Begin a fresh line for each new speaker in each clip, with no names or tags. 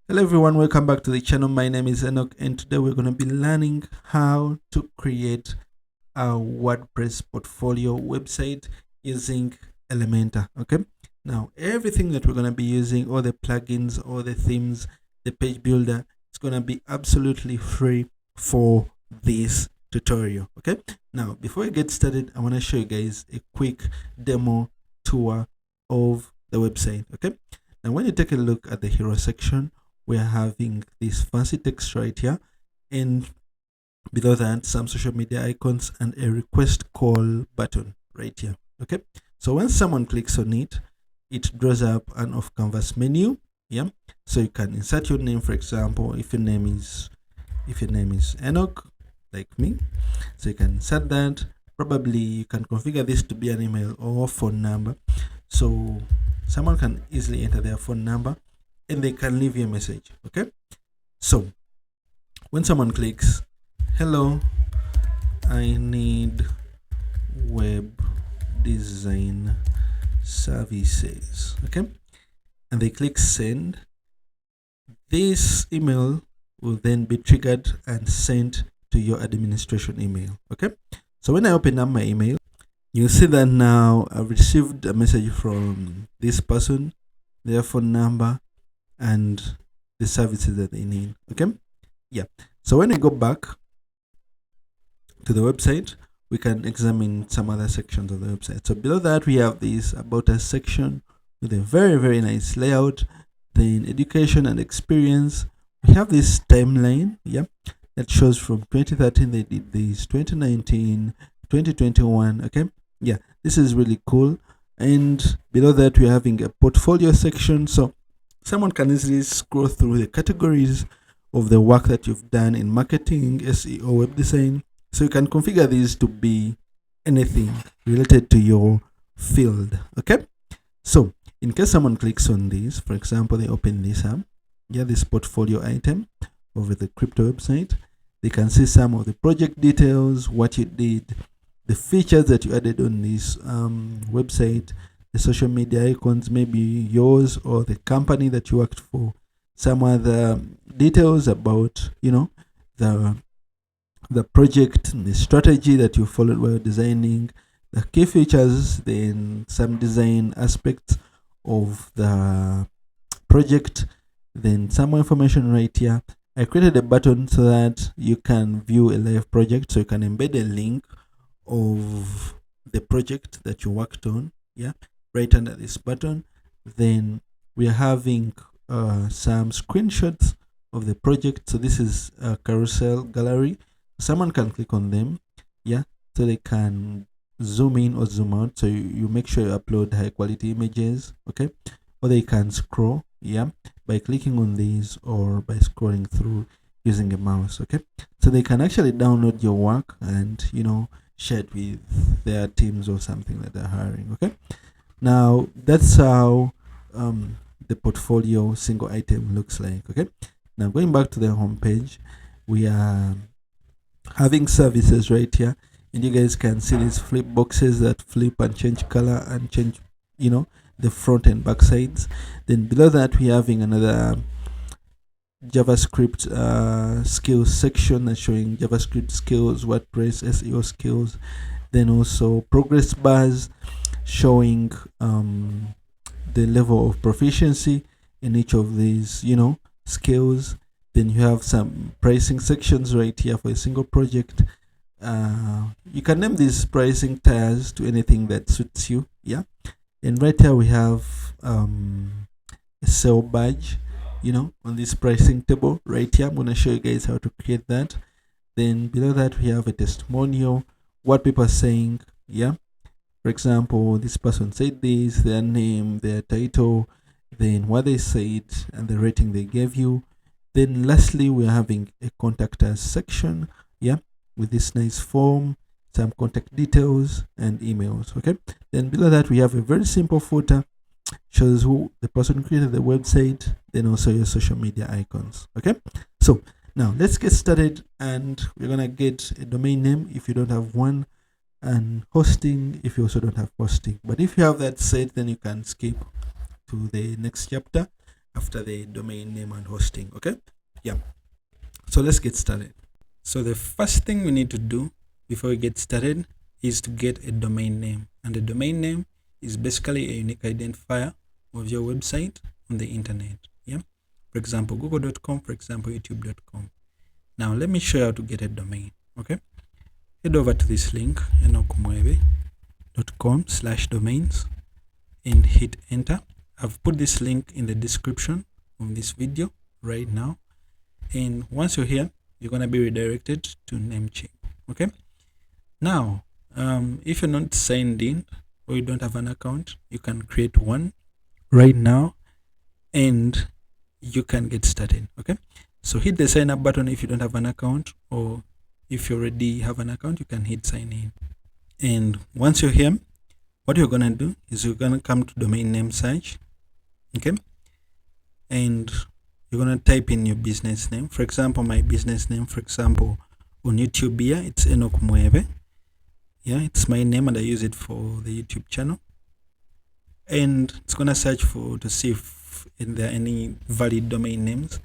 Hello everyone, welcome back to the channel. My name is Enoch and today we're going to be learning how to create a WordPress portfolio website using Elementor. Okay, now everything that we're going to be using, all the plugins, all the themes, the page builder, it's going to be absolutely free for this tutorial. Okay, now before I get started, I want to show you guys a quick demo tour of the website. Okay, now when you take a look at the hero section, we're having this fancy text right here, and below that some social media icons and a request call button right here. Okay, so when someone clicks on it, it draws up an off canvas menu. Yeah, so you can insert your name. For example, if your name is Enoch, like me, so you can insert that. Probably you can configure this to be an email or phone number, so someone can easily enter their phone number and they can leave you a message. Okay, so when someone clicks, hello, I need web design services, okay, and they click send, this email will then be triggered and sent to your administration email. Okay, so when I open up my email, you see that now I've received a message from this person, their phone number, and the services that they need. Okay, yeah, so when we go back to the website, we can examine some other sections of the website. So below that, we have this about us section with a very nice layout. Then education and experience, we have this timeline, yeah, that shows from 2013 they did this, 2019, 2021. Okay, yeah, this is really cool. And below that, we're having a portfolio section, so someone can easily scroll through the categories of the work that you've done in marketing, SEO, web design. So you can configure these to be anything related to your field. Okay, so in case someone clicks on this, for example, they open this up, yeah, this portfolio item over the crypto website, they can see some of the project details, what you did, the features that you added on this website, the social media icons, maybe yours or the company that you worked for, some other details about, you know, the project, the strategy that you followed while designing, the key features, then some design aspects of the project, then some more information right here. I created a button so that you can view a live project, so you can embed a link of the project that you worked on, yeah, right under this button. Then we are having some screenshots of the project. So this is a carousel gallery, someone can click on them, yeah, so they can zoom in or zoom out. So you make sure you upload high quality images, okay, or they can scroll, yeah, by clicking on these or by scrolling through using a mouse. Okay, so they can actually download your work and, you know, share it with their teams or something that they're hiring. Okay, now that's how the portfolio single item looks like. Okay, now going back to the home page, we are having services right here, and you guys can see these flip boxes that flip and change color and change, you know, the front and back sides. Then below that, we're having another JavaScript skills section that's showing JavaScript skills, WordPress SEO skills, then also progress bars showing the level of proficiency in each of these, you know, skills. Then you have some pricing sections right here for a single project. You can name these pricing tiers to anything that suits you, yeah. And right here we have a sale badge, you know, on this pricing table right here. I'm going to show you guys how to create that. Then below that, we have a testimonial, what people are saying, yeah. For example, this person said this, their name, their title, then what they said, and the rating they gave you. Then lastly, we're having a contact us section, yeah, with this nice form, some contact details and emails. Okay, then below that, we have a very simple footer, shows who the person who created the website, then also your social media icons. Okay, so now let's get started, and we're gonna get a domain name if you don't have one, and hosting if you also don't have hosting. But if you have that set, then you can skip to the next chapter. after the domain name and hosting. Okay, yeah. So let's get started. So the first thing we need to do before we get started is to get a domain name, and the domain name is basically a unique identifier of your website on the internet. Yeah, for example, google.com, for example, youtube.com. Now let me show you how to get a domain. Okay, head over to this link, enochmwebe.com/domains, and hit enter. I've put this link in the description of this video right now, and once you're here, you're going to be redirected to Namecheap. Okay, now if you're not signed in or you don't have an account, you can create one right now and you can get started. Okay, so hit the sign up button if you don't have an account, or if you already have an account, you can hit sign in. And once you're here, what you're gonna do is you're gonna come to domain name search. Okay, and you're gonna type in your business name. For example, my business name, for example, on YouTube here, it's Enoch Mwebe. Yeah, it's my name and I use it for the YouTube channel. And it's gonna search to see if there are any valid domain names,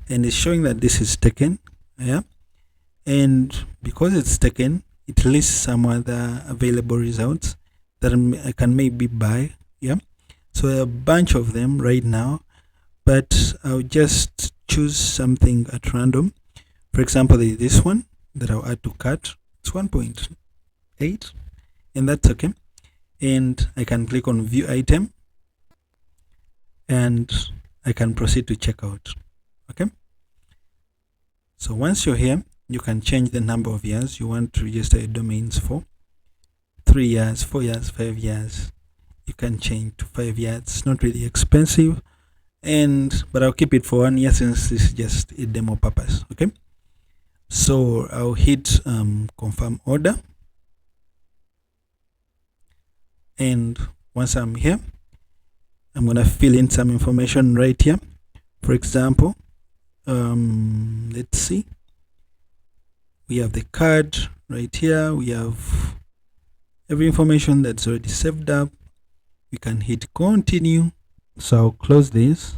and it's showing that this is taken. Yeah, and because it's taken, it lists some other available results that I can maybe buy. Yeah, so there are a bunch of them right now, but I'll just choose something at random. For example, there's this one that I'll add to cart. It's 1.8, and that's okay. And I can click on view item and I can proceed to checkout. Okay, so once you're here, you can change the number of years you want to register your domains for. 3 years, 4 years, 5 years. You can change to 5 years. It's not really expensive, but I'll keep it for 1 year since this is just a demo purpose. Okay, so I'll hit confirm order, and once I'm here, I'm gonna fill in some information right here. For example, let's see, we have the card right here, we have every information that's already saved up. We can hit continue. So I'll close this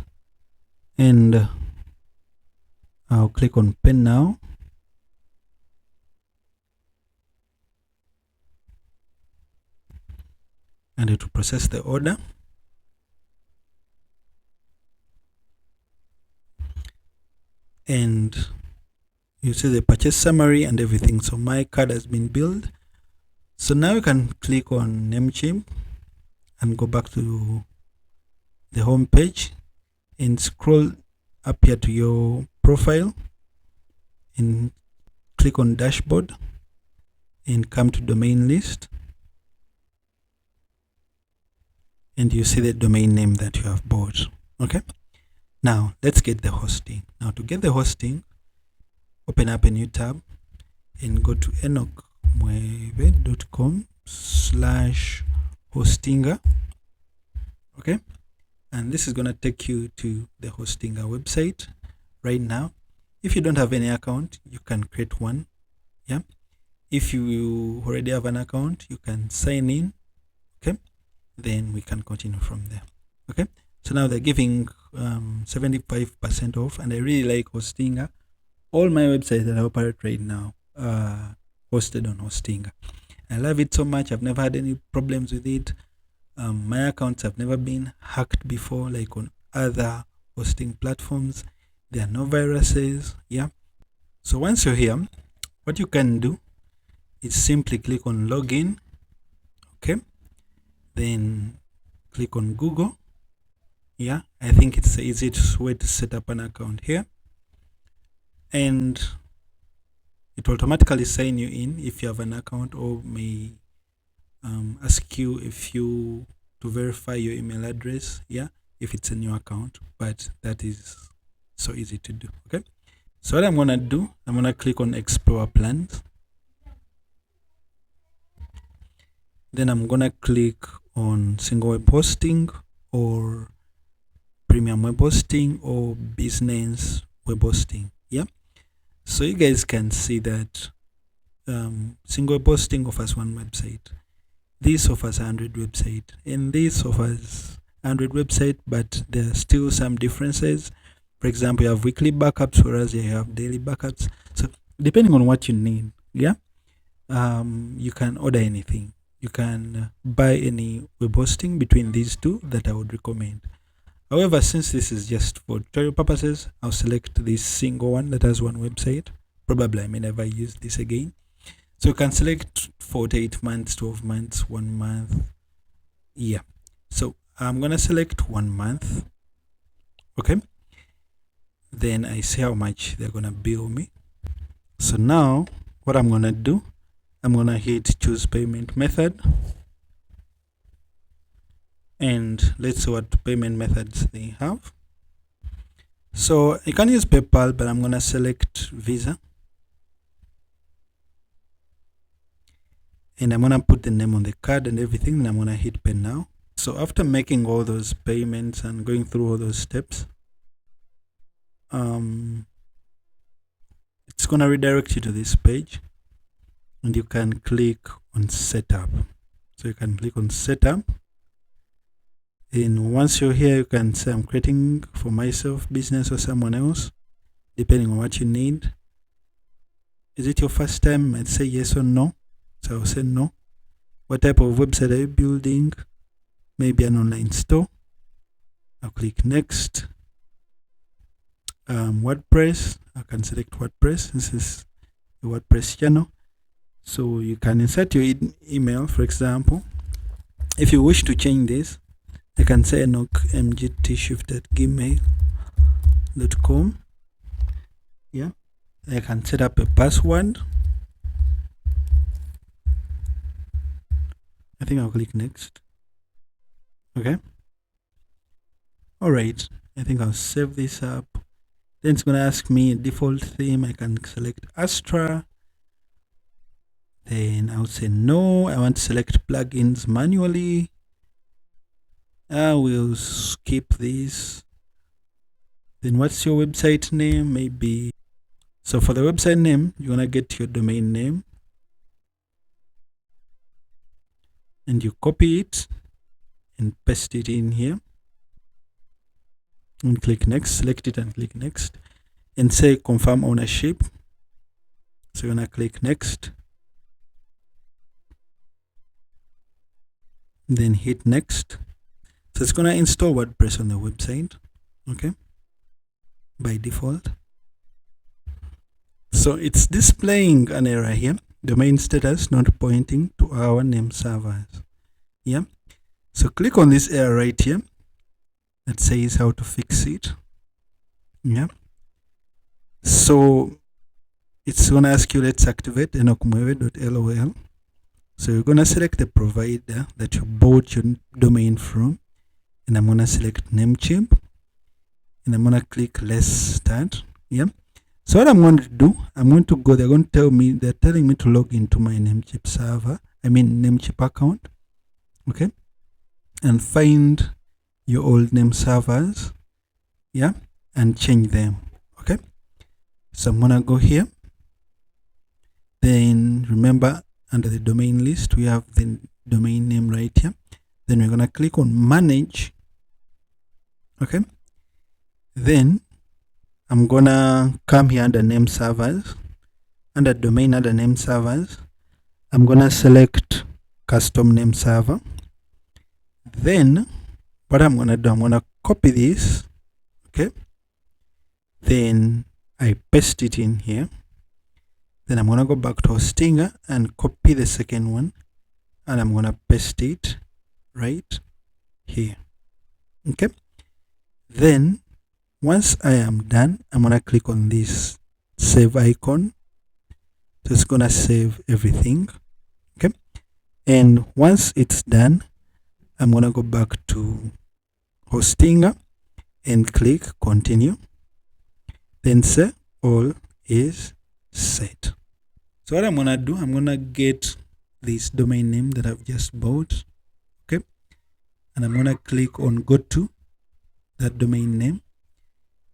and I'll click on pen now. And it will process the order. And you see the purchase summary and everything. So my card has been built. So now you can click on Namecheap and go back to the home page and scroll up here to your profile and click on dashboard and come to domain list, and you see the domain name that you have bought. Okay, now let's get the hosting. Now to get the hosting, open up a new tab and go to enochmwebe.com/hostinga. Okay, and this is going to take you to the Hostinga website right now. If you don't have any account, you can create one. Yeah, if you already have an account, you can sign in. Okay, then we can continue from there. Okay, so now they're giving 75% off, and I really like Hostinga. All my websites that I operate right now are hosted on Hostinga. I love it so much. I've never had any problems with it. My accounts have never been hacked before, like on other hosting platforms. There are no viruses. Yeah, so once you're here, what you can do is simply click on login. Okay, then click on Google. Yeah, I think it's the easiest way to set up an account here, and it will automatically sign you in if you have an account, or may ask you to verify your email address. Yeah, if it's a new account, but that is so easy to do. Okay, so what I'm gonna do, I'm gonna click on explore plans, then I'm gonna click on single web hosting or premium web hosting or business web hosting. Yeah, so you guys can see that single web hosting offers one website, this offers 100 website, and this offers Android website, but there are still some differences. For example, you have weekly backups, whereas you have daily backups. So depending on what you need, you can order anything. You can buy any web hosting between these two that I would recommend. However, since this is just for tutorial purposes, I'll select this single one that has one website. Probably I may never use this again. So you can select 48 months, 12 months, 1 month. Yeah. So I'm going to select 1 month. Okay. Then I see how much they're going to bill me. So now what I'm going to do, I'm going to hit choose payment method. And let's see what payment methods they have. So you can use PayPal, but I'm going to select Visa. And I'm going to put the name on the card and everything. And I'm going to hit pay now. So after making all those payments and going through all those steps, it's going to redirect you to this page. And you can click on setup. So you can click on setup. And once you're here, you can say I'm creating for myself, business, or someone else, depending on what you need. Is it your first time? I'd say yes or no. So I'll say no. What type of website are you building? Maybe an online store. I'll click next. WordPress. I can select WordPress. This is the WordPress channel. So you can insert your email, for example. If you wish to change this, I can say enochmgtshift@gmail.com. Yeah. I can set up a password. I think I'll click next. Okay. All right. I think I'll save this up. Then it's going to ask me a default theme. I can select Astra. Then I'll say no. I want to select plugins manually. I will skip this. Then what's your website name? Maybe. So for the website name, you want to get your domain name. And you copy it and paste it in here. And click next. Select it and click next. And say confirm ownership. So you're going to click next. Then hit next. So it's going to install WordPress on the website. Okay. By default. So it's displaying an error here. Domain status not pointing to our name servers. Yeah. So click on this error right here that says how to fix it. Yeah. So it's going to ask you, let's activate enochmwewe.lol. So you're going to select the provider that you bought your domain from. And I'm going to select Namecheap. And I'm going to click let's start. Yeah. So what I'm going to do, I'm going to go, they're telling me to log into my Namecheap server. Namecheap account. Okay. And find your old name servers. Yeah. And change them. Okay. So I'm going to go here. Then remember, under the domain list, we have the domain name right here. Then we're going to click on manage. Okay. Then I'm going to come here under name servers. Under domain, under name servers, I'm going to select custom name server. Then what I'm going to do, I'm going to copy this. Okay. Then I paste it in here. Then I'm going to go back to Hostinger and copy the second one. And I'm going to paste it right here. Okay. Then once I am done, I'm going to click on this save icon. So it's going to save everything. Okay. And once it's done, I'm going to go back to Hostinger and click continue. Then say all is set. So what I'm going to do, I'm going to get this domain name that I've just bought. Okay. And I'm going to click on go to that domain name.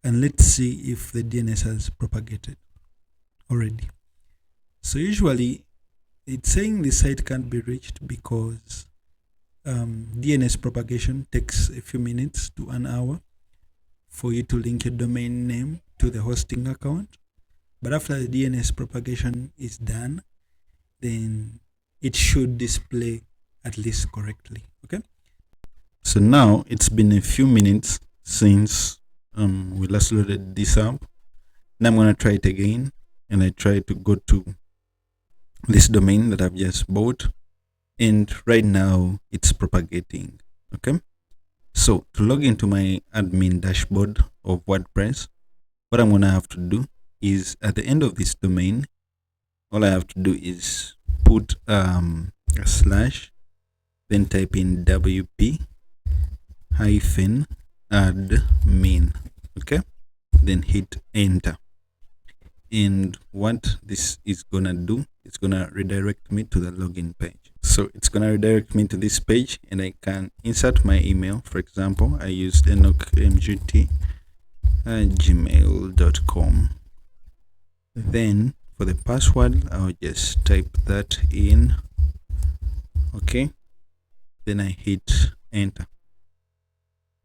And let's see if the DNS has propagated already. So usually it's saying the site can't be reached because DNS propagation takes a few minutes to an hour for you to link your domain name to the hosting account. But after the DNS propagation is done, then it should display at least correctly. Okay. So now it's been a few minutes since we last loaded this up. Now I'm gonna try it again, and I try to go to this domain that I've just bought, and right now it's propagating. Okay. So to log into my admin dashboard of WordPress, what I'm gonna have to do is at the end of this domain, all I have to do is put a slash, then type in WP hyphen admin. Okay, then hit enter. And what this is gonna do, it's gonna redirect me to the login page. So it's gonna redirect me to this page, and I can insert my email. For example, I used enochmgt@gmail.com. Then for the password, I'll just type that in. Okay, then I hit enter,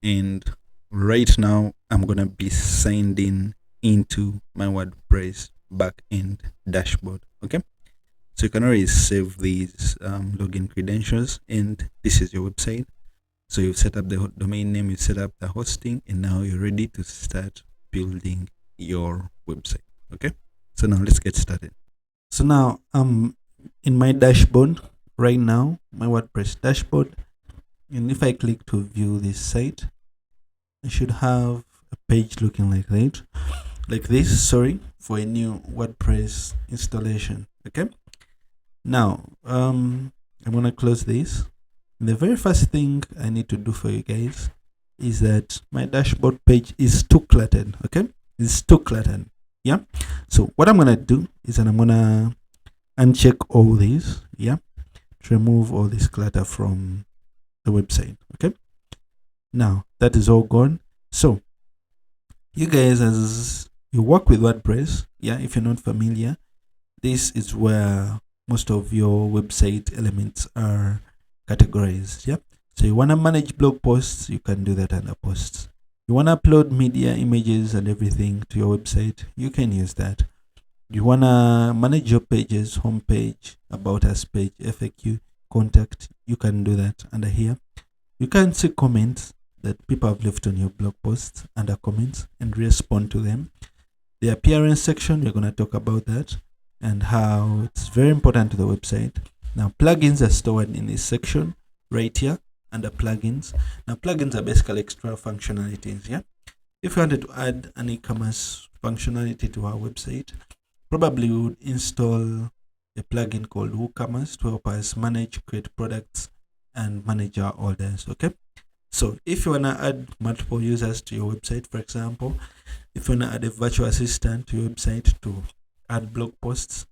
and right now I'm gonna be signed in into my WordPress backend dashboard. Okay, so you can always save these login credentials, and this is your website. So you've set up the domain name, you set up the hosting, and now you're ready to start building your website. Okay, so now let's get started. So now I'm in my dashboard right now, my WordPress dashboard, and if I click to view this site, I should have a page looking like that, like this, sorry, for a new WordPress installation. Okay, now I'm gonna close this. The very first thing I need to do for you guys is that my dashboard page is too cluttered. Okay, it's too cluttered. Yeah, so what I'm gonna do is that I'm gonna uncheck all these, yeah, to remove all this clutter from the website. Okay, now that is all gone. So you guys, as you work with WordPress, yeah, if you're not familiar, this is where most of your website elements are categorized. Yeah, so you want to manage blog posts, you can do that under posts. You want to upload media, images, and everything to your website, you can use that. You want to manage your pages, homepage, about us page, FAQ, contact, you can do that under here. You can see comments that people have left on your blog posts under comments and respond to them. The appearance section, we're going to talk about that and how it's very important to the website. Now plugins are stored in this section right here under plugins. Now plugins are basically extra functionalities. Yeah, if you wanted to add an e-commerce functionality to our website, probably we would install a plugin called WooCommerce to help us manage, create products, and manage our orders. Okay, so if you want to add multiple users to your website, for example, if you want to add a virtual assistant to your website to add blog posts,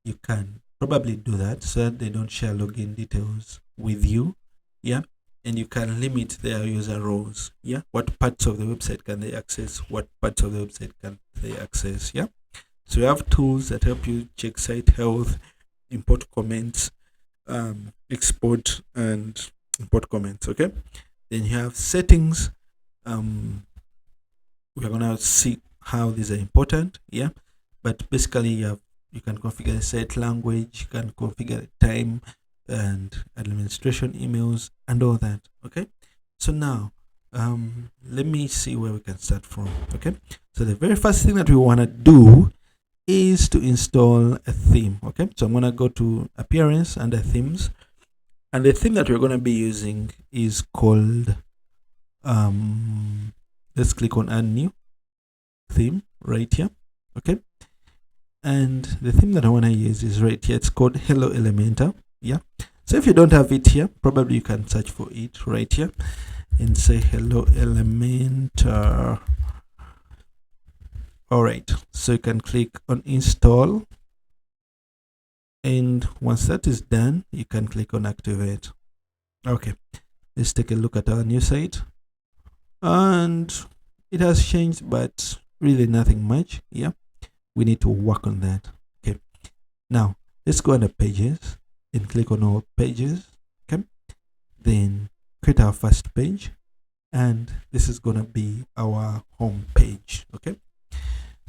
you can probably do that so that they don't share login details with you. Yeah, and you can limit their user roles. Yeah, what parts of the website can they access, what parts of the website can they access. Yeah, so you have tools that help you check site health, import comments, export and import comments. Okay, then you have settings. We're gonna see how these are important. Yeah, but basically you can configure the site language, you can configure time and administration emails and all that. Okay, so now let me see where we can start from. Okay, so the very first thing that we want to do is to install a theme. Okay, so I'm gonna go to appearance under themes, and the theme that we're gonna be using is called let's click on add new theme right here. Okay, and the theme that I want to use is right here. It's called Hello Elementor. Yeah, so if you don't have it here, probably you can search for it right here and say Hello Elementor. All right, so you can click on install, and once that is done, you can click on activate. Okay, let's take a look at our new site, and it has changed, but really nothing much. Yeah, we need to work on that. Okay, now let's go under pages and click on all pages. Okay, then create our first page, and this is gonna be our home page. Okay,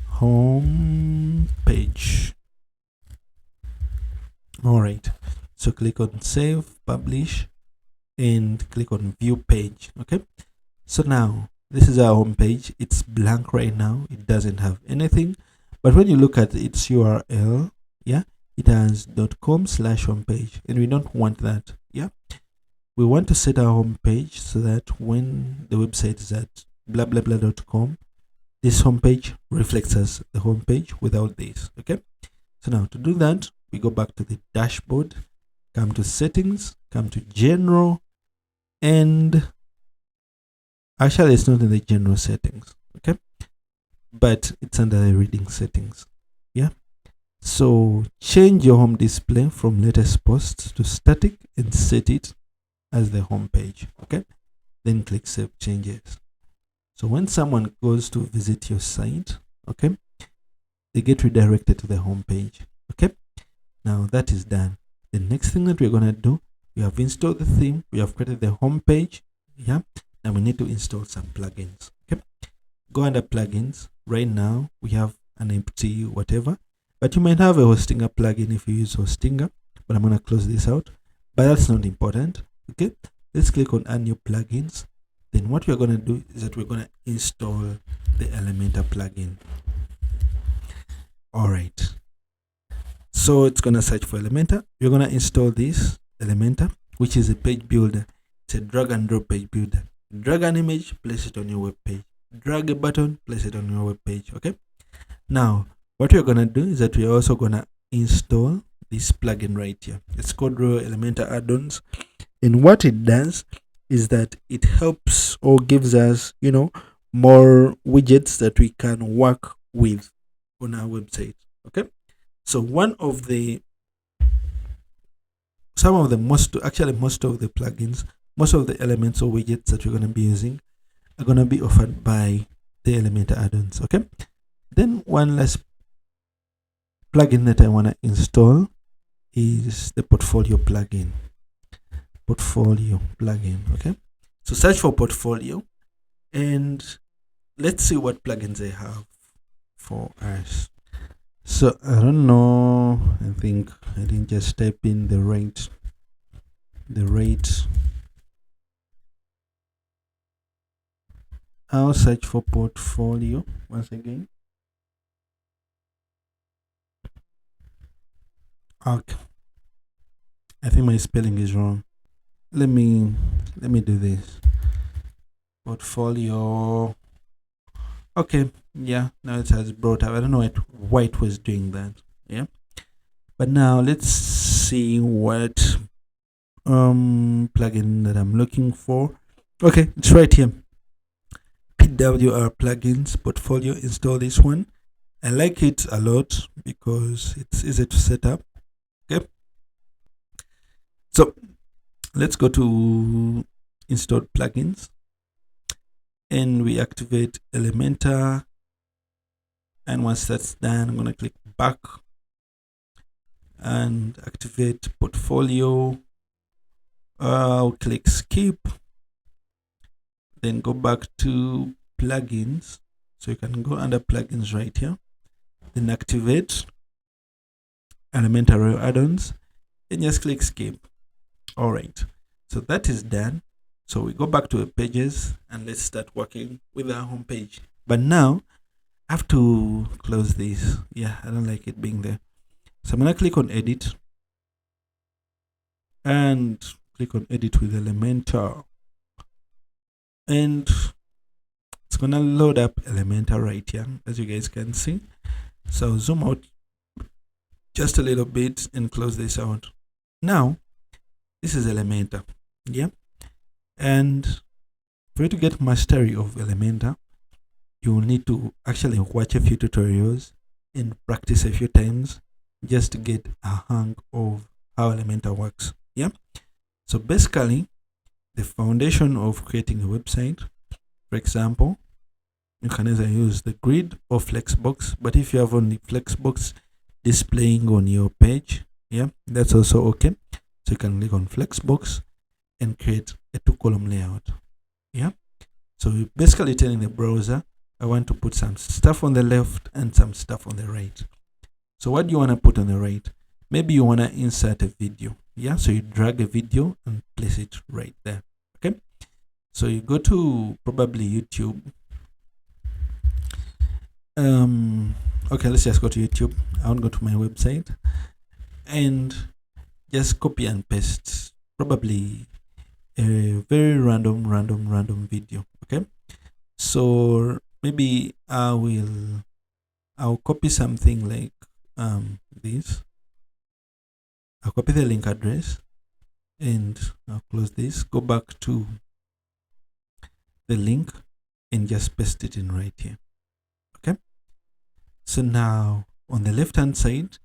home page. All right, so click on save, publish, and click on view page. Okay, so now this is our home page. It's blank right now, it doesn't have anything, but when you look at its URL, yeah, it has .com/homepage, and we don't want that. Yeah, we want to set our home page so that when the website is at blah blah blah.com, this home page reflects as the home page without this. Okay, so now to do that, we go back to the dashboard, come to settings, come to general, and actually it's not in the general settings, okay, but it's under the reading settings. Yeah, so change your home display from latest post to static and set it as the home page. Okay, then click save changes. So when someone goes to visit your site, okay, they get redirected to the home page. Okay, now that is done. The next thing that we're gonna do, we have installed the theme, we have created the home page. Yeah, and we need to install some plugins. Okay, go under plugins. Right now we have an empty whatever, but you might have a Hostinger plugin if you use Hostinger, but I'm gonna close this out, but that's not important. Okay, let's click on add new plugins. Then what we're gonna do is that we're gonna install the Elementor plugin. All right, so it's gonna search for Elementor. You're gonna install this Elementor, which is a page builder. It's a drag and drop page builder. Drag an image, place it on your web page. Drag a button, place it on your web page. Okay, now what we're gonna do is that we're also gonna install this plugin right here. It's called Elementor Add-Ons, and what it does is that it helps or gives us, you know, more widgets that we can work with on our website. Okay, so most of the plugins, most of the elements or widgets that we're going to be using are going to be offered by the Elementor add-ons. Okay, then one last plugin that I want to install is the Portfolio plugin. Portfolio plugin. Okay, so search for Portfolio and let's see what plugins they have for us. So I don't know, I think I didn't just type in the rate. I'll search for Portfolio once again. Okay, I think my spelling is wrong. Let me do this. Portfolio. Okay, yeah, now it has brought up. I don't know why it was doing that. Yeah, but now let's see what plugin that I'm looking for. Okay, it's right here. PWR plugins Portfolio. Install this one. I like it a lot because it's easy to set up. Okay, so let's go to install plugins and we activate Elementor, and once that's done, I'm going to click back and activate Portfolio. I'll click skip, then go back to plugins. So you can go under plugins right here, then activate Elementor add-ons and just click skip. All right, so that is done. So we go back to the pages and let's start working with our home page. But now I have to close this. Yeah, I don't like it being there. So I'm gonna click on edit and click on edit with Elementor, and it's gonna load up Elementor right here, as you guys can see. So I'll zoom out just a little bit and close this out. Now this is Elementor. Yeah, and for you to get mastery of Elementor, you will need to actually watch a few tutorials and practice a few times just to get a hang of how Elementor works. Yeah, so basically the foundation of creating a website, for example, you can either use the grid or flexbox, but if you have only flexbox displaying on your page, yeah, that's also okay. So you can click on flexbox and create a 2-column layout. Yeah. So you're basically telling the browser, I want to put some stuff on the left and some stuff on the right. So what do you want to put on the right? Maybe you want to insert a video. Yeah. So you drag a video and place it right there. Okay. So you go to probably YouTube. Okay, let's just go to YouTube. I want to go to my website and just copy and paste probably a very random video. Okay, so maybe I'll copy something like this. I'll copy the link address and I'll close this, go back to the link and just paste it in right here. Okay, so now on the left hand side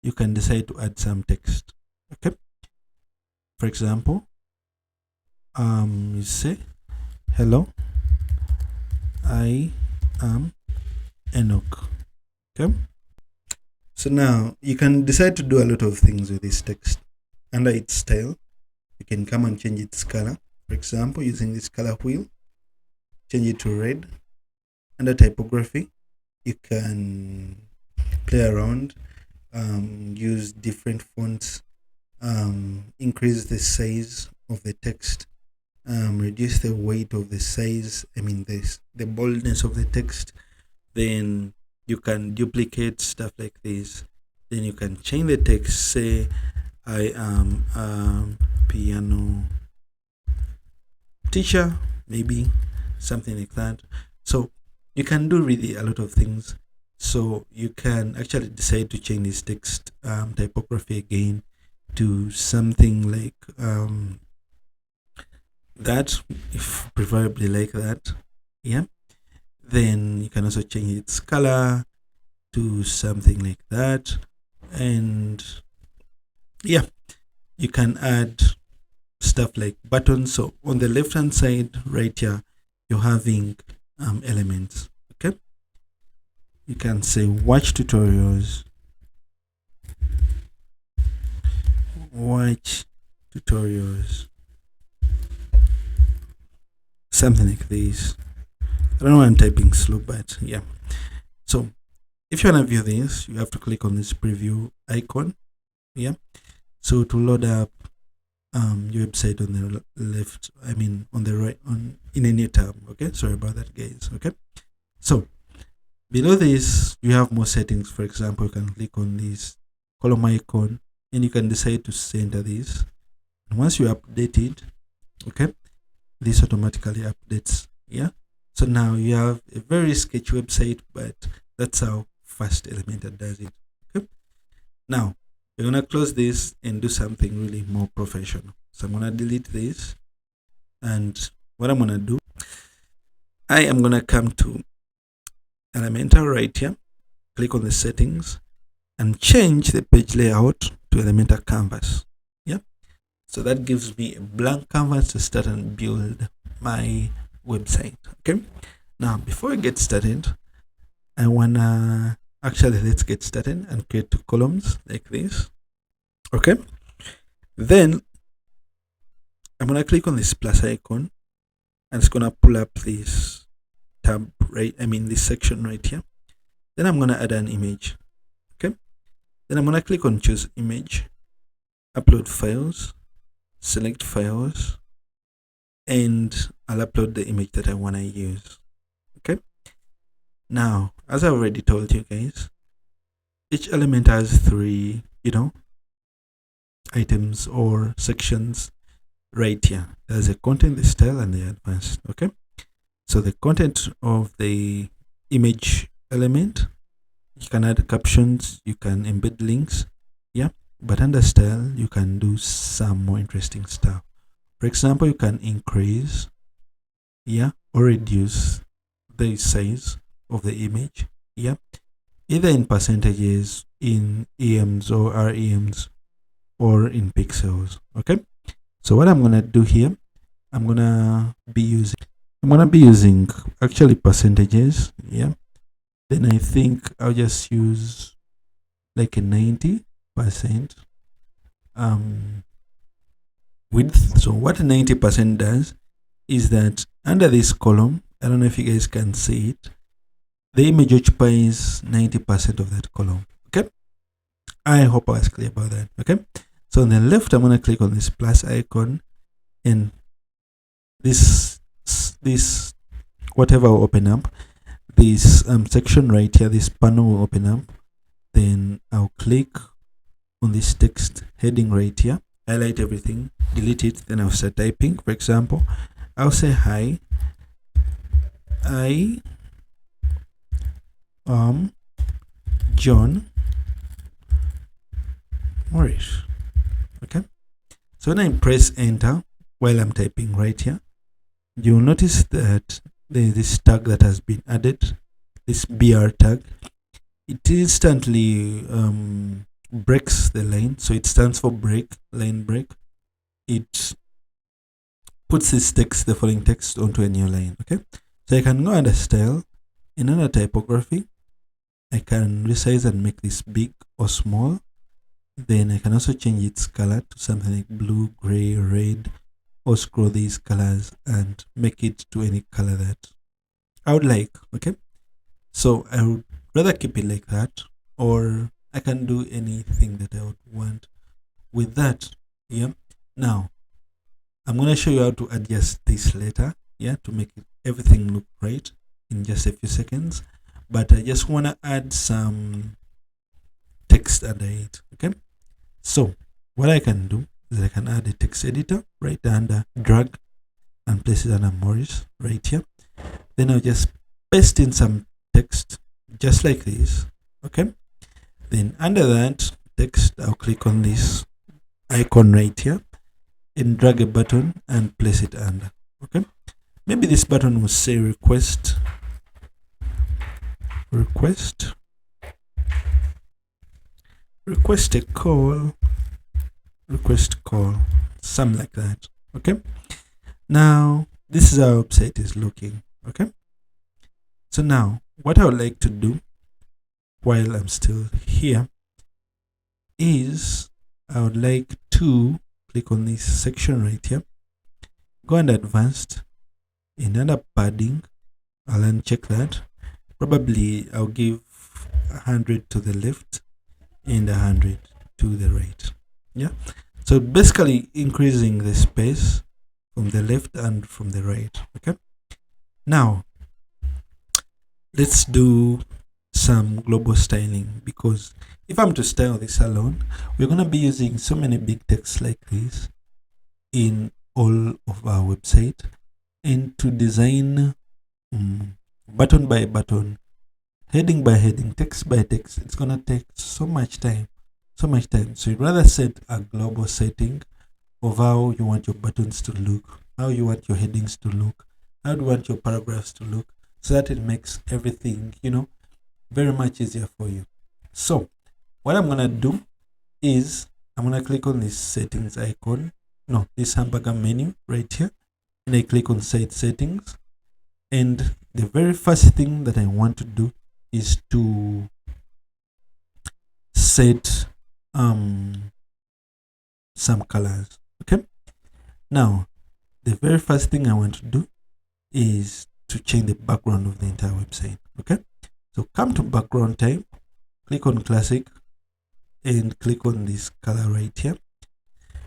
you can decide to add some text. Okay, for example, you say, hello, I am Enoch. Okay, so now you can decide to do a lot of things with this text. Under its style, you can come and change its color. For example, using this color wheel, change it to red. Under typography, you can play around, use different fonts, increase the size of the text, reduce the weight of the size, the boldness of the text. Then you can duplicate stuff like this. Then you can change the text, say I am a piano teacher, maybe something like that. So you can do really a lot of things. So you can actually decide to change this text typography again to something like that, if preferably like that. Yeah. Then you can also change its color to something like that. And yeah, you can add stuff like buttons. So on the left hand side right here, you're having elements. Okay, you can say watch tutorials, something like this. I don't know why I'm typing slow, but yeah. So if you want to view this, you have to click on this preview icon. Yeah, so to load up your website on the left, on the right, in a new tab. Okay, sorry about that, guys. Okay, so below this you have more settings. For example, you can click on this column icon and you can decide to center this, and once you update it, okay, this automatically updates. Yeah, so now you have a very sketchy website, but that's how fast Elementor does it. Okay, now we're gonna close this and do something really more professional. So I'm gonna delete this, and what I'm gonna do, I am gonna come to Elementor right here, click on the settings, and change the page layout to Elementor canvas. Yeah, so that gives me a blank canvas to start and build my website. Okay, now before I get started, I wanna let's get started and create 2 columns like this. Okay, then I'm gonna click on this plus icon and it's gonna pull up this tab, right? This section right here. Then I'm gonna add an image. Okay, then I'm gonna click on choose image, upload files, select files, and I'll upload the image that I wanna use. Okay, now as I already told you guys, each element has 3 items or sections right here. There's a content, the style, and the advanced. Okay, so the content of the image element, you can add captions, you can embed links. Yeah, but under style you can do some more interesting stuff. For example, you can increase or reduce the size of the image, either in percentages, in EMs or REMs, or in pixels. Okay, so what I'm gonna do here, I'm gonna be using actually percentages. Yeah, then I think I'll just use like a 90%. width. So what 90% does is that under this column, I don't know if you guys can see it, the image occupies 90% of that column. Okay, I hope I was clear about that. Okay, so on the left, I'm going to click on this plus icon, and this whatever will open up, this section right here, this panel will open up. Then I'll click on this text heading right here, highlight everything, delete it, then I'll start typing. For example, I'll say hi, I am John Morris. Okay, so when I press enter while I'm typing right here, you'll notice that there's this tag that has been added, this BR tag. It instantly breaks the line, so it stands for break, line break. It puts this text, the following text, onto a new line. Okay, so I can go under style, in under typography, I can resize and make this big or small. Then I can also change its color to something like blue, gray, red, or scroll these colors and make it to any color that I would like. Okay, so I would rather keep it like that, or I can do anything that I would want with that. Yeah, now I'm going to show you how to adjust this later, yeah, to make everything look right in just a few seconds. But I just want to add some text under it. Okay, so what I can do is I can add a text editor right under, drag and place it under Morris right here. Then I'll just paste in some text just like this. Okay, then under that text, I'll click on this icon right here and drag a button and place it under. Okay, maybe this button will say request a call, request call, something like that. Okay, now this is how our website is looking. Okay, so now what I would like to do while I'm still here is I would like to click on this section right here, go under advanced, and under padding, I'll uncheck that. Probably I'll give 100 to the left and 100 to the right. Yeah, so basically increasing the space from the left and from the right. Okay, now let's do some global styling, because if I'm to style this alone, we're going to be using so many big texts like this in all of our website, and to design button by button, heading by heading, text by text, it's going to take so much time. So you'd rather set a global setting of how you want your buttons to look, how you want your headings to look, how do you want your paragraphs to look, so that it makes everything, very much easier for you. So what I'm going to do is I'm going to click on this settings icon, this hamburger menu right here, and I click on site settings. And the very first thing that I want to do is to set some colors. Okay, now the very first thing I want to do is to change the background of the entire website. Okay, so come to background type, click on classic, and click on this color right here,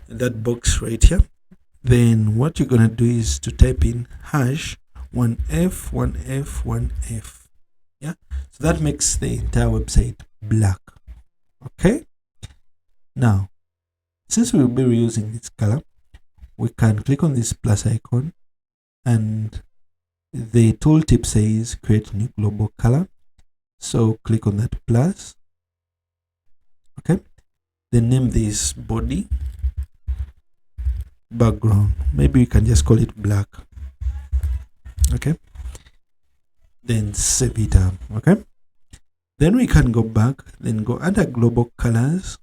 that box right here. Then what you're gonna do is to type in hash 1F 1F 1F. Yeah, so that makes the entire website black. Okay, now since we will be reusing this color, we can click on this plus icon, and the tooltip says create new global color. So click on that plus. Okay, then name this body background. Maybe we can just call it black. Okay, then save it up. Okay, then we can go back, then go under global colors.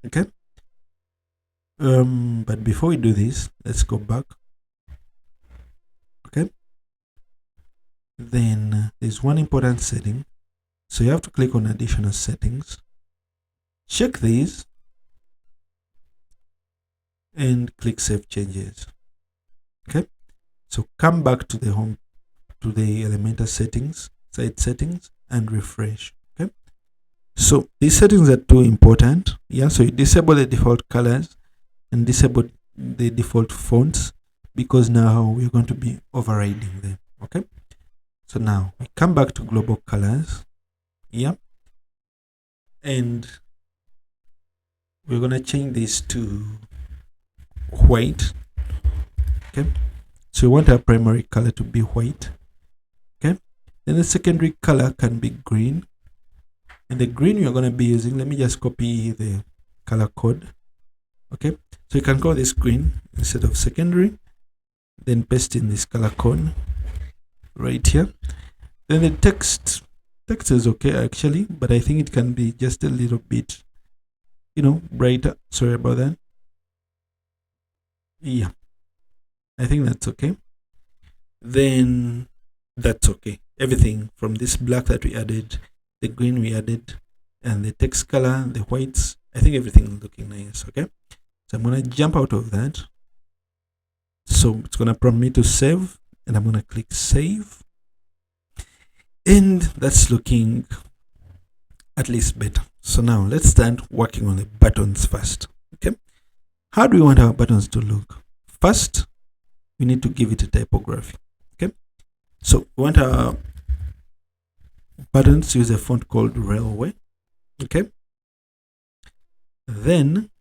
Okay, but before we do this, let's go back. Okay, then there's one important setting, so you have to click on additional settings, check these, and click Save Changes. Okay, so come back to the home, to the Elementor settings, site settings, and refresh. Okay, so these settings are too important. Yeah, so you disable the default colors and disable the default fonts, because now we're going to be overriding them. Okay, so now we come back to global colors. Yeah, and we're going to change this to white. Okay, so we want our primary color to be white. Okay, then the secondary color can be green, and the green you're going to be using, let me just copy the color code. Okay, so you can call this green instead of secondary, then paste in this color code right here. Then the text is okay actually, but I think it can be just a little bit, brighter. Sorry about that. Yeah, I think that's okay. Then that's okay. Everything from this black that we added, the green we added, and the text color, the whites, I think everything is looking nice. Okay, so I'm going to jump out of that. So it's going to prompt me to save, and I'm going to click save. And that's looking at least better. So now let's start working on the buttons first. Okay, how do we want our buttons to look? First, we need to give it a typography. Okay, so we want our buttons to use a font called Railway. Okay, then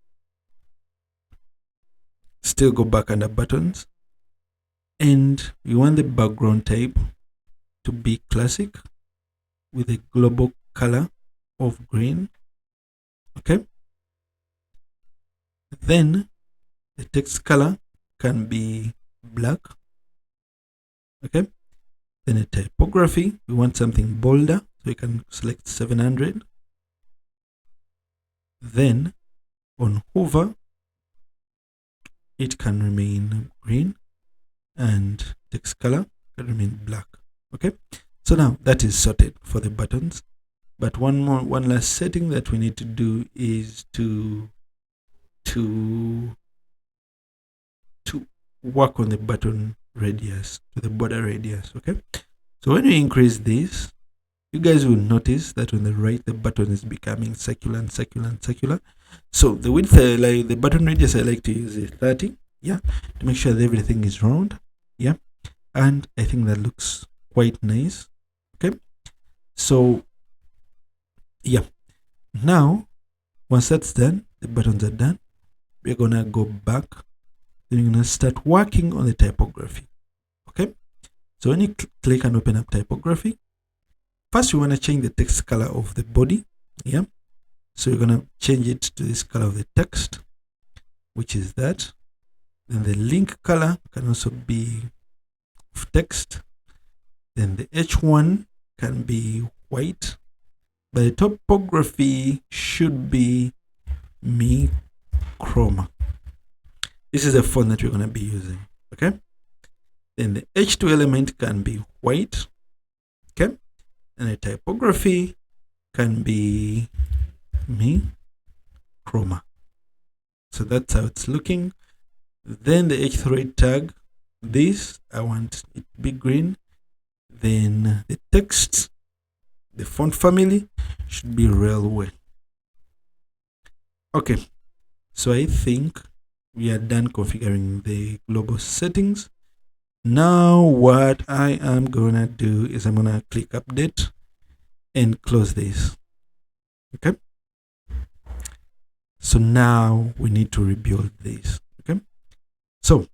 still go back under buttons, and we want the background type to be classic with a global color of green. Okay, then the text color can be black. Okay, then a typography, we want something bolder, so you can select 700. Then on hover, it can remain green, and text color can remain black. Okay, so now that is sorted for the buttons. But one last setting that we need to do is to work on the button radius, to the border radius. Okay, so when we increase this, you guys will notice that on the right the button is becoming circular and circular and circular. So the width, like the button radius, I like to use is 30. Yeah, to make sure that everything is round. Yeah, and I think that looks quite nice. Okay, so yeah, now once that's done, the buttons are done, we're gonna go back, then you're gonna start working on the typography. Okay, so when you click and open up typography, first you want to change the text color of the body. Yeah, so you're gonna change it to this color of the text, which is that. Then the link color can also be of text. Then the H1 can be white, but the typography should be Mi Chroma. This is a font that we're going to be using. Okay, then the H2 element can be white. Okay, and the typography can be Mi Chroma. So that's how it's looking. Then the H3 tag, this I want it to be green. Then the text, the font family should be Railway. Okay, so I think we are done configuring the global settings. Now what I am gonna do is I'm gonna click update and close this. Okay, so now we need to rebuild this. Okay, so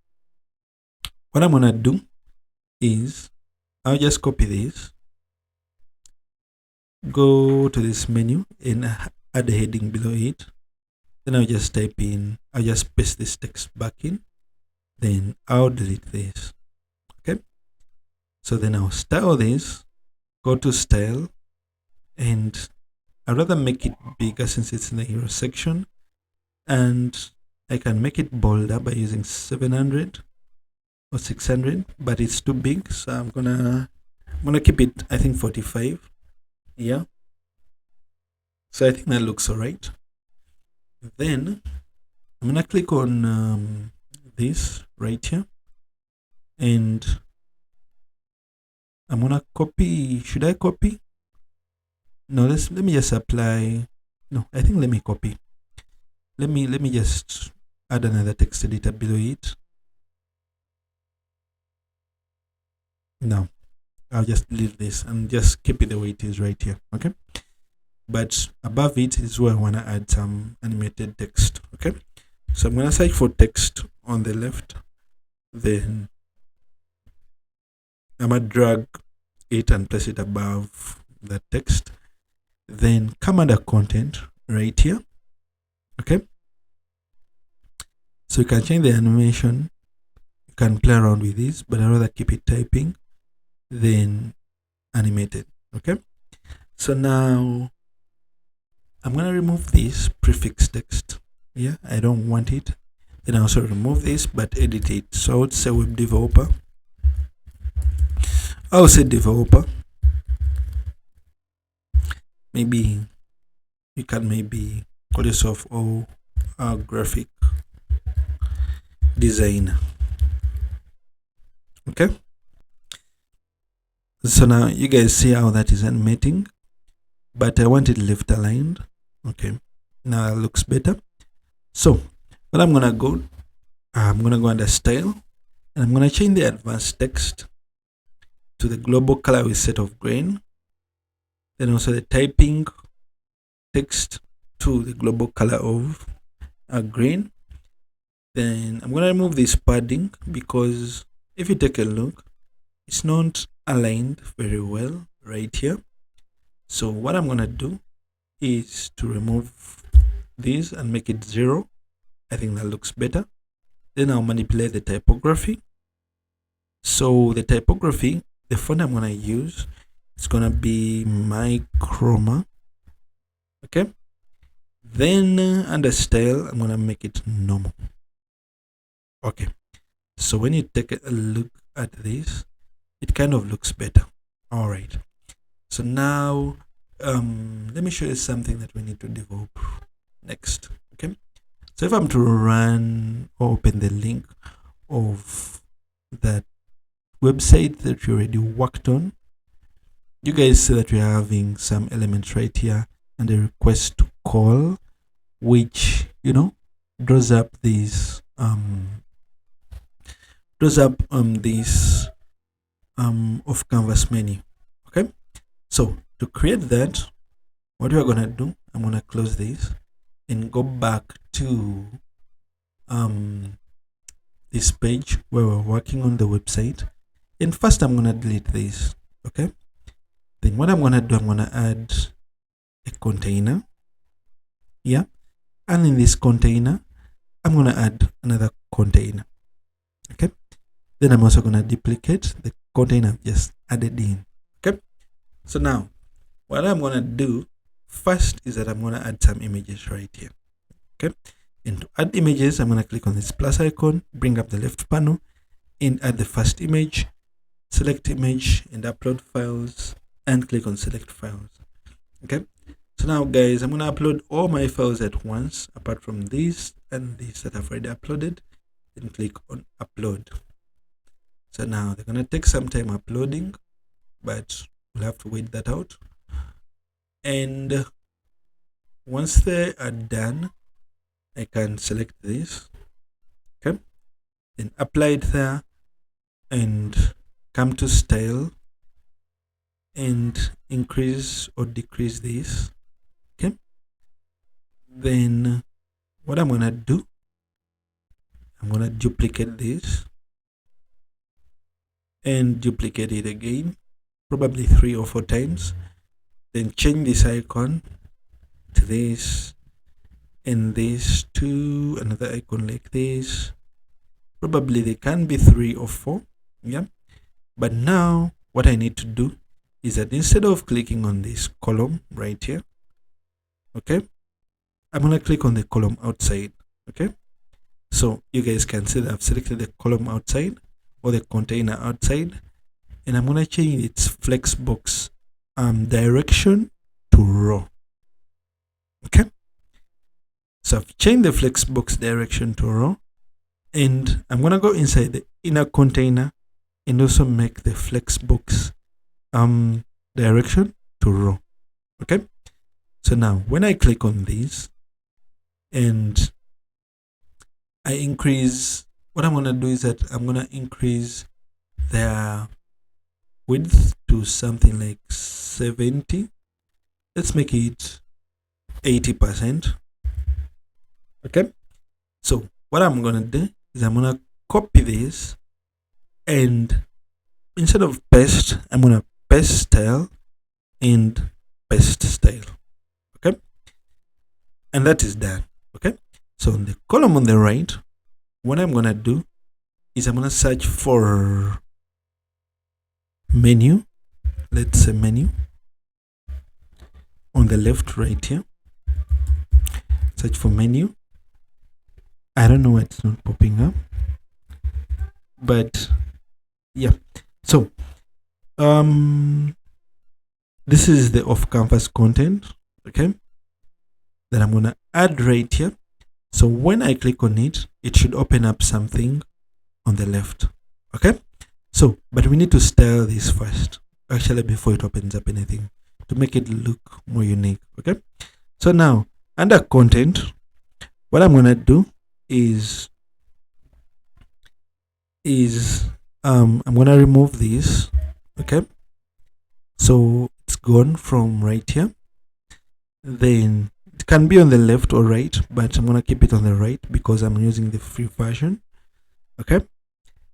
what I'm gonna do is I'll just copy this, go to this menu and add a heading below it. Then I'll just type in, I'll just paste this text back in, then I'll delete this. Okay, so then I'll style this, go to style, and I'd rather make it bigger since it's in the hero section, and I can make it bolder by using 700 or 600, but it's too big, so I'm gonna keep it, I think 45. Yeah, so I think that looks all right. Then I'm gonna click on this right here, and I'm gonna copy. Should I copy? No, let me just apply. No, I think let me copy. Let me just add another text editor below it. No, I'll just leave this and just keep it the way it is right here. Okay, but above it is where I want to add some animated text. Okay, so I'm going to search for text on the left, then I'm going to drag it and place it above the text, then come under content right here. Okay, so you can change the animation, you can play around with this, but I'd rather keep it typing than animated. Okay, so now I'm going to remove this prefix text. Yeah, I don't want it. Then I also remove this, but edit it. So I would say web developer. I'll say developer. Maybe you can maybe call yourself a graphic designer. Okay. So now you guys see how that is animating, but I want it left aligned. Okay. Now it looks better. So what I'm gonna go under style, and I'm gonna change the advanced text to the global color with set of green. Then also the typing text to the global color of green. Then I'm gonna remove this padding because if you take a look, it's not aligned very well right here. So what I'm gonna do is to remove this and make it 0. I think that looks better. Then I'll manipulate the typography. So the typography, the font I'm gonna use, it's gonna be my chroma. Okay. Then under style, I'm gonna make it normal. Okay. So when you take a look at this, it kind of looks better. All right. So now let me show you something that we need to develop next. Okay. So if I'm to run or open the link of that website that we already worked on, you guys see that we're having some elements right here and a request to call, which draws up these off canvas menu. Okay, so to create that, what we're gonna do, I'm gonna close this and go back to this page where we're working on the website. And first I'm gonna delete this. Okay, then what I'm gonna do, I'm gonna add a container. Yeah, and in this container I'm gonna add another container. Okay, then I'm also gonna duplicate the container I've just added in. Okay, so now what I'm gonna do first is that I'm gonna add some images right here. Okay, and to add images, I'm gonna click on this plus icon, bring up the left panel, and add the first image, select image and upload files, and click on select files. Okay, so now guys, I'm gonna upload all my files at once apart from this and this that I've already uploaded. Then click on upload. So now they're gonna take some time uploading, but we'll have to wait that out. And once they are done, I can select this. Okay, then apply it there and come to style and increase or decrease this. Okay, then what I'm gonna do, I'm gonna duplicate this and duplicate it again, probably 3 or 4 times. Then change this icon to this and this to another icon like this. Probably they can be 3 or 4. Yeah, but now what I need to do is that instead of clicking on this column right here, okay, I'm gonna click on the column outside. Okay, so you guys can see that I've selected the column outside or the container outside, and I'm gonna change its flexbox direction to raw. Okay, so So I've changed the flexbox direction to row, and I'm gonna go inside the inner container and also make the flexbox direction to row. Okay, so now when I click on this and I increase, what I'm gonna do is that I'm gonna increase their width to something like 70. Let's make it 80%. Okay, so what I'm gonna do is I'm gonna copy this, and instead of paste, I'm gonna paste style and paste style. Okay, and that is done. Okay, so in the column on the right, what I'm gonna do is I'm gonna search for menu. Let's say menu on the left, right here. Search for menu. I don't know why it's not popping up, but yeah. So this is the off canvas content. Okay, that I'm gonna add right here. So when I click on it, it should open up something on the left. Okay, so but we need to style this first, actually, before it opens up anything, to make it look more unique. Okay, so now under content, what I'm gonna do is I'm gonna remove this. Okay, so it's gone from right here. Then it can be on the left or right, but I'm gonna keep it on the right because I'm using the free version. Okay,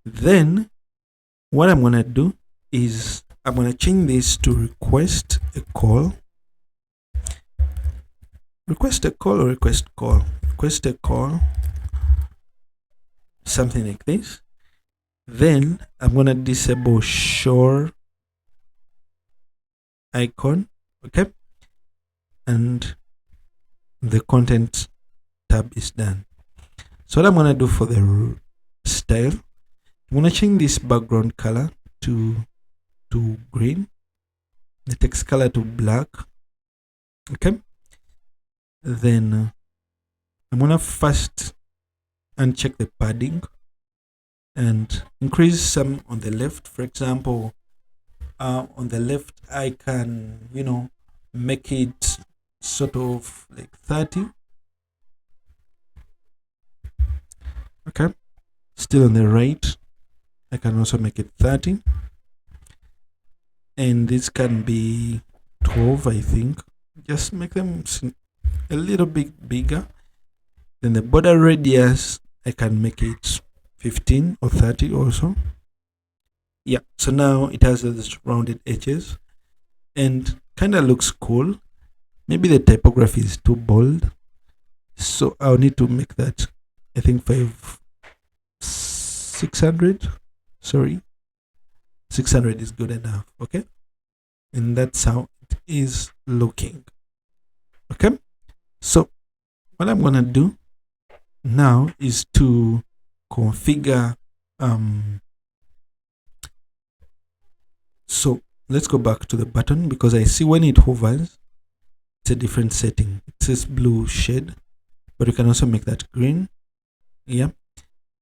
then what I'm gonna do is I'm gonna change this to request a call. Request a call or request call? Request a call, something like this. Then I'm gonna disable show icon. Okay, and the content tab is done. So what I'm gonna do for the style, I'm gonna change this background color to green, the text color to black. Okay, then I'm gonna first uncheck the padding and increase some on the left. For example, on the left I can, make it sort of like 30. Okay, still on the right I can also make it 30, and this can be 12, I think. Just make them a little bit bigger. Then the border radius, I can make it 15 or 30 also. Yeah, so now it has those rounded edges and kind of looks cool. Maybe the typography is too bold, so I'll need to make that, I think 600. Sorry, 600 is good enough. Okay, and that's how it is looking. Okay, so what I'm gonna do now is to configure so let's go back to the button, because I see when it hovers it's a different setting. It says blue shade, but you can also make that green. Yeah,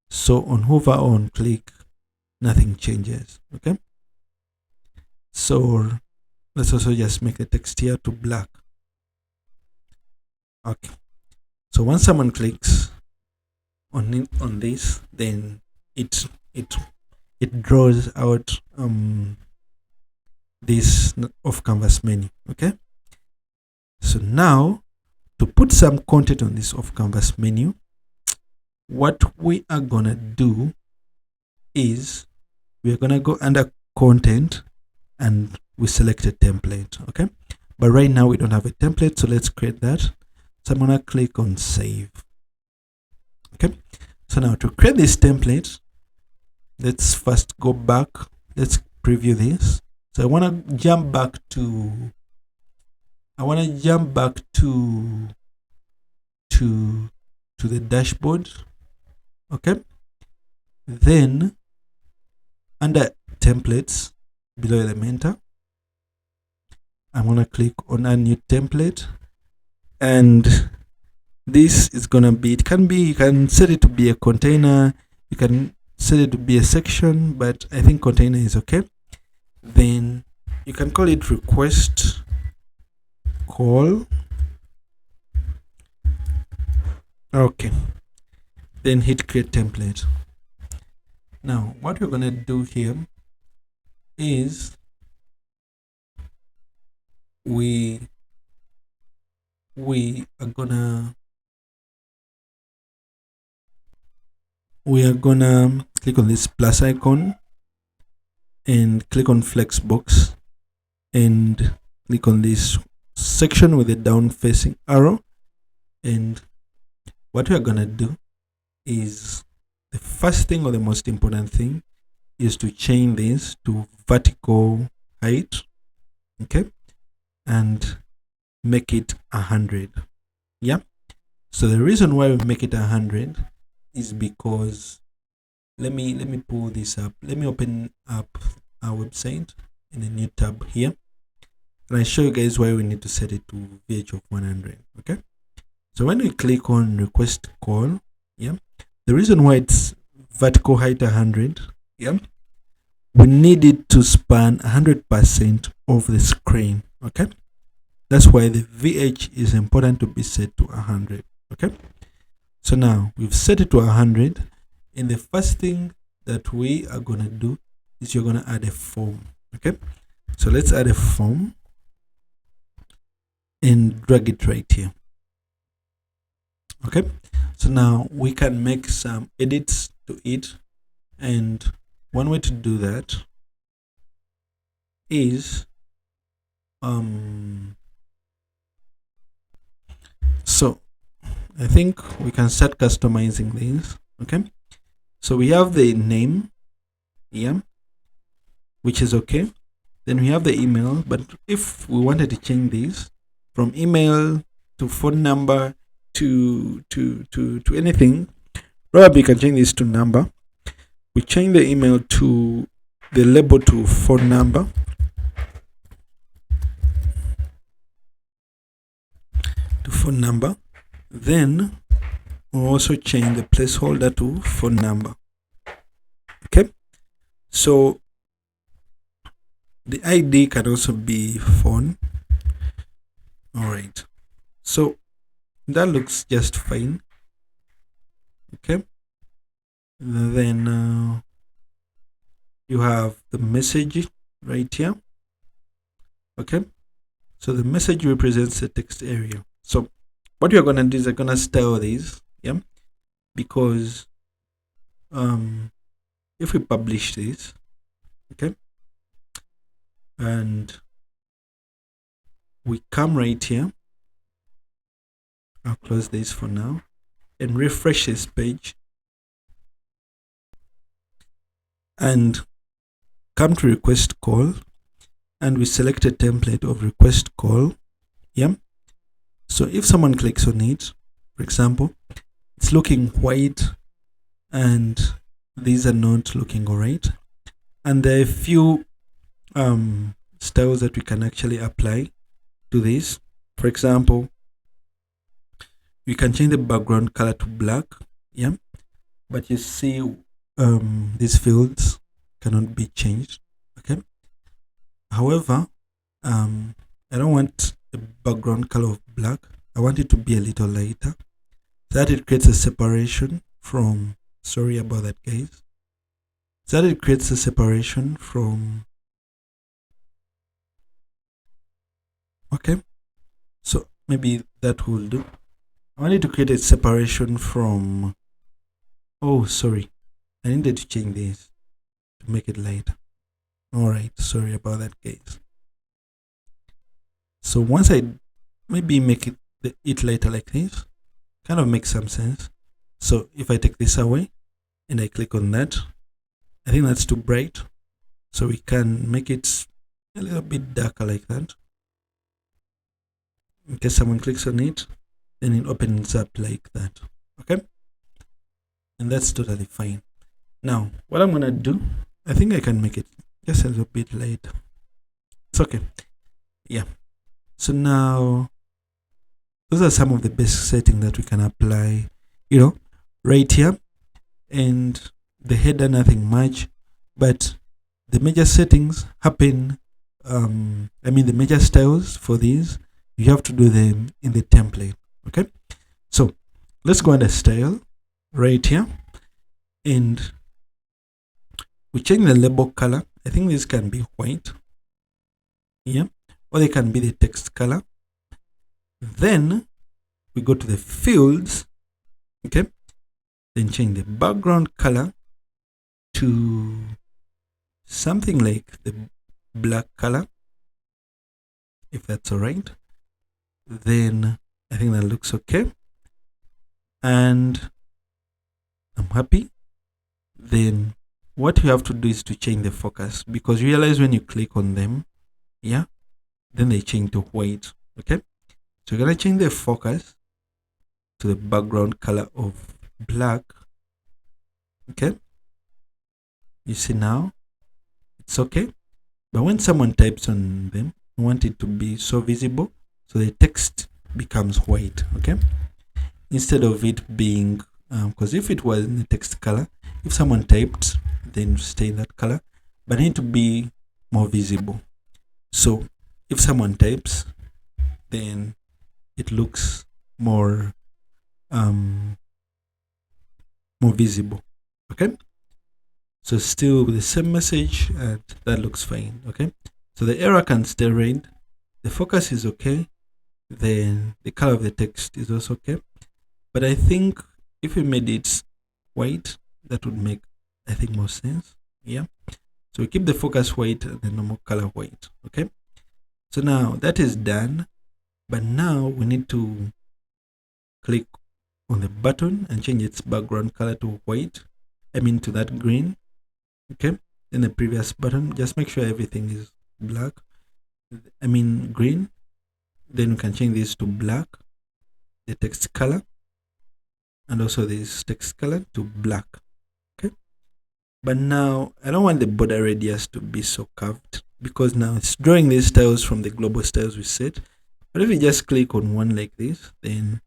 so on hover or on click, nothing changes. Okay, so let's also just make the text here to black. Okay, so once someone clicks on this, then it draws out this off canvas menu. Okay, so now to put some content on this off canvas menu, what we are gonna do is we are gonna go under content and we select a template. Okay, but right now we don't have a template, so let's create that. So I'm gonna click on save. Okay, so now to create this template, let's first go back. Let's preview this. So I want to jump back to the dashboard. Okay, then under templates below Elementor, I'm going to click on a new template, and this is gonna be, it can be, you can set it to be a container, you can set it to be a section, but I think container is okay. Then you can call it request call. Okay, then hit create template. Now what we're gonna do here is we are gonna click on this plus icon and click on Flexbox and click on this section with a down facing arrow. And what we are gonna do is, the first thing, or the most important thing, is to change this to vertical height, okay, and make it 100. Yeah, so the reason why we make it 100 is because, let me pull this up. Let me open up our website in a new tab here, and I show you guys why we need to set it to VH of 100. Okay, so when we click on request call, yeah, the reason why it's vertical height 100, yeah, we need it to span 100% of the screen. Okay, that's why the VH is important to be set to 100. Okay, so now we've set it to 100, and the first thing that we are gonna do is you're gonna add a form. Okay, so let's add a form and drag it right here. Okay, so now we can make some edits to it, and one way to do that is so I think we can start customizing these. Okay, so we have the name, yeah, which is okay. Then we have the email, but if we wanted to change these from email to phone number to anything, probably you can change this to number. We change the email to the label to phone number. Then we'll also change the placeholder to phone number. Okay, so the ID can also be phone. All right, so that looks just fine. Okay, then you have the message right here. Okay, so the message represents the text area. So what you're gonna do is, I'm gonna style these, yeah, because if we publish this, okay, and we come right here, I'll close this for now and refresh this page and come to request call, and we select a template of request call. Yeah, so if someone clicks on it, for example, it's looking white and these are not looking all right, and there are a few styles that we can actually apply to this. For example, we can change the background color to black, yeah, but you see these fields cannot be changed. Okay, however, I don't want a background color of black. I want it to be a little lighter, so that it creates a separation from, sorry about that guys, so that it creates a separation from, okay, so maybe that will do. I wanted to create a separation from, oh sorry, I needed to change this to make it lighter. All right, sorry about that guys. So once I maybe make it lighter like this, kind of makes some sense. So if I take this away and I click on that, I think that's too bright, so we can make it a little bit darker like that. In case someone clicks on it, then it opens up like that. Okay, and that's totally fine. Now what I'm gonna do, I think I can make it just a little bit lighter. It's okay. Yeah, so now those are some of the basic settings that we can apply, right here. And the header, nothing much, but the major settings happen, the major styles for these, you have to do them in the template. Okay, so let's go under style right here, and we change the label color. I think this can be white, or they can be the text color. Then we go to the fields, okay, then change the background color to something like the black color, if that's all right. Then I think that looks okay, and I'm happy. Then what you have to do is to change the focus, because you realize when you click on them, then they change to white. Okay, so you're gonna change the focus to the background color of black. Okay, you see now it's okay, but when someone types on them, you want it to be so visible, so the text becomes white. Okay, instead of it being, because if it was in the text color, if someone typed, then stay in that color, but need to be more visible. So if someone types, then it looks more visible. Okay, so still with the same message, and that looks fine. Okay, so the error can stay red, the focus is okay, then the color of the text is also okay. But I think if we made it white, that would make, I think, more sense. So we keep the focus white and the normal color white. Okay, so now that is done, but now we need to click on the button and change its background color to white, to that green. Okay, then the previous button, just make sure everything is black, green. Then we can change this to black, the text color, and also this text color to black. Okay, but now I don't want the border radius to be so curved, because now it's drawing these styles from the global styles we set. But if you just click on one like this, then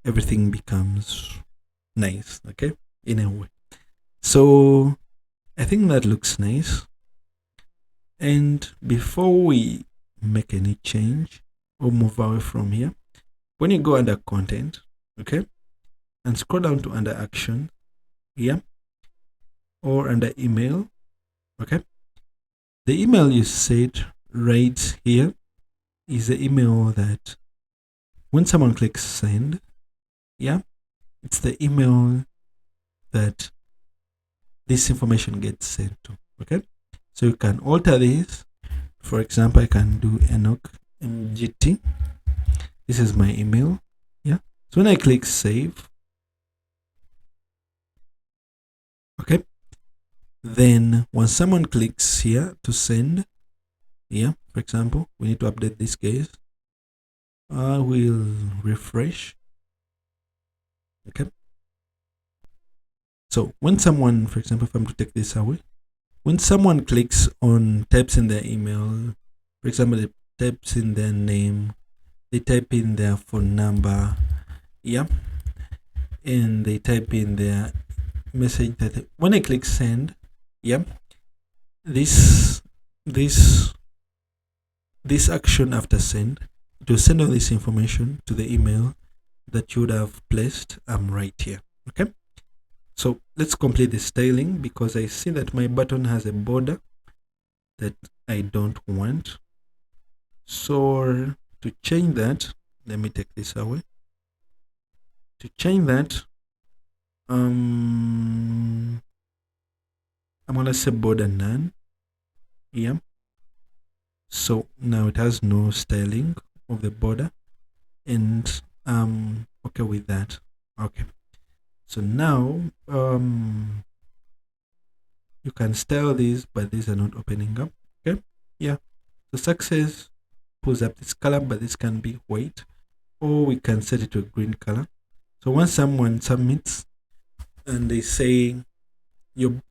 everything becomes nice. Okay, in a way. So I think that looks nice. And before we make any change or move away from here, when you go under content, okay, and scroll down to under action, or under email, okay, the email you set right here is the email that when someone clicks send, it's the email that this information gets sent to. Okay, so you can alter this. For example, I can do Enoch MGT. This is my email. So when I click save, okay, then when someone clicks here to send, for example, we need to update this case. I will refresh. Okay, so when someone, for example, if I'm to take this away, when someone clicks on, types in their email, for example, they types in their name, they type in their phone number, and they type in their message, that when I click send, this action after send, it will send all this information to the email that you would have placed right here. Okay, so let's complete the styling, because I see that my button has a border that I don't want. So to change that, let me take this away. To change that, I'm gonna say border none. So now it has no styling of the border, and I'm okay with that. Okay, so now you can style these, but these are not opening up. Okay, the success pulls up this color, but this can be white, or we can set it to a green color. So once someone submits and they say you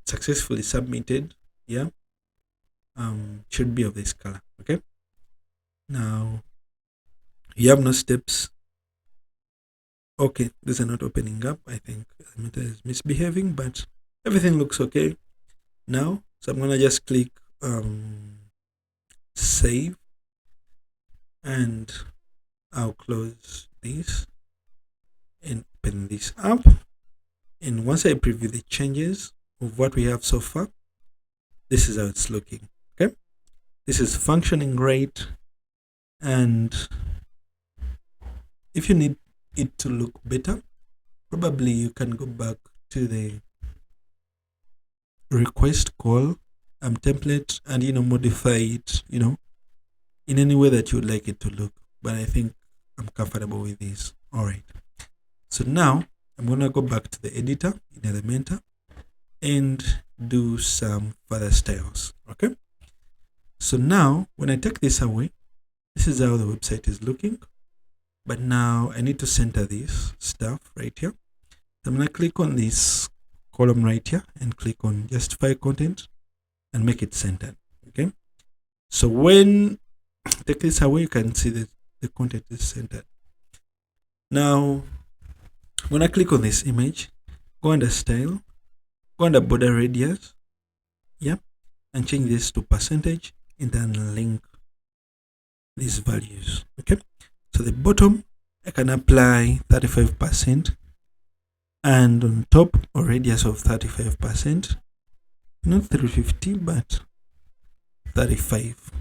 successfully submitted, should be of this color. Okay, now You have no steps. Okay, these are not opening up. I think Elementor is misbehaving, but everything looks okay now. So I'm gonna just click save, and I'll close this and open this up. And once I preview the changes of what we have so far, this is how it's looking. Okay, this is functioning great. And if you need it to look better, probably you can go back to the request call template and modify it in any way that you would like it to look. But I think I'm comfortable with this. All right, so now I'm gonna go back to the editor in Elementor and do some further styles. Okay, so now when I take this away, this is how the website is looking. But now I need to center this stuff right here. So I'm gonna click on this column right here and click on justify content and make it centered. Okay, so when I take this away, you can see that the content is centered. Now when I click on this image, go under style, go under border radius, and change this to percentage, and then link these values. Okay, so the bottom I can apply 35%, and on top a radius of 35%, not 350 but 35.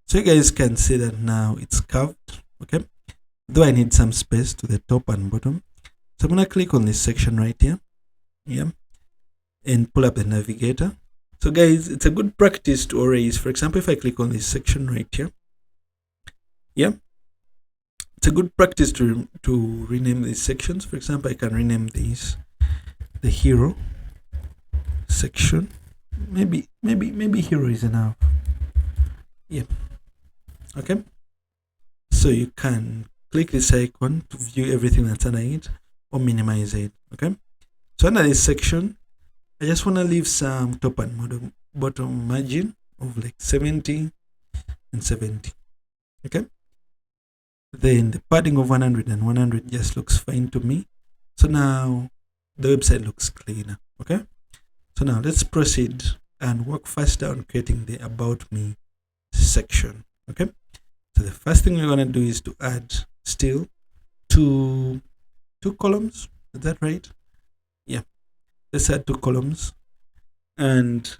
So you guys can see that now it's curved. Okay, though I need some space to the top and bottom, so I'm gonna click on this section right here, and pull up the navigator. So guys, it's a good practice to always, for example, if I click on this section right here, it's a good practice to rename these sections. For example, I can rename this the hero section. Maybe hero is enough. Okay, so you can click this icon to view everything that's under it or minimize it. Okay, so under this section, I just want to leave some top and bottom margin of like 70 and 70. Okay, then the padding of 100 and 100 just looks fine to me. So now the website looks cleaner. Okay, so now let's proceed and work faster on creating the about me section. Okay, so the first thing we're going to do is to add still two columns. Is that right? Let's add 2 columns, and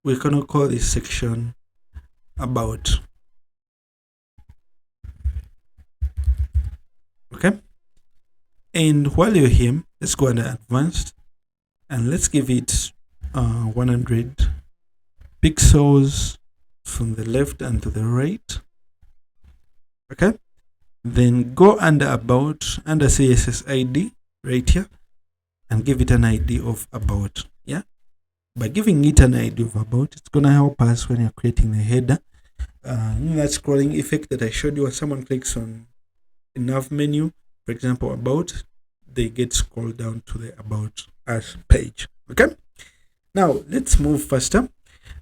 we're going to call this section about. Okay, and while you're here, let's go under advanced and let's give it 100 pixels from the left and to the right. Okay, then go under about, under CSS ID right here, and give it an ID of about. By giving it an ID of about, it's gonna help us when you're creating the header. That scrolling effect that I showed you, when someone clicks on a nav menu, for example about, they get scrolled down to the about us page. Okay, now let's move faster.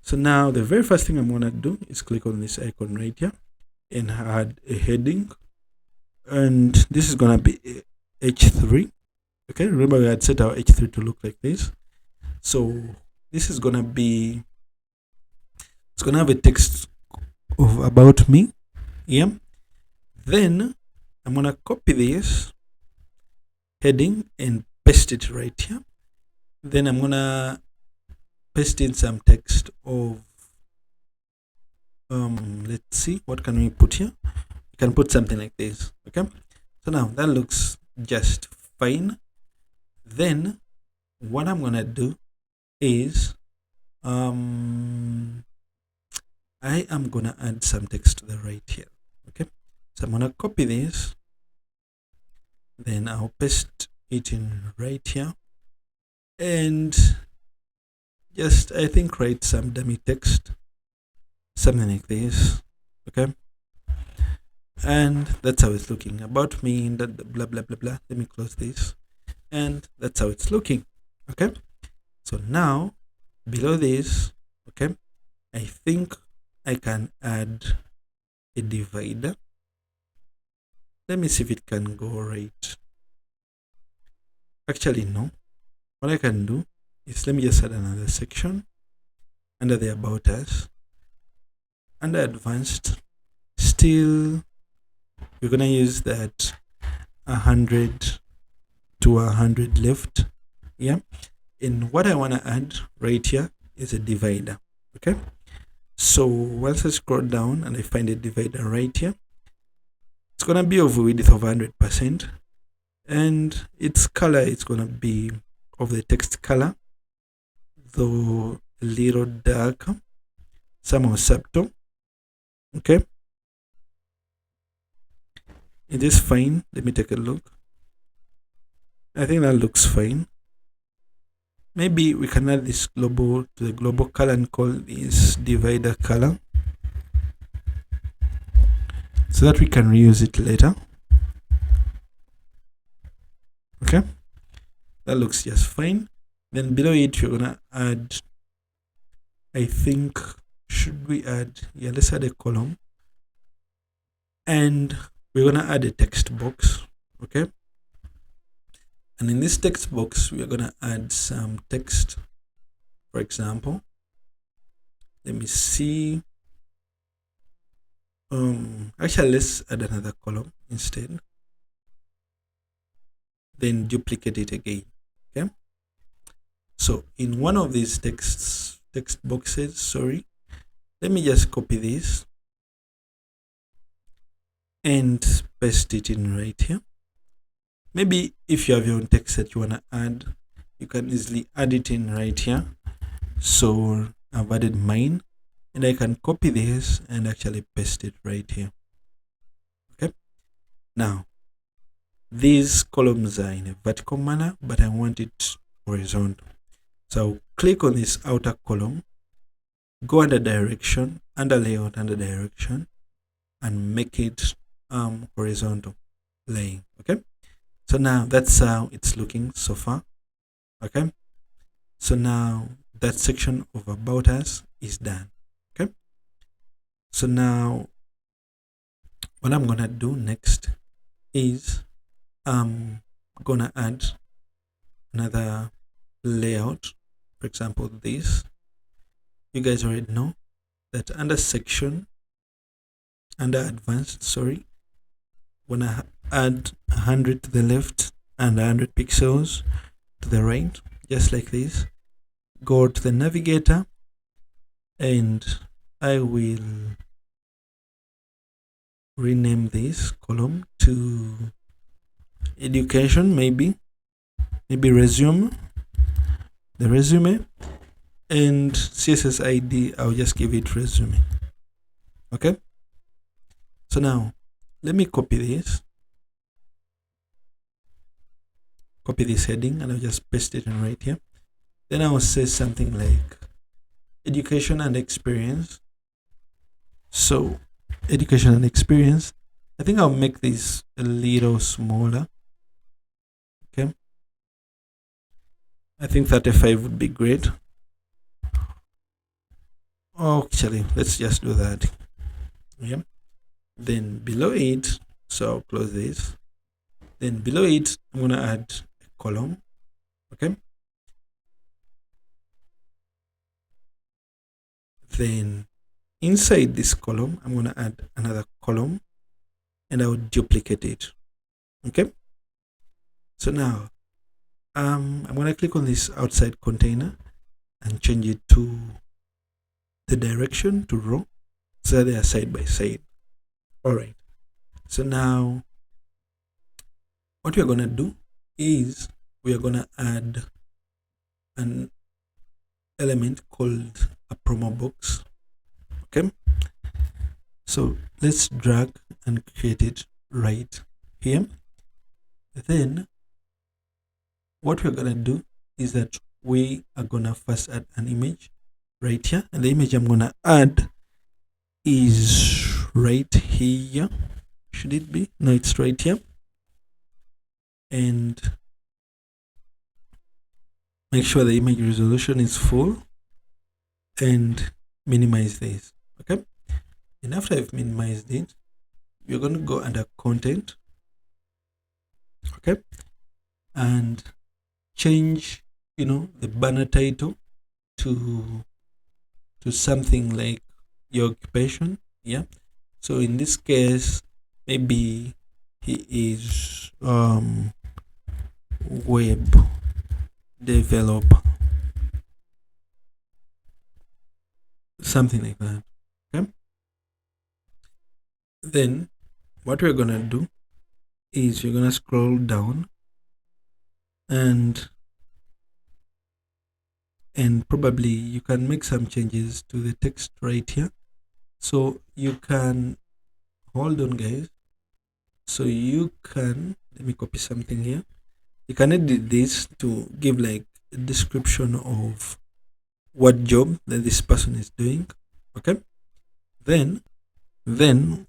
So now the very first thing I'm gonna do is click on this icon right here and add a heading, and this is gonna be h3. Okay, remember we had set our h3 to look like this. So this is gonna be, it's gonna have a text of about me. Then I'm gonna copy this heading and paste it right here. Then I'm gonna paste in some text of let's see, what can we put here? We can put something like this. Okay, so now that looks just fine. Then what I'm gonna do is I am gonna add some text to the right here. Okay, so I'm gonna copy this, then I'll paste it in right here, and just I think write some dummy text, something like this. Okay, and that's how it's looking. About me, that blah blah blah blah. Let me close this, and that's how it's looking. Okay, so now below this, okay, I think I can add a divider. Let me see if it can go right. Actually, no. What I can do is, let me just add another section under the About Us. Under Advanced, still we're gonna use that 100 to 100 left. Yeah. And what I wanna add right here is a divider. Okay. So once I scroll down and I find a divider right here, it's gonna be of a width of 100%, and its color is gonna be of the text color, though a little darker, somehow subtle. Okay, it is fine. Let me take a look. I think that looks fine. Maybe we can add this global to the global color and call this divider color, so that we can reuse it later. Okay, that looks just fine. Then below it, you're gonna add, I think, should we add, yeah, let's add a column, and we're gonna add a text box. Okay, and in this text box, we are gonna add some text. For example, let me see. Actually, let's add another column instead. Then duplicate it again. Okay. So in one of these text boxes, let me just copy this and paste it in right here. Maybe if you have your own text that you wanna add, you can easily add it in right here. So I've added mine, and I can copy this and actually paste it right here. Okay. Now, these columns are in a vertical manner, but I want it horizontal. So I'll click on this outer column, go under direction, under layout, under direction, and make it horizontal laying. Okay. So now that's how it's looking so far. Okay. So now that section of About Us is done. Okay. So now what I'm gonna do next is I'm gonna add another layout. For example, this. You guys already know that under section, under advanced, when I add 100 to the left and 100 pixels to the right, just like this, go to the navigator, and I will rename this column to education, maybe resume, the resume, and CSS ID, I'll just give it resume. Okay. So now let me copy this heading, and I'll just paste it in right here. Then I will say something like education and experience. So education and experience, I think I'll make this a little smaller. Okay, I think 35 would be great. Actually, let's just do that. Yeah. Then below it, so I'll close this. Then below it, I'm gonna add a column. Okay. Then inside this column, I'm gonna add another column, and I will duplicate it. Okay. So now I'm gonna click on this outside container and change it to the direction to row, so they are side by side. All right. So now what we're gonna do is we are gonna add an element called a promo box. Okay. So let's drag and create it right here. Then what we're gonna do is that we are gonna first add an image right here, and the image I'm gonna add is right here. Should it be? No, it's right here. And make sure the image resolution is full, and minimize this. Okay. And after I've minimized it, you're going to go under content, Okay, and change, the banner title to something like your occupation. Yeah, so in this case, maybe he is web developer, something like that. Okay, then what we're gonna do is you're gonna scroll down and probably you can make some changes to the text right here. So you can hold on, guys. So you can, let me copy something here. You can edit this to give like a description of what job that this person is doing. Okay, then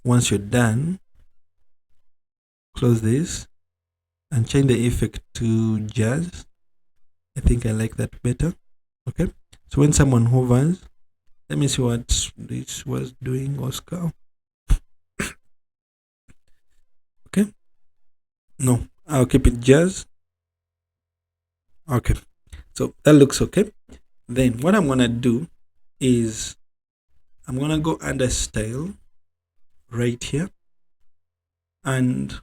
once you're done, close this and change the effect to jazz. I think I like that better. Okay, so when someone hovers, let me see what this was doing, Oscar. Okay, no, I'll keep it jazz. Okay, so that looks okay. Then what I'm gonna do is I'm gonna go under style right here, and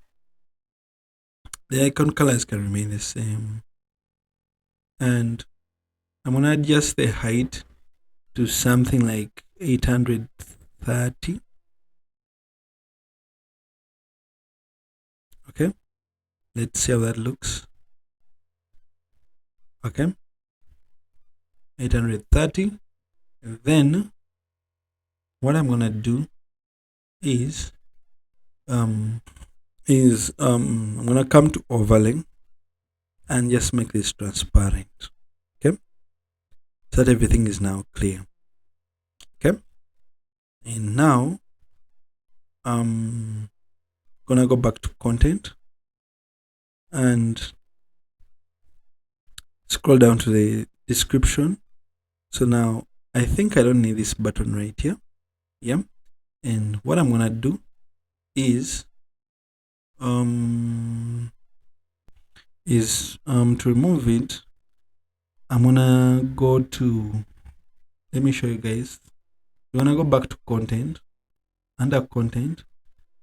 the icon colors can remain the same, and I'm gonna adjust the height to something like 830. Okay, let's see how that looks. Okay, 830. And then what I'm gonna do is I'm gonna come to overlay and just make this transparent. Okay, so that everything is now clear. Okay, and now I'm gonna go back to content and scroll down to the description. So now I think I don't need this button right here. Yeah, and what I'm gonna do is to remove it, I'm gonna go to, let me show you guys. You're gonna go back to content, under content,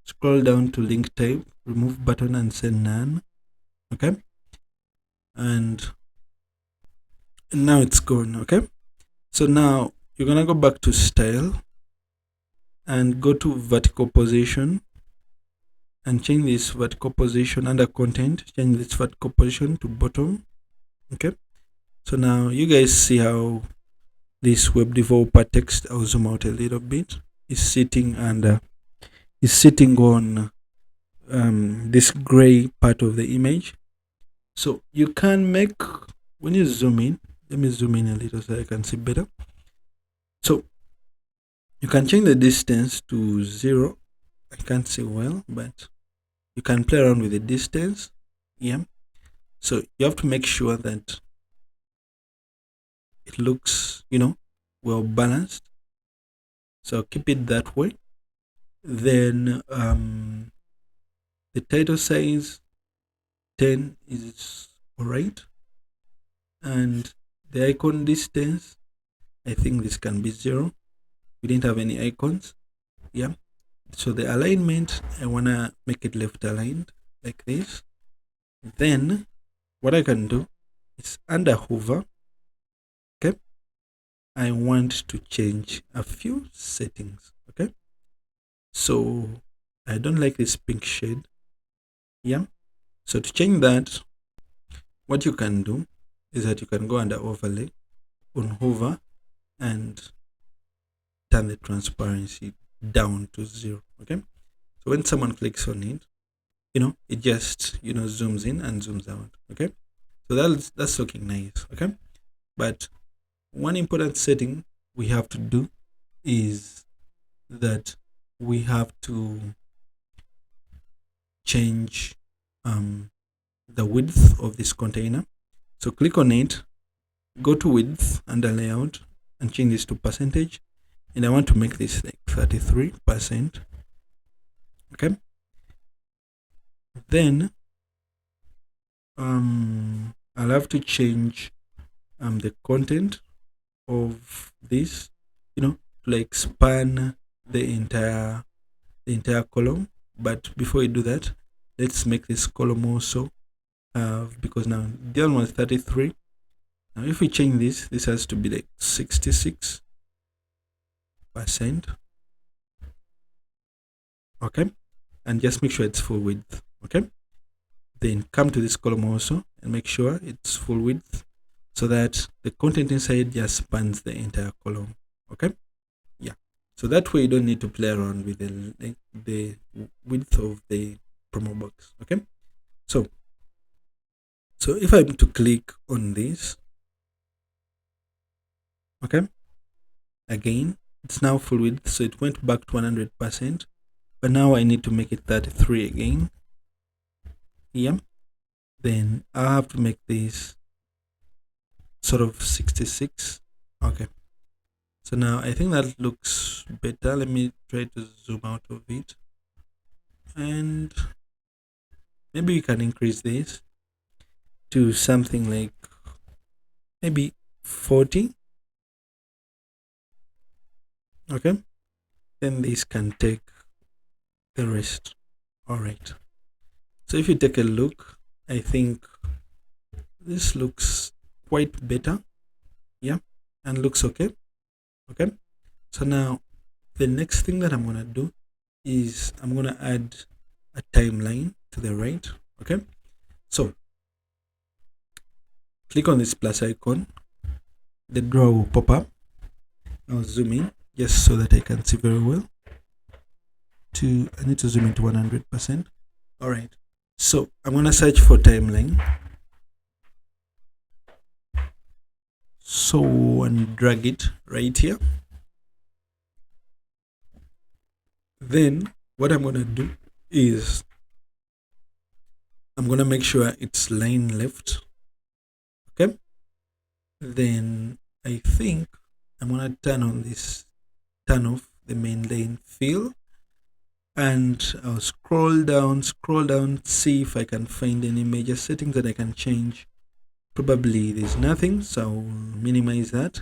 scroll down to link type, remove button and send none. Okay, and now it's gone. Okay, so now you're gonna go back to style and go to vertical position and change this vertical position under content, change this vertical position to bottom. Okay, so now you guys see how this web developer text, I'll zoom out a little bit, is sitting under, is sitting on this gray part of the image. So you can make, when you zoom in, let me zoom in a little so I can see better. So you can change the distance to 0. I can't see well, but you can play around with the distance. Yeah, so you have to make sure that it looks, well balanced. So keep it that way. Then the title size 10 is all right, and the icon distance, I think this can be 0. We didn't have any icons. Yeah, so the alignment, I want to make it left aligned like this. Then what I can do is under hover, okay, I want to change a few settings. Okay, so I don't like this pink shade. Yeah, so to change that, what you can do is that you can go under overlay, on hover, and turn the transparency down to 0. Okay, so when someone clicks on it, it just zooms in and zooms out. Okay, so that's looking nice. Okay, but one important setting we have to do is that we have to change the width of this container. So click on it, go to width under layout and change this to percentage, and I want to make this like 33%. Okay, then I'll have to change the content of this, to like span the entire column. But before we do that, let's make this column also because now the other one was 33. Now if we change this has to be like 66%. Okay, and just make sure it's full width. Okay, then come to this column also and make sure it's full width so that the content inside just spans the entire column. Okay, yeah, so that way you don't need to play around with the width of the promo box. Okay, so if I'm to click on this, okay, again it's now full width, so it went back to 100%, but now I need to make it 33 again. Yeah, then I'll have to make this sort of 66. Okay, so now I think that looks better. Let me try to zoom out of it, and maybe we can increase this to something like maybe 40. Okay, then this can take the rest. All right, so if you take a look, I think this looks quite better. Yeah, and looks okay. Okay, so now the next thing that I'm gonna do is I'm gonna add a timeline to the right. Okay, so click on this plus icon, the drawer will pop up. I'll zoom in just so that I can see very well. I need to zoom into 100%. All right, so I'm gonna search for timeline, so and drag it right here. Then what I'm gonna do is I'm gonna make sure it's line left. Okay, then I think I'm gonna turn off the main lane fill, and I'll scroll down, see if I can find any major settings that I can change. Probably there's nothing, so I'll minimize that.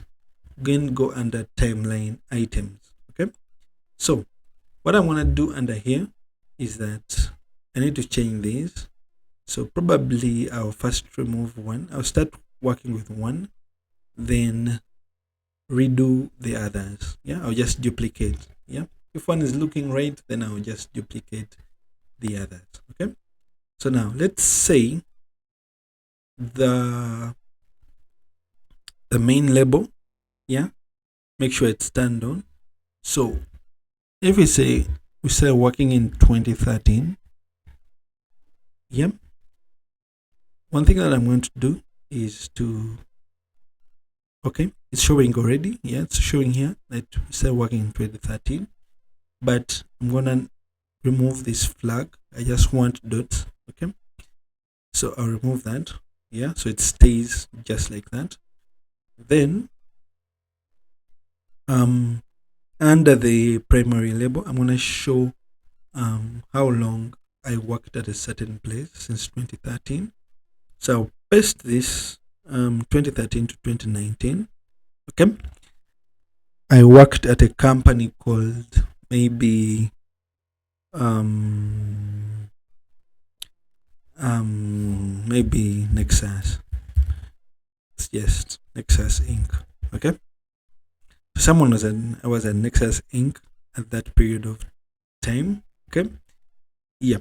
Again, go under timeline items. Okay, so what I'm gonna do under here is that I need to change these. So probably I'll first remove one. I'll start working with one, then redo the others. Yeah, I'll just duplicate. Yeah, if one is looking right, then I'll just duplicate the others. Okay, so now let's say the main label, yeah, make sure it's turned on. So if we say we start working in 2013, yeah, one thing that I'm going to do is to, okay, it's showing already. Yeah, it's showing here that we start working in 2013, but I'm gonna remove this flag. I just want dots. Okay, so I'll remove that. Yeah, so it stays just like that. Then under the primary label, I'm gonna show how long I worked at a certain place since 2013. So I'll paste this 2013 to 2019. Okay, I worked at a company called maybe maybe Nexus. It's just Nexus Inc. Okay, someone was at Nexus Inc. at that period of time. Okay, yeah.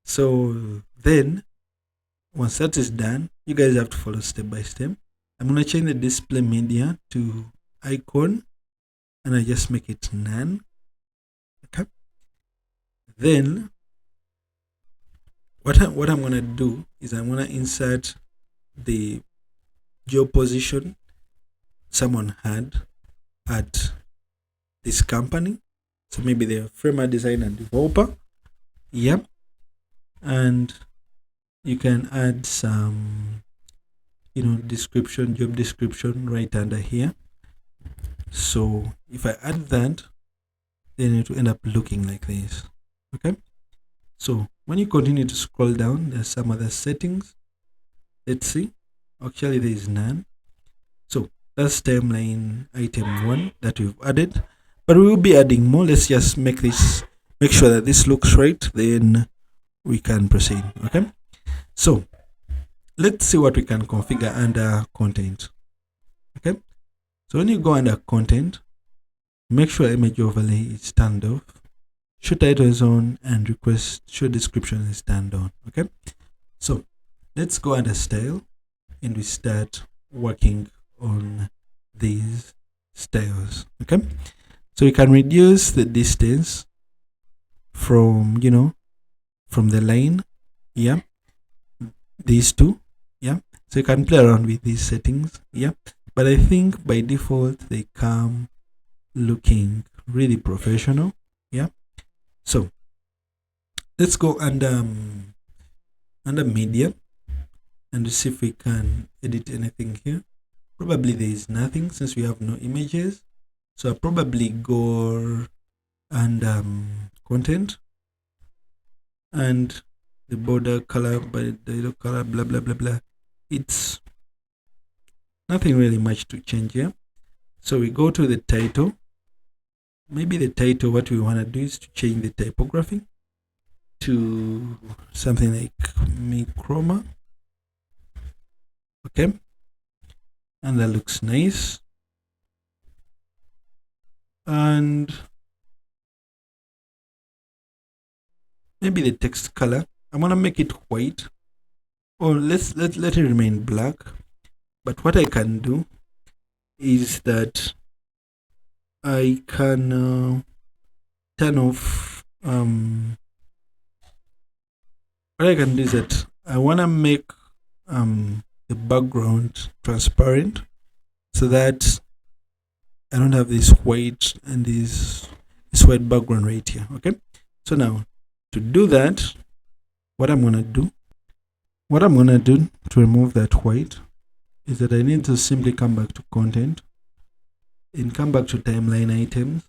So then once that is done, you guys have to follow step by step. I'm gonna change the display media to icon, and I just make it none. Okay, then what I'm gonna do is I'm gonna insert the job position someone had at this company. So maybe they're framer, designer, developer. Yep, and you can add some description, job description right under here. So if I add that, then it will end up looking like this. Okay, so when you continue to scroll down, there's some other settings. Let's see. Actually, there is none. So that's timeline item 1 that we've added, but we will be adding more. Let's just make sure that this looks right, then we can proceed. Okay, so let's see what we can configure under content. Okay, so when you go under content, make sure image overlay is turned off, show title is on, and request show description is turned on. Okay, so let's go under style and we start working on these styles. Okay, so you can reduce the distance from from the line, yeah, these two, yeah, so you can play around with these settings, yeah, but I think by default they come looking really professional, yeah. So let's go under media and see if we can edit anything here. Probably there is nothing since we have no images, so I'll probably go and content and the border color by the color, blah blah blah blah. It's nothing really much to change here. So we go to the title. Maybe the title, what we want to do is to change the typography to something like Microma. Okay, and that looks nice. And maybe the text color, I'm gonna make it white, or let it remain black. But what I can do is that I can turn off what I can do is that I want to make the background transparent so that I don't have this white and this white background right here. Okay, so now to do that, what I'm gonna do to remove that white is that I need to simply come back to content and come back to timeline items,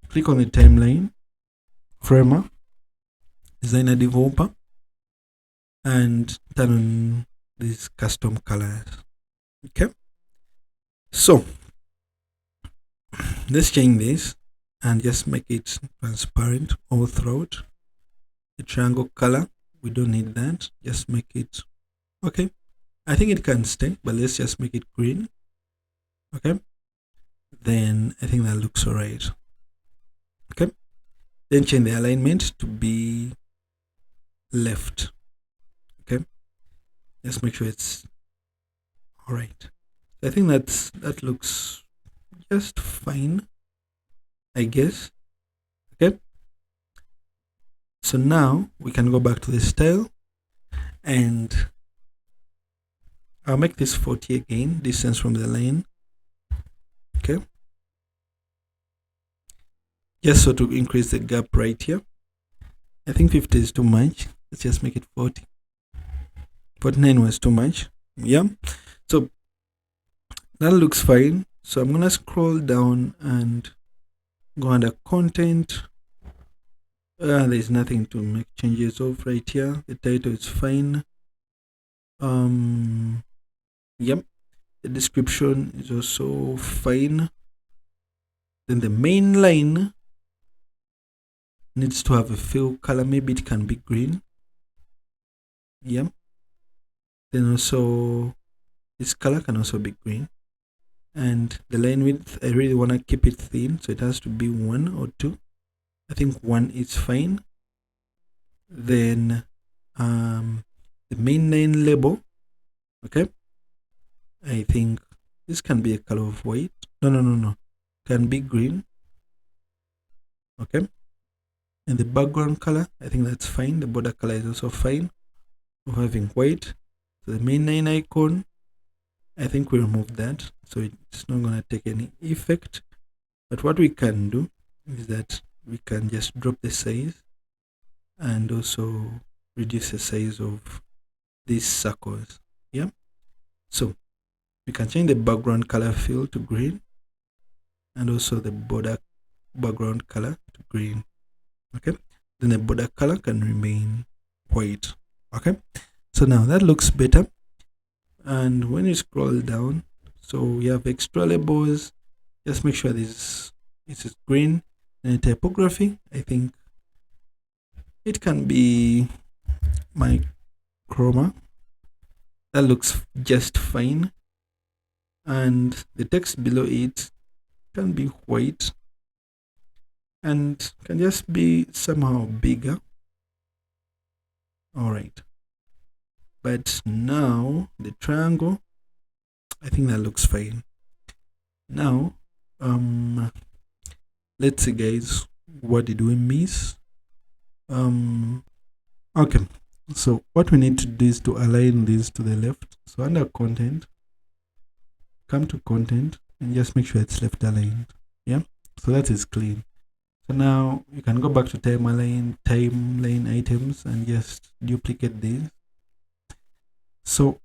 click on the timeline, framer, designer developer, and turn on these custom colors. Okay, so let's change this and just make it transparent all throughout. The triangle color, we don't need that, just make it okay. I think it can stay, but let's just make it green. Okay, then I think that looks all right. Okay, then change the alignment to be left. Okay, just make sure it's all right. I think that looks just fine, I guess. Okay, so now we can go back to the style and I'll make this 40 again, distance from the line. Okay, just so to increase the gap right here. I think 50 is too much. Let's just make it 40. 49 was too much. Yeah, so that looks fine. So I'm gonna scroll down and go under content. There's nothing to make changes of right here. The title is fine. Yep, the description is also fine. Then the main line needs to have a fill color. Maybe it can be green. Yep. Then also this color can also be green. And the line width, I really want to keep it thin, so it has to be 1 or 2. I think 1 is fine. Then the main line label, okay, I think this can be a color of white. No, can be green. Okay, and the background color, I think that's fine. The border color is also fine of having white. So the main line icon, I think we remove that, so it's not going to take any effect. But what we can do is that we can just drop the size and also reduce the size of these circles. Yeah, so we can change the background color fill to green and also the border background color to green. Okay, then the border color can remain white. Okay, so now that looks better. And when you scroll down, so we have extra labels. Just make sure this is green. And typography, I think it can be my chroma. That looks just fine. And the text below it can be white and can just be somehow bigger. All right. But now the triangle, I think that looks fine. Now, let's see, guys, what did we miss? Okay, so what we need to do is to align this to the left. So under content, come to content and just make sure it's left aligned. Yeah, so that is clean. So now you can go back to timeline items and just duplicate these. So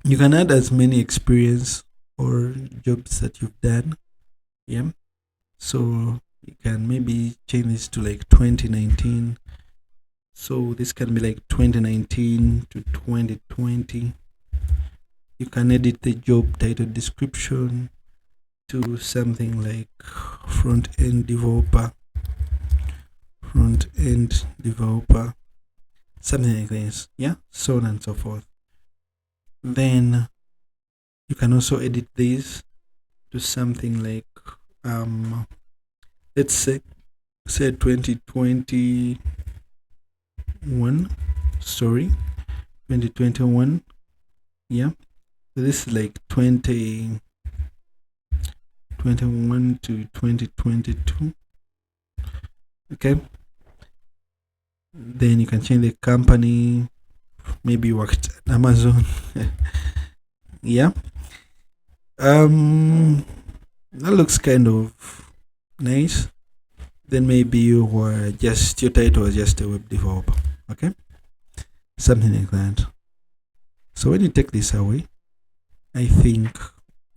you can add as many experience or jobs that you've done. Yeah, so you can maybe change this to like 2019. So this can be like 2019 to 2020. You can edit the job title description to something like front-end developer, something like this. Yeah, so on and so forth. Then you can also edit this to something like let's say 2021. Sorry, 2021. Yeah, so this is like 2021 to 2022. Okay, then you can change the company. Maybe you worked at Amazon. Yeah, that looks kind of nice. Then maybe you were just, your title was just a web developer. Okay, something like that. So when you take this away, I think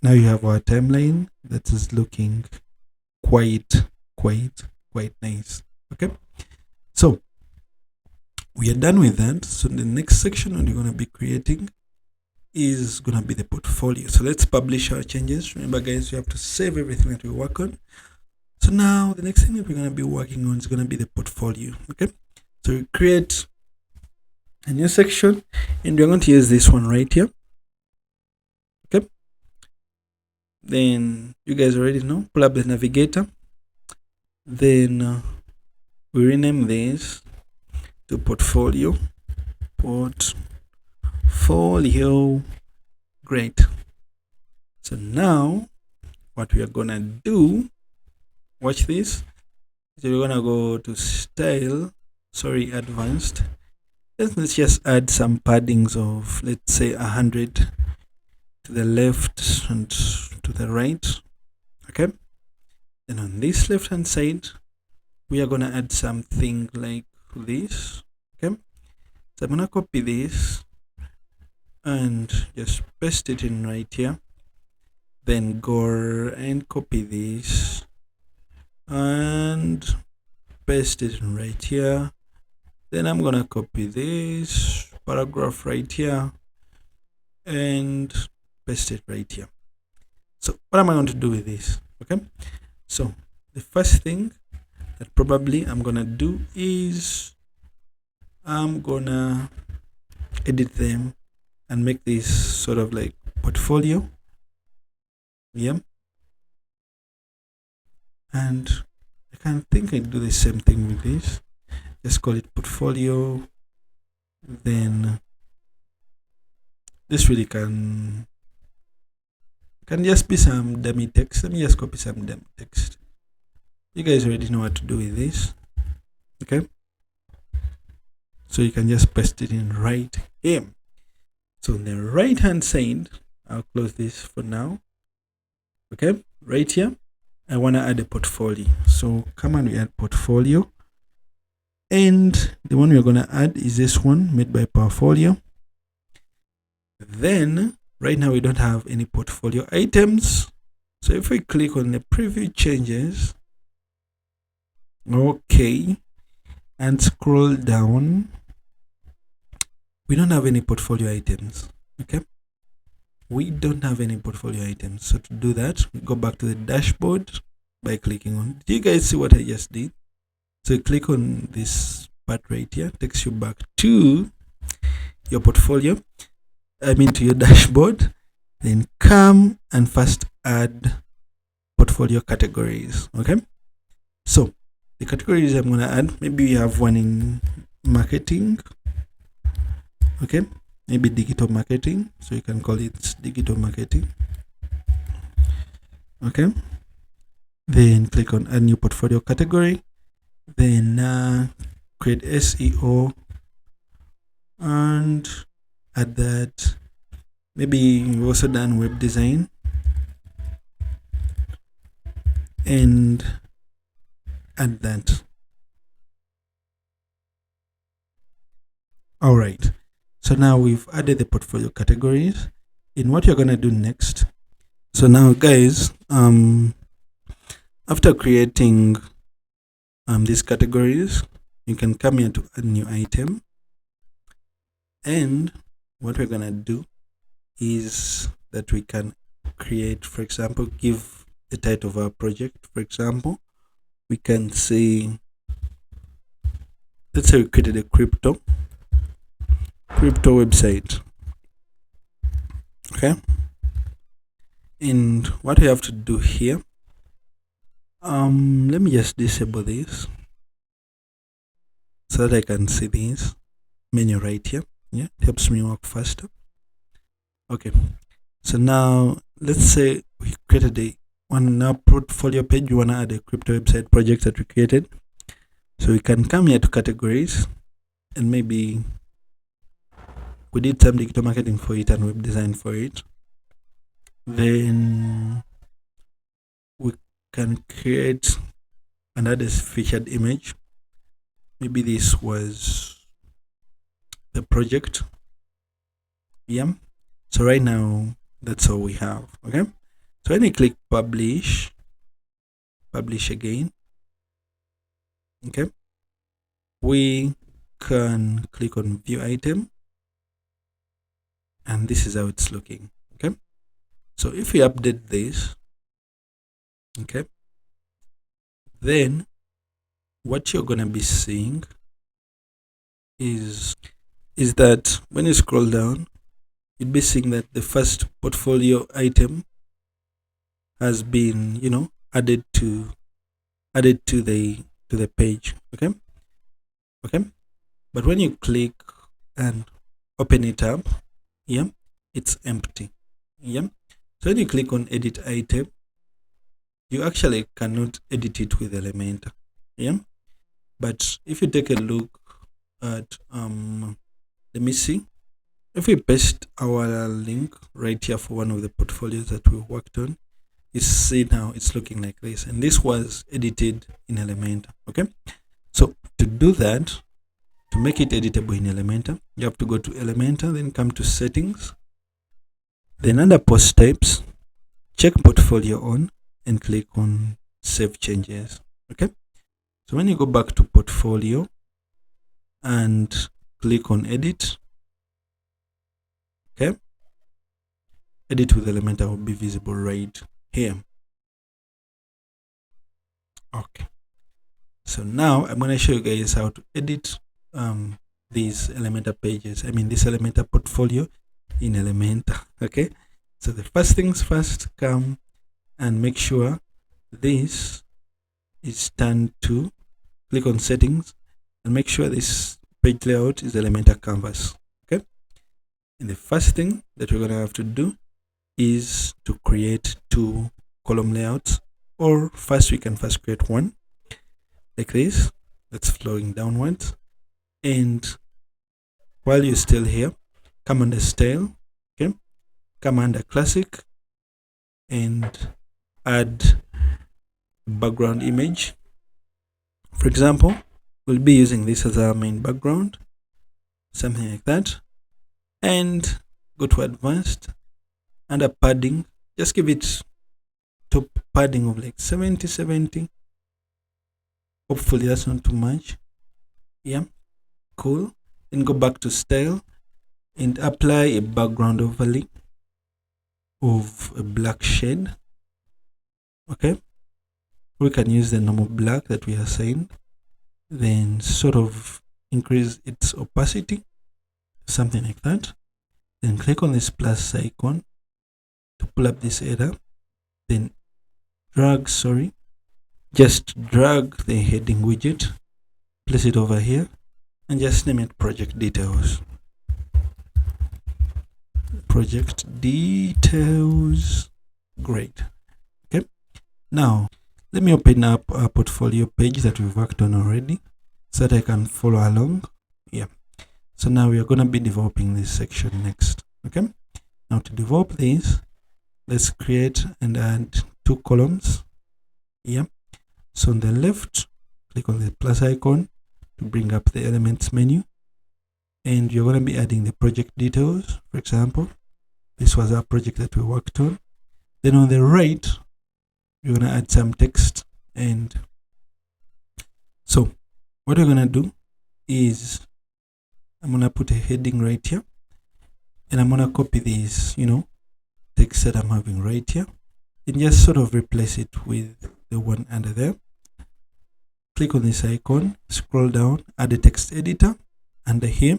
now you have our timeline that is looking quite nice. Okay, so we are done with that. So the next section that you're going to be creating is going to be the portfolio. So let's publish our changes. Remember, guys, you have to save everything that we work on. So now the next thing that we're going to be working on is going to be the portfolio. Okay, so we create a new section and we're going to use this one right here. Okay, then you guys already know, pull up the navigator. Then we rename this to portfolio. Great. So now what we are gonna do, watch this. So we're gonna go to style, advanced. Let's just add some paddings of, let's say, 100 to the left and to the right. Okay, then on this left hand side we are gonna add something like this. Okay, so I'm gonna copy this and just paste it in right here. Then go and copy this and paste it in right here. Then I'm gonna copy this paragraph right here and paste it right here. So what am I going to do with this? Okay, so the first thing that probably I'm gonna do is I'm gonna edit them and make this sort of like portfolio. Yeah, and I can think I do the same thing with this. Just call it portfolio. Then this really can just be some dummy text. Let me just copy some dummy text. You guys already know what to do with this. Okay, so you can just paste it in right here. So on the right hand side, I'll close this for now. Okay, right here I want to add a portfolio. So come on, we add portfolio, and the one we're going to add is this one, made by Portfolio. Then right now we don't have any portfolio items, so if we click on the preview changes, okay, and scroll down, we don't have any portfolio items. Okay, we don't have any portfolio items. So to do that, we go back to the dashboard by clicking on. Do you guys see what I just did? So you click on this part right here, takes you back to your portfolio, to your dashboard. Then come and first add portfolio categories. Okay, so the categories I'm going to add, maybe we have one in marketing. Okay, maybe digital marketing, so you can call it digital marketing. Okay, then click on add new portfolio category, then create SEO and add that. Maybe we've also done web design and add that. All right, so now we've added the portfolio categories. In what you're going to do next, so now guys, after creating these categories, you can come here to add new item, and what we're going to do is that we can create, for example, give the title of our project. For example, we can say, let's say we created a crypto website. Okay, and what we have to do here, let me just disable this so that I can see this menu right here. Yeah, it helps me work faster. Okay, so now let's say we created a on our portfolio page, we want to add a crypto website project that we created. So we can come here to categories, and maybe we did some digital marketing for it and web design for it. Then we can create and add a featured image. Maybe this was the project. Yeah, so right now that's all we have. Okay, so when you click publish again, okay, we can click on view item, and this is how it's looking. Okay, so if we update this, okay, then what you're gonna be seeing is that when you scroll down, you'd be seeing that the first portfolio item has been, added to the page. Okay, but when you click and open it up, yeah, it's empty. Yeah, so when you click on edit item, you actually cannot edit it with Elementor. Yeah, but if you take a look at let me see, if we paste our link right here for one of the portfolios that we worked on, you see now it's looking like this, and this was edited in Elementor. Okay, so to do that, to make it editable in Elementor, you have to go to Elementor, then come to settings, then under post types, check portfolio on, and click on save changes. Okay, so when you go back to portfolio and click on edit, okay, edit with Elementor will be visible right here. Okay, so now I'm going to show you guys how to edit these Elementor pages, this Elementor portfolio in Elementor. Okay, so the first things first, come and make sure this is turned to, click on settings and make sure this page layout is Elementor canvas. Okay, and the first thing that we're going to have to do is to create two column layouts, or we can first create one like this that's flowing downwards, and while you're still here, come under style, okay, come under classic and add background image. For example, we'll be using this as our main background, something like that, and go to advanced. Under padding, just give it top padding of like 70. Hopefully that's not too much. Yeah, cool. Then go back to style and apply a background overlay of a black shade. Okay, we can use the normal black that we assigned, then sort of increase its opacity, something like that. Then click on this plus icon to pull up this header, then just drag the heading widget, place it over here, and just name it project details. Project details. Great. Okay, now let me open up a portfolio page that we've worked on already so that I can follow along. Yeah, so now we are going to be developing this section next. Okay, now to develop this, let's create and add 2 columns. Yeah, so on the left, click on the plus icon to bring up the elements menu, and you're going to be adding the project details. For example, this was our project that we worked on. Then on the right, you're going to add some text. And so what we're going to do is I'm going to put a heading right here, and I'm going to copy this, text that I'm having right here, and just sort of replace it with the one under there. Click on this icon, scroll down, add a text editor under here.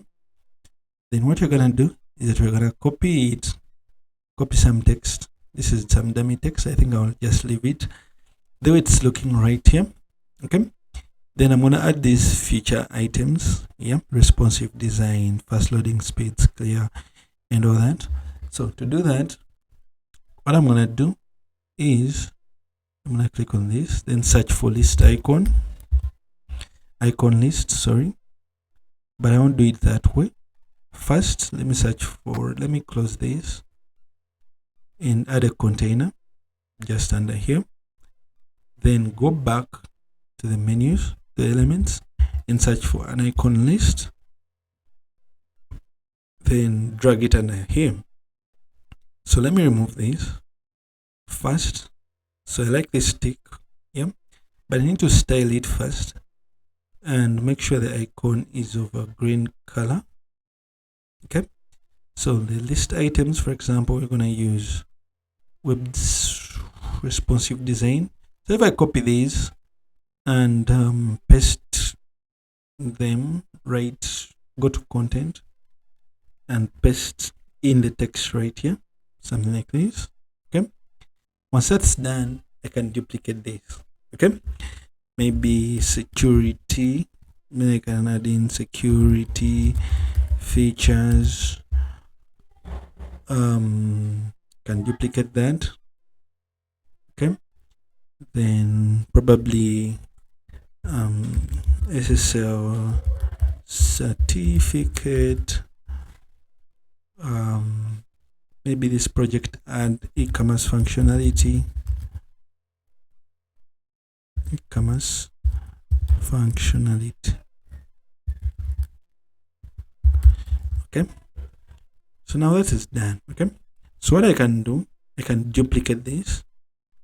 Then what you're going to do is that we're going to copy some text. This is some dummy text. I think I'll just leave it the way it's looking right here. Okay, then I'm going to add these feature items. Yeah, responsive design, fast loading speeds, clear, and all that. So to do that, what I'm going to do is I'm going to click on this, then search for list icon list, sorry, but I won't do it that way. First, let me close this and add a container just under here. Then go back to the menus, the elements, and search for an icon list. Then drag it under here. So let me remove this first. So I like this tick, yeah, but I need to style it first and make sure the icon is of a green color. Okay, so the list items, for example, we're going to use web responsive design. So if I copy these and paste them, go to content and paste in the text right here, something like this. Okay, once that's done, I can duplicate this. Okay, maybe security, maybe I can add in security features. Can duplicate that. Okay, then probably SSL certificate. Maybe this project add e-commerce functionality. E-commerce functionality. Okay, so now that is done. Okay, so what I can do, I can duplicate this,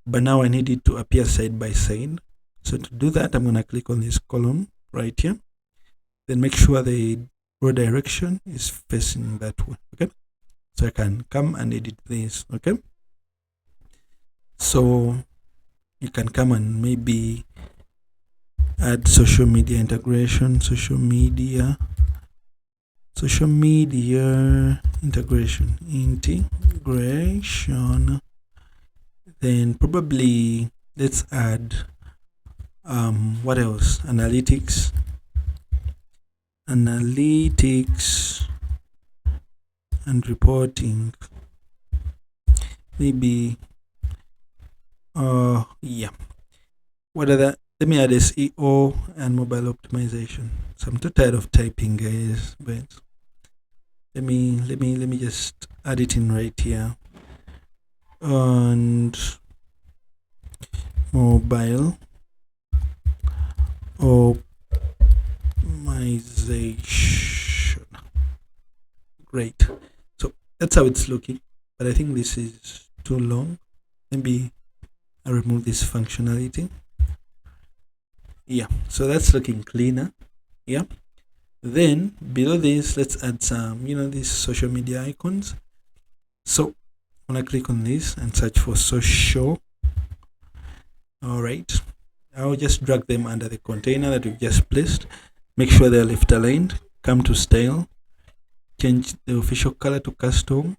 but now I need it to appear side by side. So to do that, I'm going to click on this column right here, then make sure the row direction is facing that way. Okay, so I can come and edit this. Okay, so you can come and maybe add social media integration, social media integration, then probably let's add what else, analytics and reporting, maybe yeah, what other, let me add SEO and mobile optimization. So I'm too tired of typing, guys, but let me just add it in right here. And mobile optimization. Great. So that's how it's looking, but I think this is too long. Maybe I remove this functionality. Yeah, so that's looking cleaner. Yeah, Then below this, let's add some, these social media icons. So I'm gonna click on this and search for social. All right, I'll just drag them under the container that we've just placed. Make sure they're left aligned. Come to style, change the official color to custom.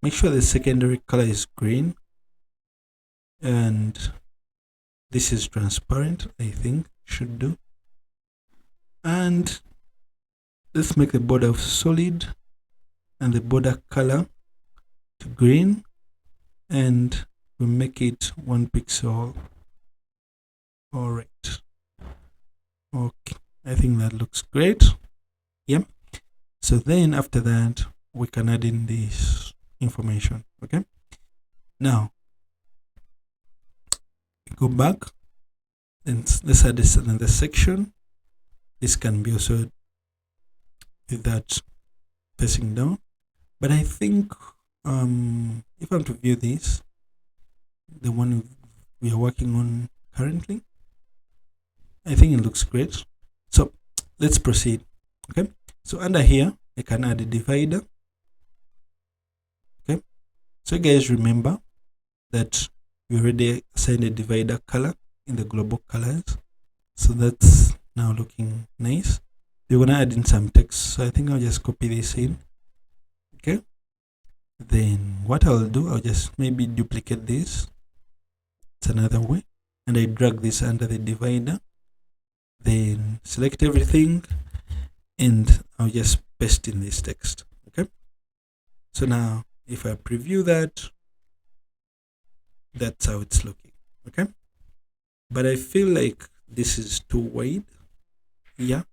Make sure the secondary color is green, and this is transparent. I think should do. And let's make the border solid and the border color to green, and we make it 1 pixel. All right. Okay, I think that looks great. Yeah. So then after that, we can add in this information. Okay. Now go back and let's add this another section. This can be also without pressing down, but I think if I'm to view this, the one we are working on currently, I think it looks great. So let's proceed. Okay, so under here I can add a divider. Okay, so you guys remember that we already assigned a divider color in the global colors, so that's now looking nice. We're gonna add in some text, so I think I'll just copy this in. Okay, then what I'll do, I'll just maybe duplicate this. It's another way, and I drag this under the divider, then select everything, and I'll just paste in this text. Okay, so now if I preview that, that's how it's looking. Okay, but I feel like this is too wide. Yeah,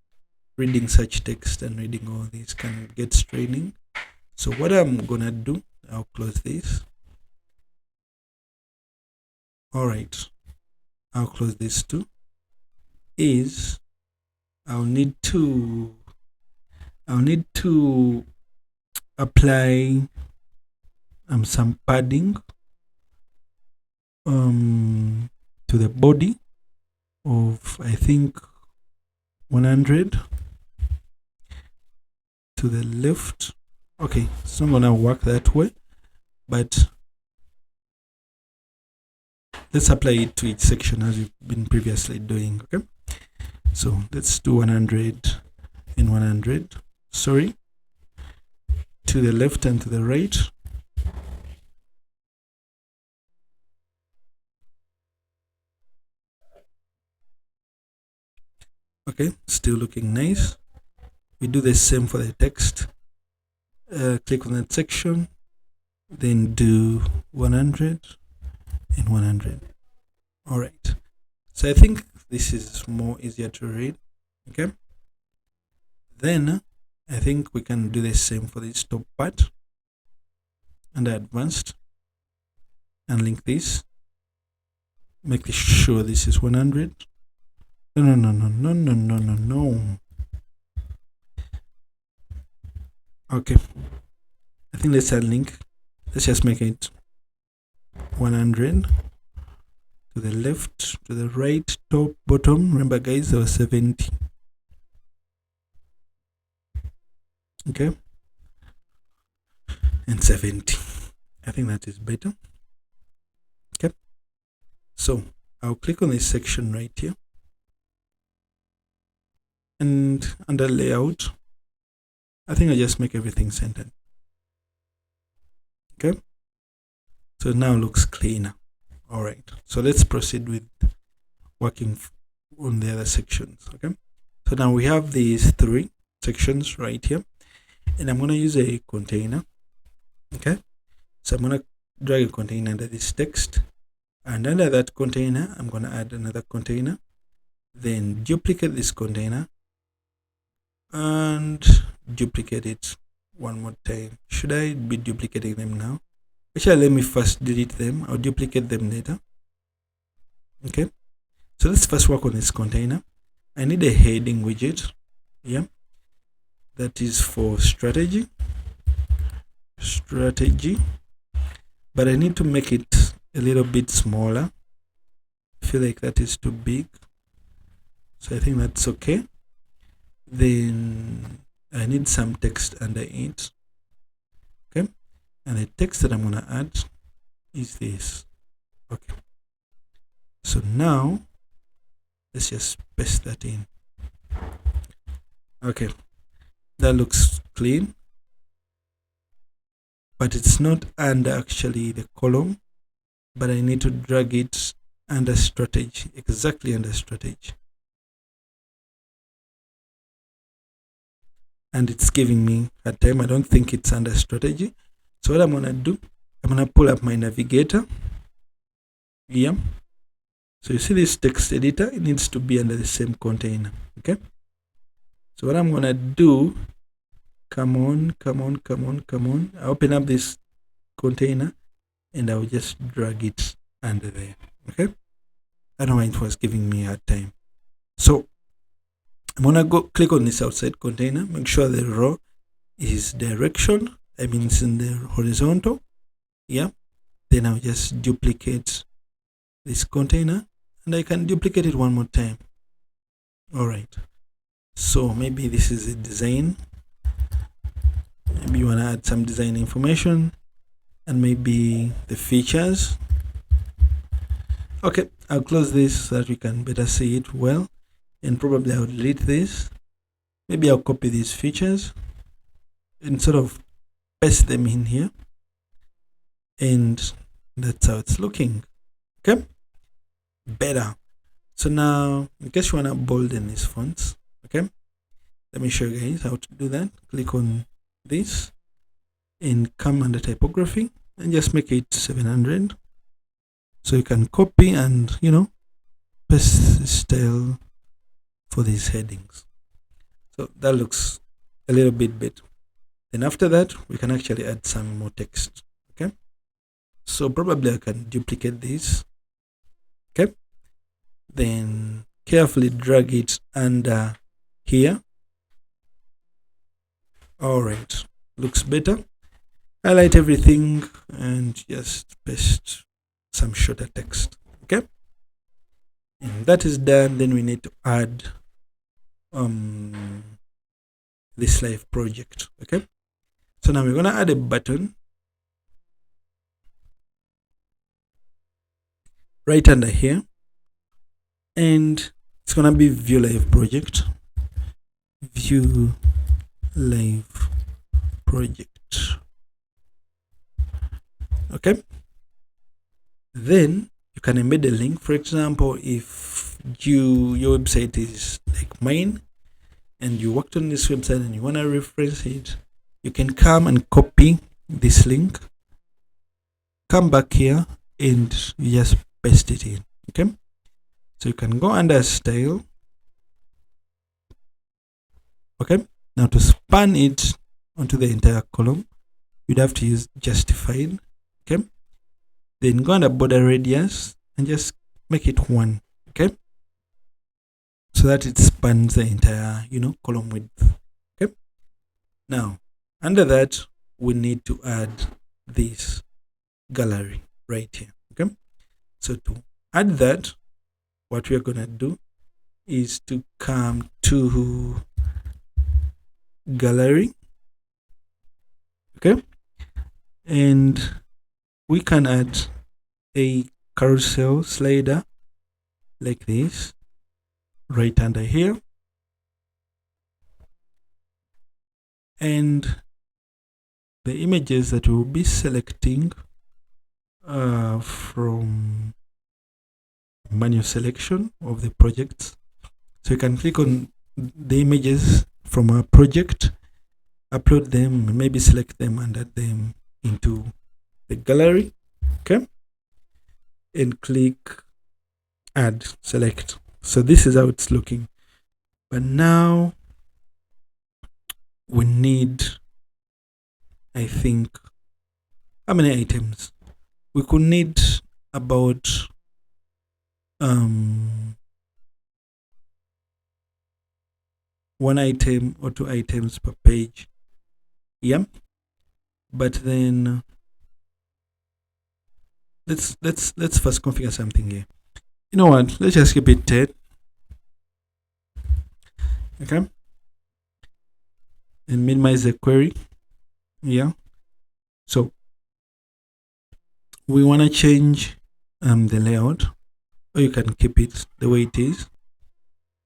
reading such text and reading all this can get straining. So what I'm gonna do, I'll close this. All right, I'll close this too. Is I'll need to apply some padding to the body of, I think, 100 to the left. Okay, it's not gonna work that way, but let's apply it to each section as we've been previously doing. Okay, so let's do 100 and 100, sorry, to the left and to the right. Okay, still looking nice. We do the same for the text. Click on that section, then do 100 and 100. All right, so I think this is more easier to read. Okay, then I think we can do the same for this top part under advanced and link this. Make sure this is 100. No. Okay, I think let's unlink. Let's just make it 100 to the left, to the right, top, bottom. Remember guys, there was 70. Okay, and 70. I think that is better. Okay, so I'll click on this section right here, and under layout, I think I just make everything centered. Okay, so now looks cleaner. All right, so let's proceed with working on the other sections. Okay, so now we have these 3 sections right here, and I'm going to use a container. Okay, so I'm going to drag a container under this text, and under that container I'm going to add another container, then duplicate this container and duplicate it one more time. Should I be duplicating them now? Actually, let me first delete them. I'll duplicate them later. Okay, so let's first work on this container. I need a heading widget. Yeah, that is for strategy, but I need to make it a little bit smaller. I feel like that is too big, so I think that's okay. Then I need some text under it. Okay, and the text that I'm going to add is this. Okay, so now let's just paste that in. Okay, that looks clean, but it's not under actually the column, but I need to drag it under strategy, exactly under strategy. And it's giving me a time. I don't think it's under strategy. So what I'm going to do, I'm going to pull up my navigator. Yeah. So you see this text editor, it needs to be under the same container. Okay. So what I'm going to do, come on. I open up this container and I'll just drag it under there. Okay. I don't know why it was giving me a hard time. So I'm going to go click on this outside container, make sure the row is direction. I mean, it's in the horizontal. Yeah. Then I'll just duplicate this container and I can duplicate it one more time. All right. So maybe this is a design. Maybe you want to add some design information and maybe the features. Okay, I'll close this so that we can better see it well. And probably I'll delete this. Maybe I'll copy these features and sort of paste them in here. And that's how it's looking. Okay, better. So now, in case you want to bolden these fonts, okay, let me show you guys how to do that. Click on this and come under typography and just make it 700. So you can copy and, you know, paste style for these headings. So that looks a little bit better. Then after that, we can actually add some more text. Okay. So probably I can duplicate this. Okay. Then carefully drag it under here. All right, looks better. Highlight everything and just paste some shorter text. Okay, and that is done. Then we need to add this live project. Okay, so now we're gonna add a button right under here, and it's gonna be view live project. View live project. Okay, then you can embed a link. For example, if your website is like mine and you worked on this website and you want to reference it, you can come and copy this link, come back here and you just paste it in. Okay, so you can go under style. Okay, now to span it onto the entire column, you'd have to use justified. Okay, then go under border radius and just make it 1. Okay, so that it spans the entire, you know, column width. Okay, now under that we need to add this gallery right here. Okay, so to add that, what we're gonna do is to come to gallery. Okay, and we can add a carousel slider like this right under here, and the images that we'll be selecting from manual selection of the projects. So you can click on the images from a project, upload them, maybe select them and add them into the gallery. Okay, and click add, select. So this is how it's looking. But now we need, I think, how many items? We could need about 1 item or 2 items per page. Yeah, but then let's first configure something here. You know what, let's just keep it 10. Okay, and minimize the query. Yeah, so we want to change the layout, or you can keep it the way it is.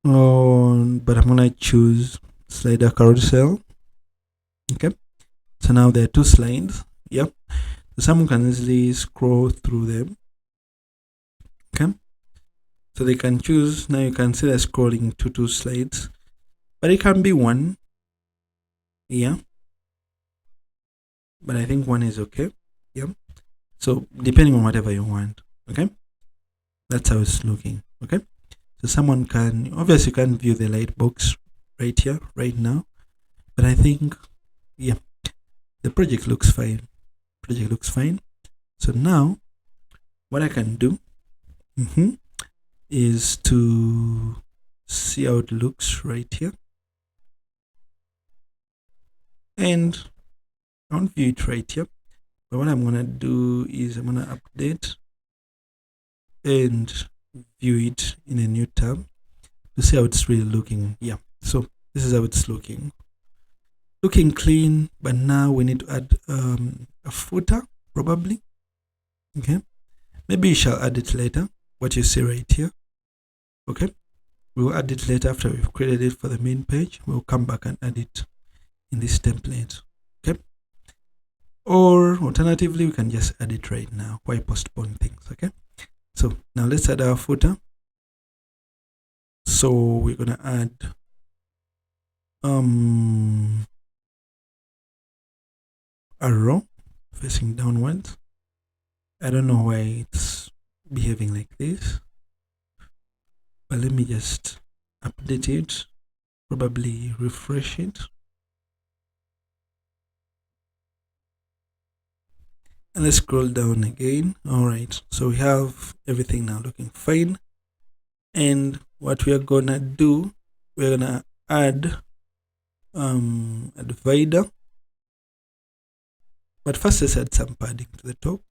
But I'm gonna choose slider carousel. Okay, so now there are two slides. Yep, so someone can easily scroll through them. Okay, so they can choose. Now you can see they're scrolling to two slides, but it can be one. Yeah, but I think one is okay. Yep, so depending on whatever you want. Okay, that's how it's looking. Okay, so someone can, obviously you can view the light box right here, right now, but I think, yeah, the project looks fine. Project looks fine. So now what I can do is to see how it looks right here, and I won't view it right here, but what I'm gonna do is I'm gonna update and view it in a new tab to see how it's really looking. Yeah, so this is how it's looking clean, but now we need to add a footer, probably. Okay, maybe you shall add it later, what you see right here. Okay, we'll add it later after we've created it for the main page. We'll come back and add it in this template. Okay, or alternatively we can just add it right now. Why postpone things? Okay, so now let's add our footer. So we're gonna add a row facing downwards. I don't know why it's behaving like this, but let me just update it, probably refresh it, and let's scroll down again. All right, so we have everything now looking fine, and what we are gonna do, we're gonna add a divider, but first let's add some padding to the top,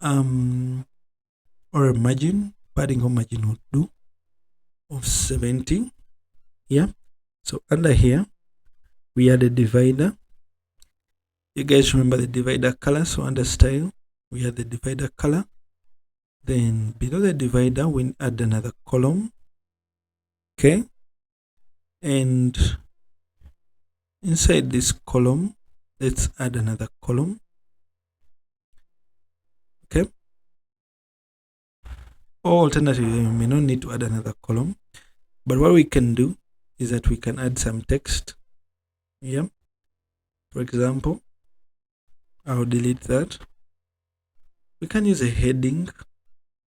or a margin. Padding or margin would do of 70. Yeah, so under here we add a divider. You guys remember the divider color, so under style we add the divider color. Then below the divider we add another column. Okay, and inside this column let's add another column. Okay, or alternatively we may not need to add another column, but what we can do is that we can add some text. Yeah, for example, I'll delete that. We can use a heading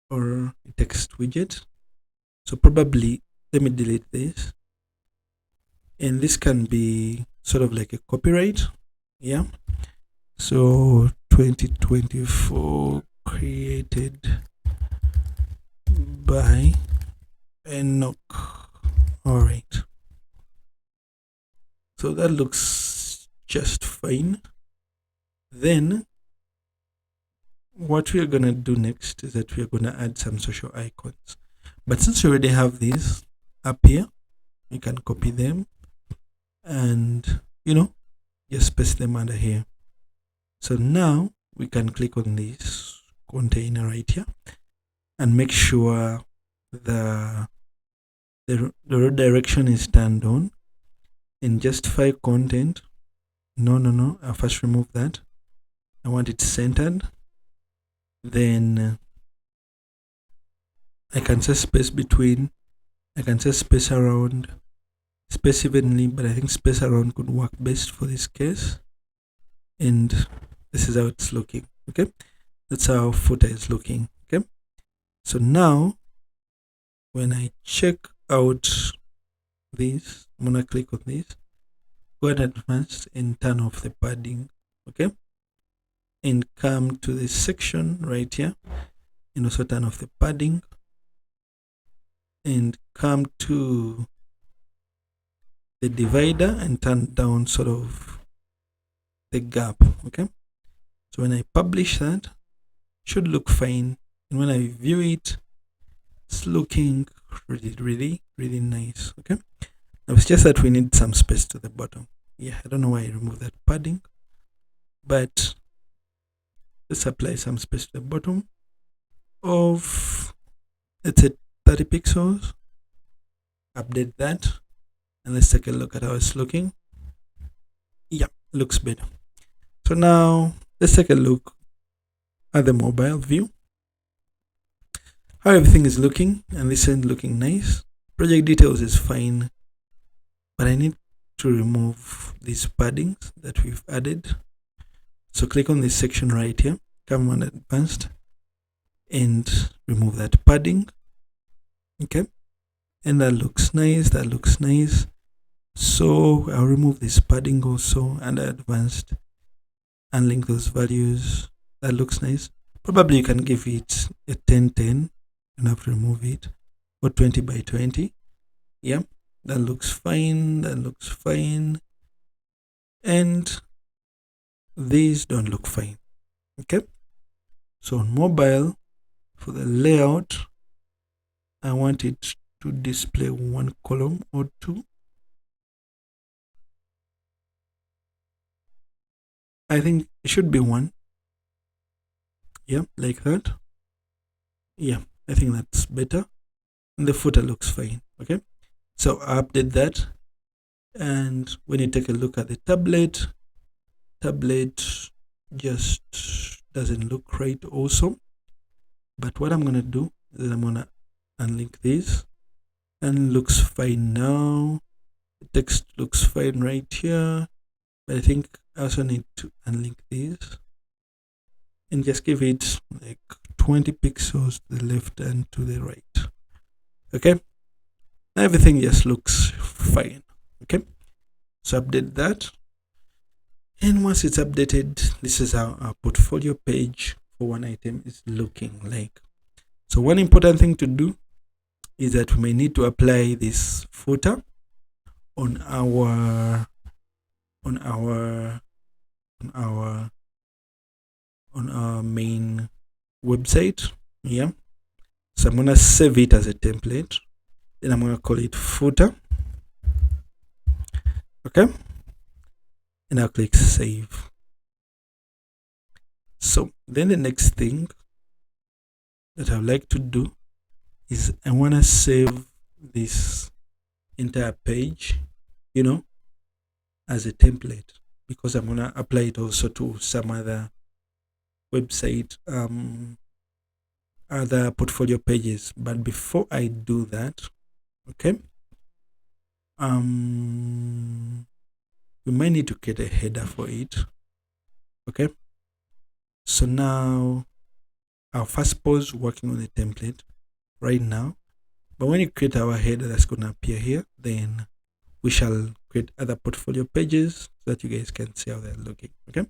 or a text widget. So probably let me delete this, and this can be sort of like a copyright. Yeah, so 2024 created by Enoch. All right, so that looks just fine. Then what we are gonna do next is that we are gonna add some social icons, but since we already have these up here, you can copy them and just paste them under here. So now we can click on this container right here and make sure the redirection is turned on, and justify content. No, I'll first remove that. I want it centered. Then I can say space between, I can say space around, space evenly, but I think space around could work best for this case. And this is how it's looking. Okay, that's how our footer is looking. Okay, so now when I check out this, I'm gonna click on this, go ahead and advance and turn off the padding. Okay, and come to this section right here and also turn off the padding, and come to the divider and turn down sort of the gap. Okay, so when I publish that, it should look fine, and when I view it, it's looking really nice. Okay, It's just that we need some space to the bottom. Yeah, I don't know why I removed that padding, but let's apply some space to the bottom of, let's say, 30 pixels. Update that, and let's take a look at how it's looking. Yeah, looks better. So now let's take a look at the mobile view, how everything is looking, and this is looking nice. Project details is fine, but I need to remove these paddings that we've added. So click on this section right here, come on advanced, and remove that padding. Okay, and that looks nice, that looks nice. So I'll remove this padding also, and advanced, and link those values. That looks nice. Probably you can give it a 1010, and have to remove it, or 20 by 20. Yeah, that looks fine, that looks fine. And these don't look fine. Okay, so on mobile, for the layout, I want it to display one column or two. I think it should be one. Yeah, like that. Yeah, I think that's better. And the footer looks fine. Okay, so I update that. And when you take a look at the tablet just doesn't look right also. But what I'm gonna do is I'm gonna unlink this, and looks fine now. The text looks fine right here, but I think I also need to unlink this and just give it like 20 pixels to the left and to the right. Okay, everything just looks fine. Okay, so update that, and once it's updated, this is how our portfolio page for one item is looking like. So one important thing to do is that we may need to apply this footer on our main website. Yeah, so I'm gonna save it as a template, then I'm gonna call it footer. Okay, and I'll click save. So then the next thing that I would like to do is I want to save this entire page, you know, as a template, because I'm going to apply it also to some other website, other portfolio pages. But before I do that, okay, we might need to create a header for it. Okay, so now I'll first pause working on the template right now, but when you create our header that's going to appear here, then we shall create other portfolio pages so that you guys can see how they're looking. Okay,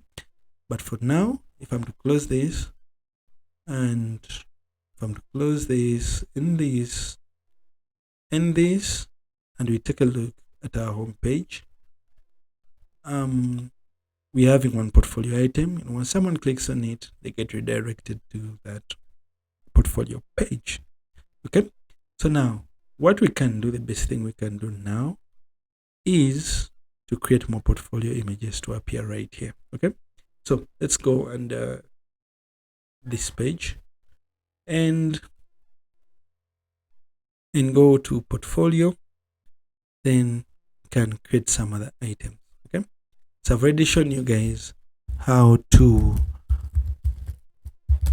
but for now, if I'm to close this, and if I'm to close this, in this, and this, and we take a look at our home page, we have in one portfolio item, and when someone clicks on it, they get redirected to that portfolio page. Okay, so now what we can do, the best thing we can do now is to create more portfolio images to appear right here. Okay, so let's go under this page and go to portfolio, then can create some other items. Okay, so I've already shown you guys how to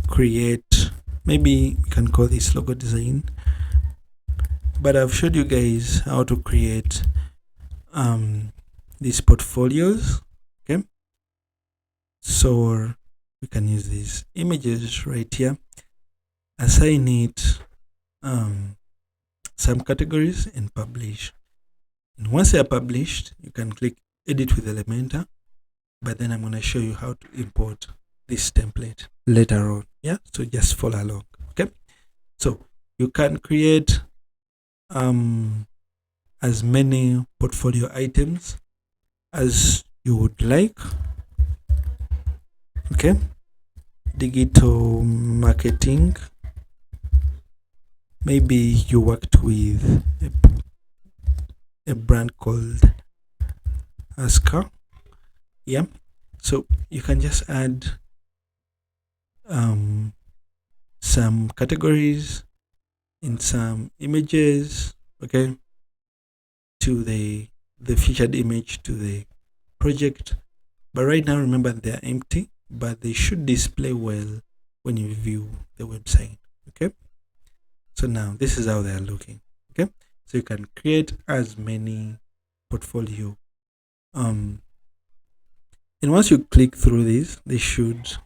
create, maybe we can call this logo design, but I've showed you guys how to create these portfolios. Okay, so we can use these images right here, assign it some categories, and publish. And once they are published, you can click edit with Elementor, but then I'm going to show you how to import this template later on. Yeah, so just follow along. Okay, so you can create as many portfolio items as you would like. Okay, digital marketing, maybe you worked with a brand called Astra. Yeah, so you can just add some categories in some images, okay, to the featured image to the project. But right now, remember, they're empty, but they should display well when you view the website. Okay, so now this is how they're looking. Okay, so you can create as many portfolio and once you click through these, they should,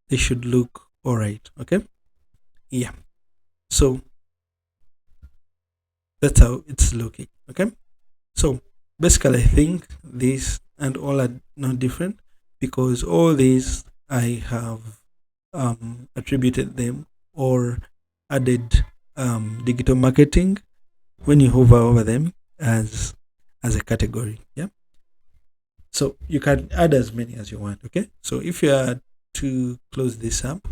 they should look all right. Okay, yeah, so that's how it's looking. Okay, so basically I think these and all are not different, because all these I have attributed them or added digital marketing when you hover over them as a category. Yeah, so you can add as many as you want. Okay, so if you are to close this up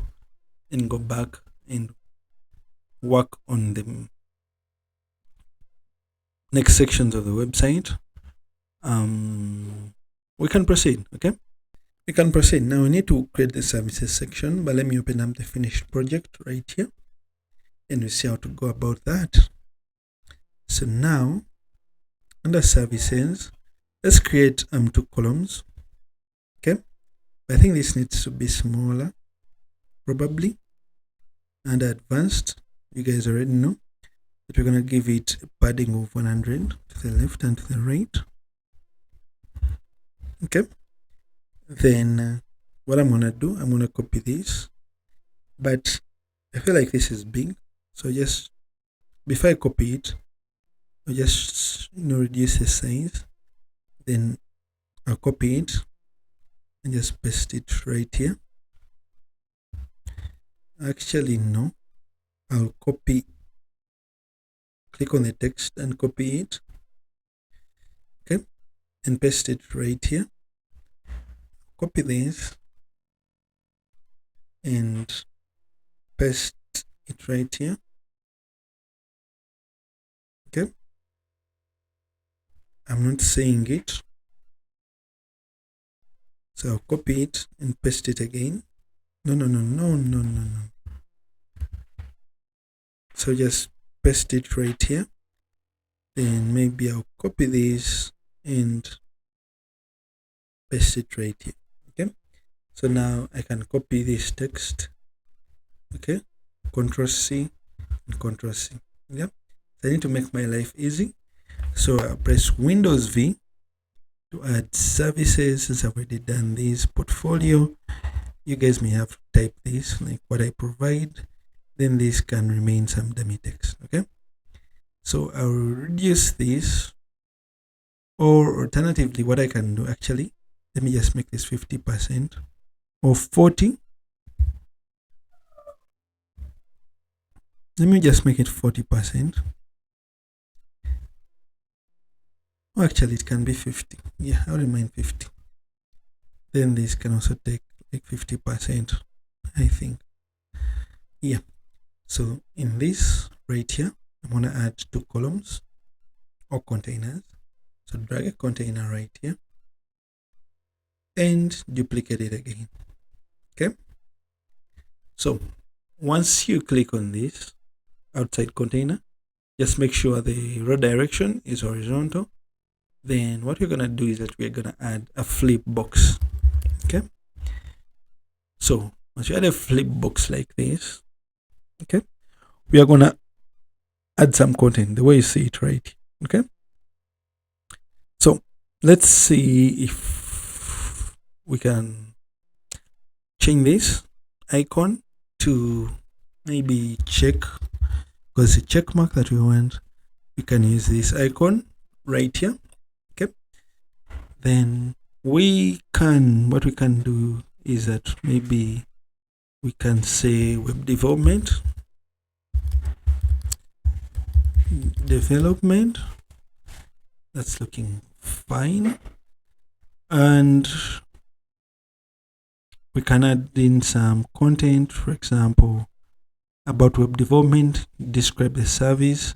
and go back and work on the next sections of the website, we can proceed. Okay, we can proceed. Now we need to create the services section, but let me open up the finished project right here and we see how to go about that. So now under services, let's create 2 columns. Okay, I think this needs to be smaller probably. And advanced, you guys already know that we're going to give it a padding of 100 to the left and to the right. Okay, then what I'm going to do, I'm going to copy this, but I feel like this is big, so just before I copy it, I'll just reduce the size, then I'll copy it and just paste it right here. Actually no, I'll copy, click on the text and copy it, okay, and paste it right here. Copy this and paste it right here. Okay, I'm not saying it, so I'll copy it and paste it again. No. So just paste it right here. Then maybe I'll copy this and paste it right here. Okay, so now I can copy this text. Okay, Control C and Control C. Yeah, so I need to make my life easy, so I'll press Windows V to add services. Since I've already done this portfolio, you guys may have to type this like what I provide, then this can remain some dummy text. Okay, so I'll reduce this, or alternatively what I can do, actually, let me just make this 50% or 40. Let me just make it 40%. Oh, actually it can be 50. Yeah, I'll remain 50. Then this can also take like 50%, I think. Yeah, so in this right here, I'm going to add 2 columns or containers. So drag a container right here and duplicate it again. Okay, so once you click on this outside container, just make sure the row direction is horizontal. Then what we're going to do is that we're going to add a flip box. Okay, so once you add a flip box like this, okay, we are going to add some content the way you see it right. Okay, so let's see if we can change this icon to maybe check, because the check mark that we want, we can use this icon right here. Okay, then we can, what we can do is that maybe we can say web development, that's looking fine, and we can add in some content, for example, about web development, describe the service,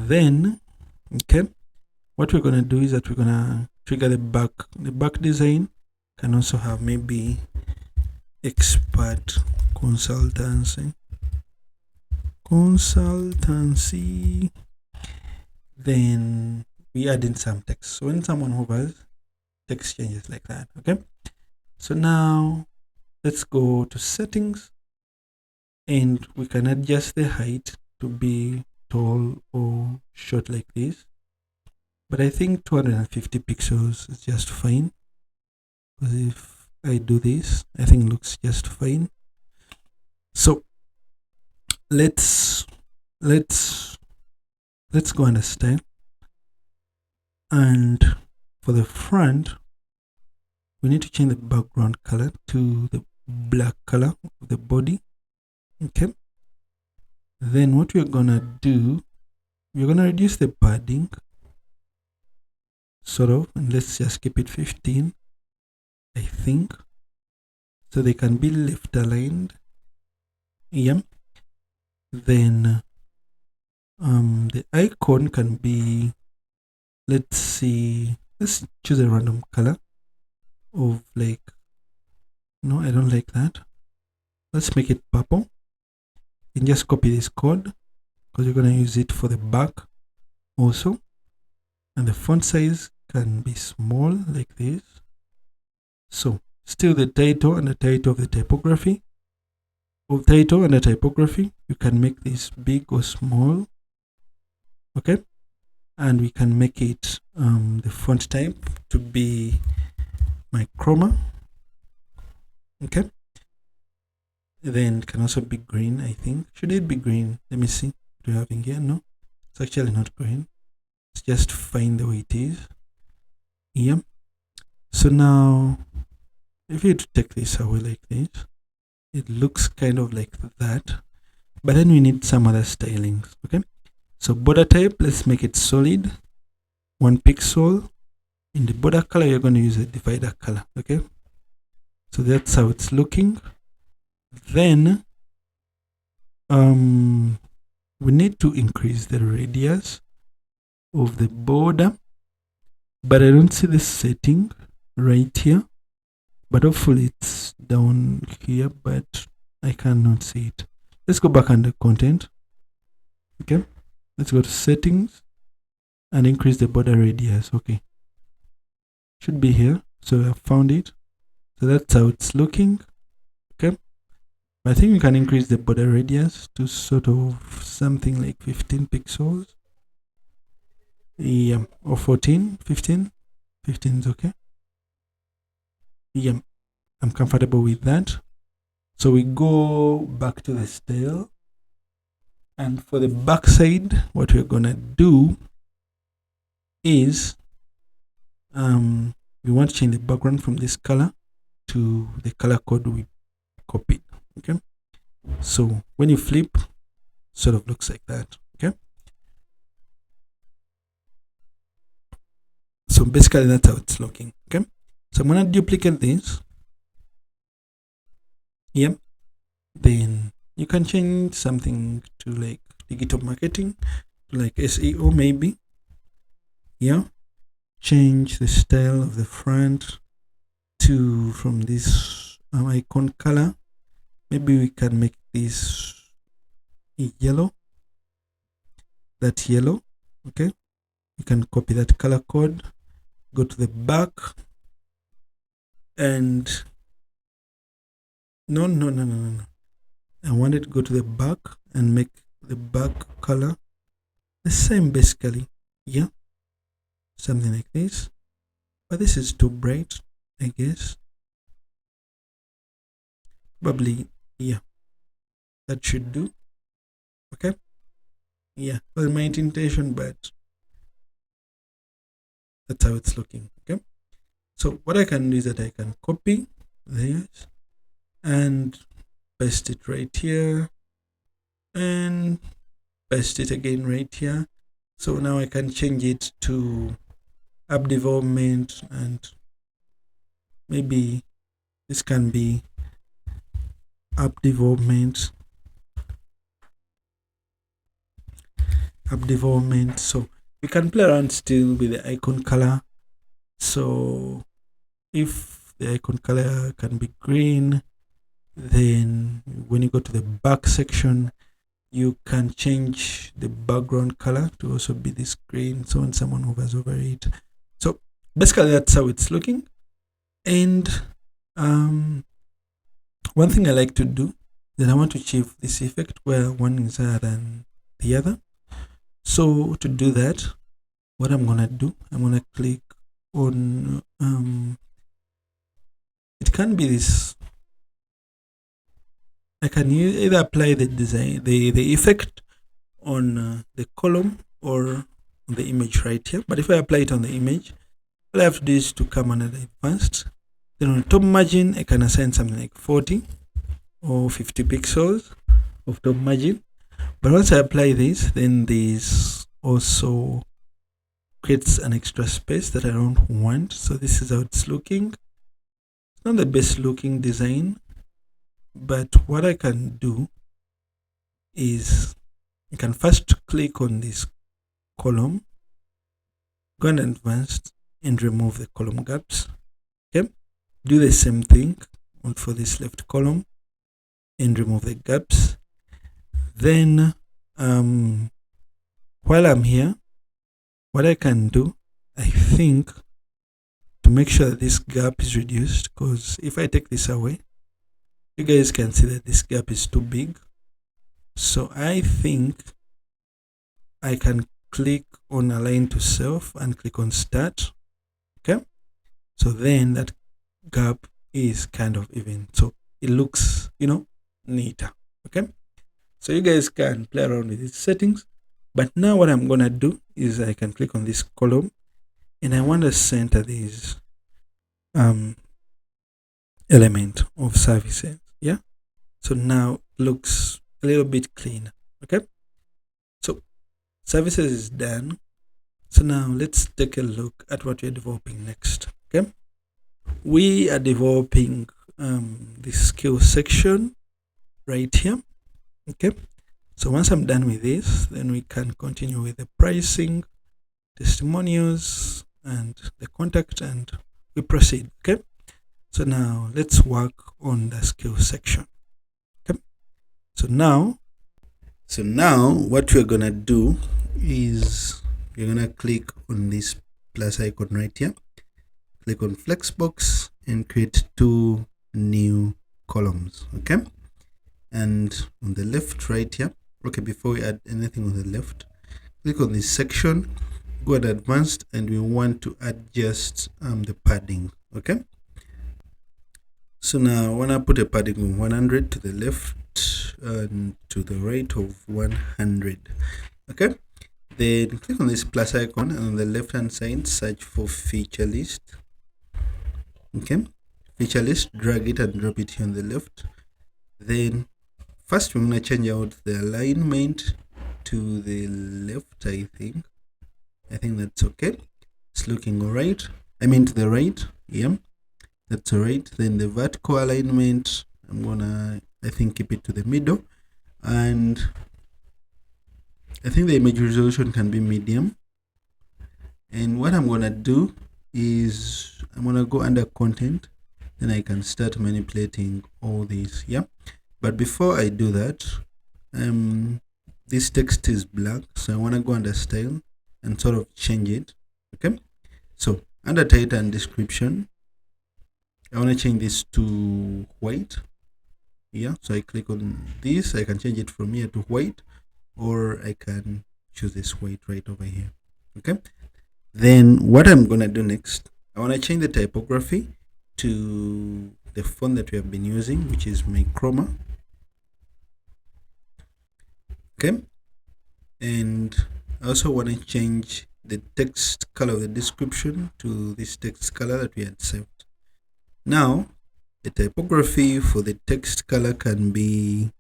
Then, okay, what we're gonna do is that we're gonna trigger the back design. Can also have maybe expert consultancy. Then we add in some text. So when someone hovers, text changes like that. Okay. So now let's go to settings, and we can adjust the height to be tall or short like this. But I think 250 pixels is just fine. Because if I do this, I think it looks just fine. So let's go understand. And for the front, we need to change the background color to the black color of the body. Okay. Then what we're gonna do, we're gonna reduce the padding, sort of, and let's just keep it 15, I think, so they can be left aligned. Yeah. Then the icon can be, let's see, let's choose a random color of like, no, I don't like that. Let's make it purple. And just copy this code because you're going to use it for the back also. And the font size can be small like this. So still the title and the title of the typography. You can make this big or small. Okay. And we can make it the font type to be my chroma. Okay. Then can also be green, I think. Should it be green? Let me see what we're having here. No, it's actually not green. It's just fine the way it is. Yeah. So now if you take this away like this, it looks kind of like that. But then we need some other stylings. Okay. So border type, let's make it solid. 1 pixel. In the border color, you're going to use a divider color. Okay. So that's how it's looking. Then we need to increase the radius of the border, but I don't see the setting right here, but hopefully it's down here, but I cannot see it. Let's go back under content. Okay, let's go to settings and increase the border radius. Okay, should be here. So I found it. So that's how it's looking. Okay, I think we can increase the border radius to sort of something like 15 pixels. Yeah, or 14, 15. 15 is okay. Yeah, I'm comfortable with that. So we go back to the style. And for the backside, what we're gonna do is we want to change the background from this color to the color code we copied. Okay, so when you flip, sort of looks like that. Okay, so basically that's how it's looking. Okay, so I'm gonna duplicate this. Yep. Then you can change something to like digital marketing, like SEO maybe. Yeah, change the style of the front to from this icon color. Maybe we can make this yellow. That yellow. Okay, you can copy that color code, go to the back, and no, I wanted to go to the back and make the back color the same basically. Yeah, something like this, but this is too bright, I guess. Probably, yeah, that should do. Okay, yeah, well, my intention, but that's how it's looking. Okay, so what I can do is that I can copy this and paste it right here and paste it again right here. So now I can change it to app development, and maybe this can be app development app development. So you can play around still with the icon color. So if the icon color can be green, then when you go to the back section, you can change the background color to also be this green, so when someone hovers over it. So basically that's how it's looking. And one thing I like to do, then I want to achieve this effect where one is higher than the other. So to do that, what I'm gonna do, I'm gonna click on it can be this, I can either apply the design, the effect on the column or on the image right here. But if I apply it on the image, all I have to do is to come under the advanced. Then on top margin, I can assign something like 40 or 50 pixels of top margin. But once I apply this, then this also creates an extra space that I don't want. So this is how it's looking. It's not the best looking design, but what I can do is I can first click on this column, go and advanced and remove the column gaps. Okay, do the same thing for this left column and remove the gaps. Then while I'm here, what I can do, I think, to make sure that this gap is reduced, because if I take this away, you guys can see that this gap is too big. So I think I can click on align to self and click on start. Okay, so then that gap is kind of even, so it looks, you know, neater. Okay, so you guys can play around with these settings. But now what I'm gonna do is I can click on this column and I want to center this element of services. Yeah, so now it looks a little bit cleaner. Okay, so services is done. So now let's take a look at what we're developing next. Okay, we are developing the skill section right here. Okay, so once I'm done with this, then we can continue with the pricing, testimonials, and the contact, and we proceed. Okay, so now let's work on the skill section. Okay, so now what we're gonna do is you're gonna click on this plus icon right here, click on Flexbox and create 2 new columns. Okay, and on the left right here, okay, before we add anything on the left, click on this section, go to advanced, and we want to adjust the padding. Okay, so now I want to put a padding of 100 to the left and to the right of 100. Okay, then click on this plus icon, and on the left hand side search for feature list. Okay, feature list, drag it and drop it here on the left. Then first we're going to change out the alignment to the left. I think that's okay. It's looking all right. I mean to the right. Yeah, that's all right. Then the vertical alignment, I'm gonna, I think, keep it to the middle, and I think the image resolution can be medium. And what I'm gonna do is I'm gonna go under content, then I can start manipulating all these. Yeah, but before I do that, this text is black, so I want to go under style and sort of change it. Okay, so under title and description, I want to change this to white. Yeah, so I click on this, I can change it from here to white, or I can choose this white right over here. Okay, then what I'm gonna do next, I want to change the typography to the font that we have been using, which is my Chroma. Okay, and I also want to change the text color of the description to this text color that we had saved. Now the typography for the text color can be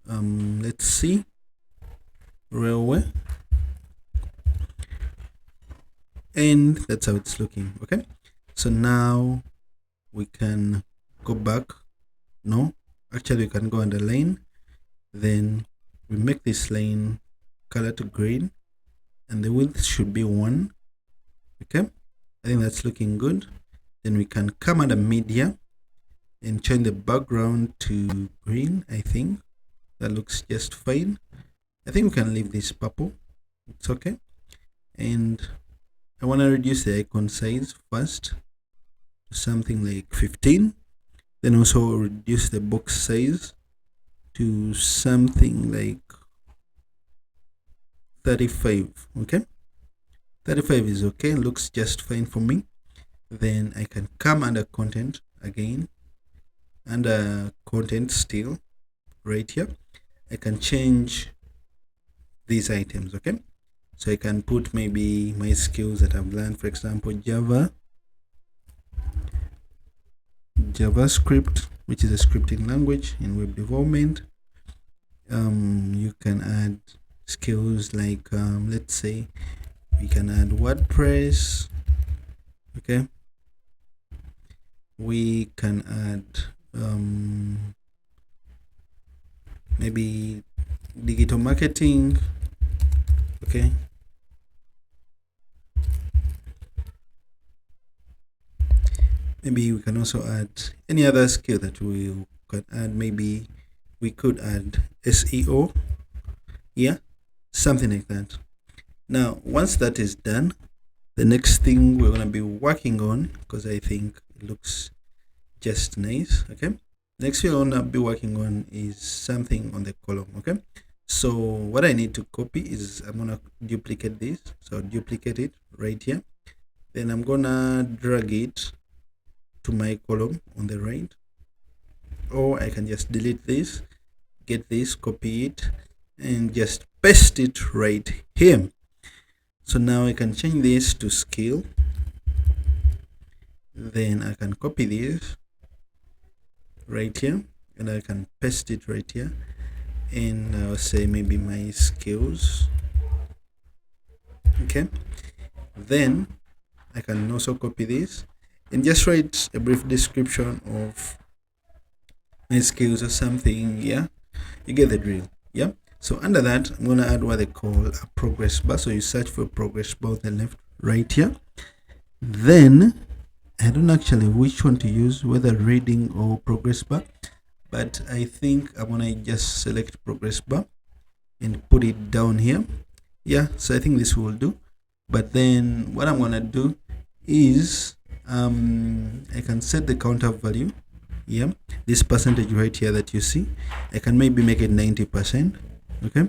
let's see, railway, and that's how it's looking. Okay, so now we can go back. No, actually we can go under line, then we make this line color to green, and the width should be 1. Okay, I think that's looking good. Then we can come under media and change the background to green. I think that looks just fine. I think we can leave this purple. It's okay. And I want to reduce the icon size first to something like 15. Then also reduce the box size to something like 35. Okay, 35 is okay, looks just fine for me. Then I can come under content again, under content still right here. I can change these items. Okay, so I can put maybe my skills that I've learned, for example JavaScript, which is a scripting language in web development. You can add skills like let's say we can add WordPress. Okay, we can add maybe digital marketing. Okay, maybe we can also add any other skill that we could add. Maybe we could add SEO, yeah, something like that. Now once that is done, the next thing we're going to be working on, because I think it looks just nice. Okay, next we're going to be working on is something on the column. Okay, so what I need to copy is I'm going to duplicate this. So I'll duplicate it right here. Then I'm going to drag it to my column on the right, or I can just delete this, get this, copy it, and just paste it right here. So now I can change this to skill. Then I can copy this right here, and I can paste it right here, and I'll say maybe my skills. Okay, then I can also copy this and just write a brief description of my skills or something. Yeah, you get the drill. Yeah, so under that I'm going to add what they call a progress bar. So you search for progress bar on the left right here. Then I don't know actually which one to use, whether reading or progress bar, but I think I'm going to just select progress bar and put it down here. Yeah, so I think this will do. But then what I'm going to do is I can set the counter value. Yeah, this percentage right here that you see, I can maybe make it 90%. Okay,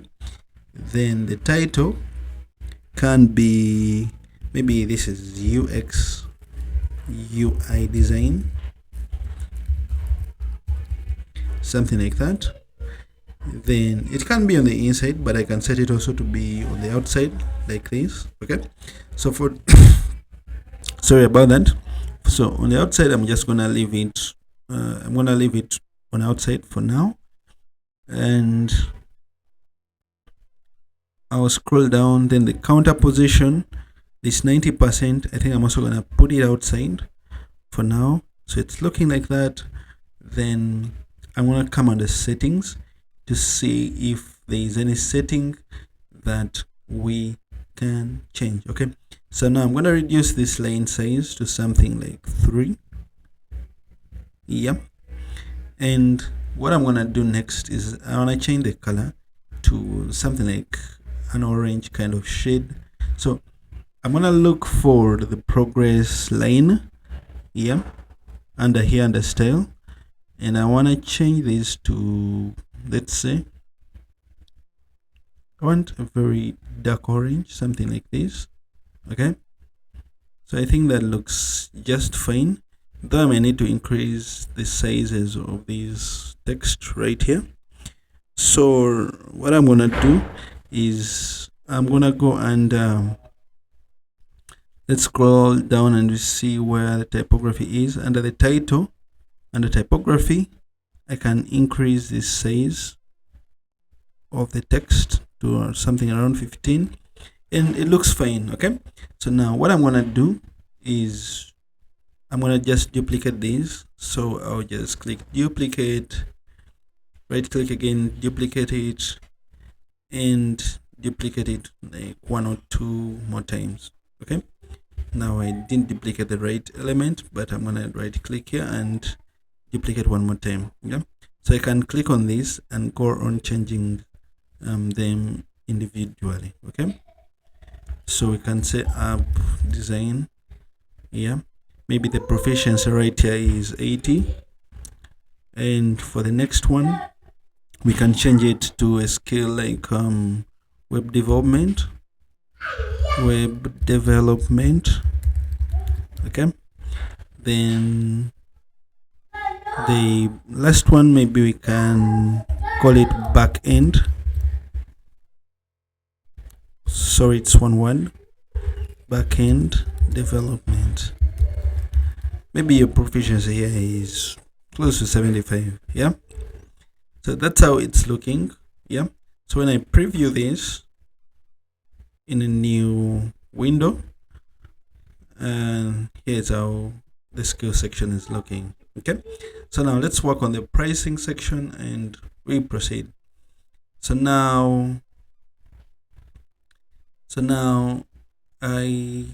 then the title can be, maybe this is UX UI design, something like that. Then it can be on the inside, but I can set it also to be on the outside like this. Okay, so for sorry about that. So on the outside I'm just gonna leave it I'm gonna leave it on outside for now, and I'll scroll down. Then the counter position, this 90%, I think I'm also gonna put it outside for now, so it's looking like that. Then I'm gonna come under settings to see if there is any setting that we can change. Okay, so now I'm gonna reduce this line size to something like 3. Yep, and what I'm gonna do next is I wanna change the color to something like an orange kind of shade. So I'm gonna look for the progress line, yeah, under here under style, and I wanna change this to, let's say, I want a very dark orange, something like this. Okay, so I think that looks just fine, though I may need to increase the sizes of these text right here. So what I'm gonna do is I'm gonna go and let's scroll down and we see where the typography is. Under the title, under typography, I can increase the size of the text to something around 15, and it looks fine. Okay, so now what I'm gonna do is I'm gonna just duplicate these. So I'll just click duplicate, right click again, duplicate it, and duplicate it like 1 or 2 more times. Okay, now I didn't duplicate the right element, but I'm gonna right click here and duplicate 1 more time. Yeah, so I can click on this and go on changing them individually. Okay, so we can say app design. Yeah, maybe the proficiency right here is 80, and for the next one we can change it to a skill like web development. Okay, then the last one, maybe we can call it back end. Sorry, it's one word, back end development. Maybe your proficiency here is close to 75. Yeah, so that's how it's looking. Yeah, so when I preview this in a new window, and here's how the skill section is looking. Okay, so now let's work on the pricing section and we proceed. So now I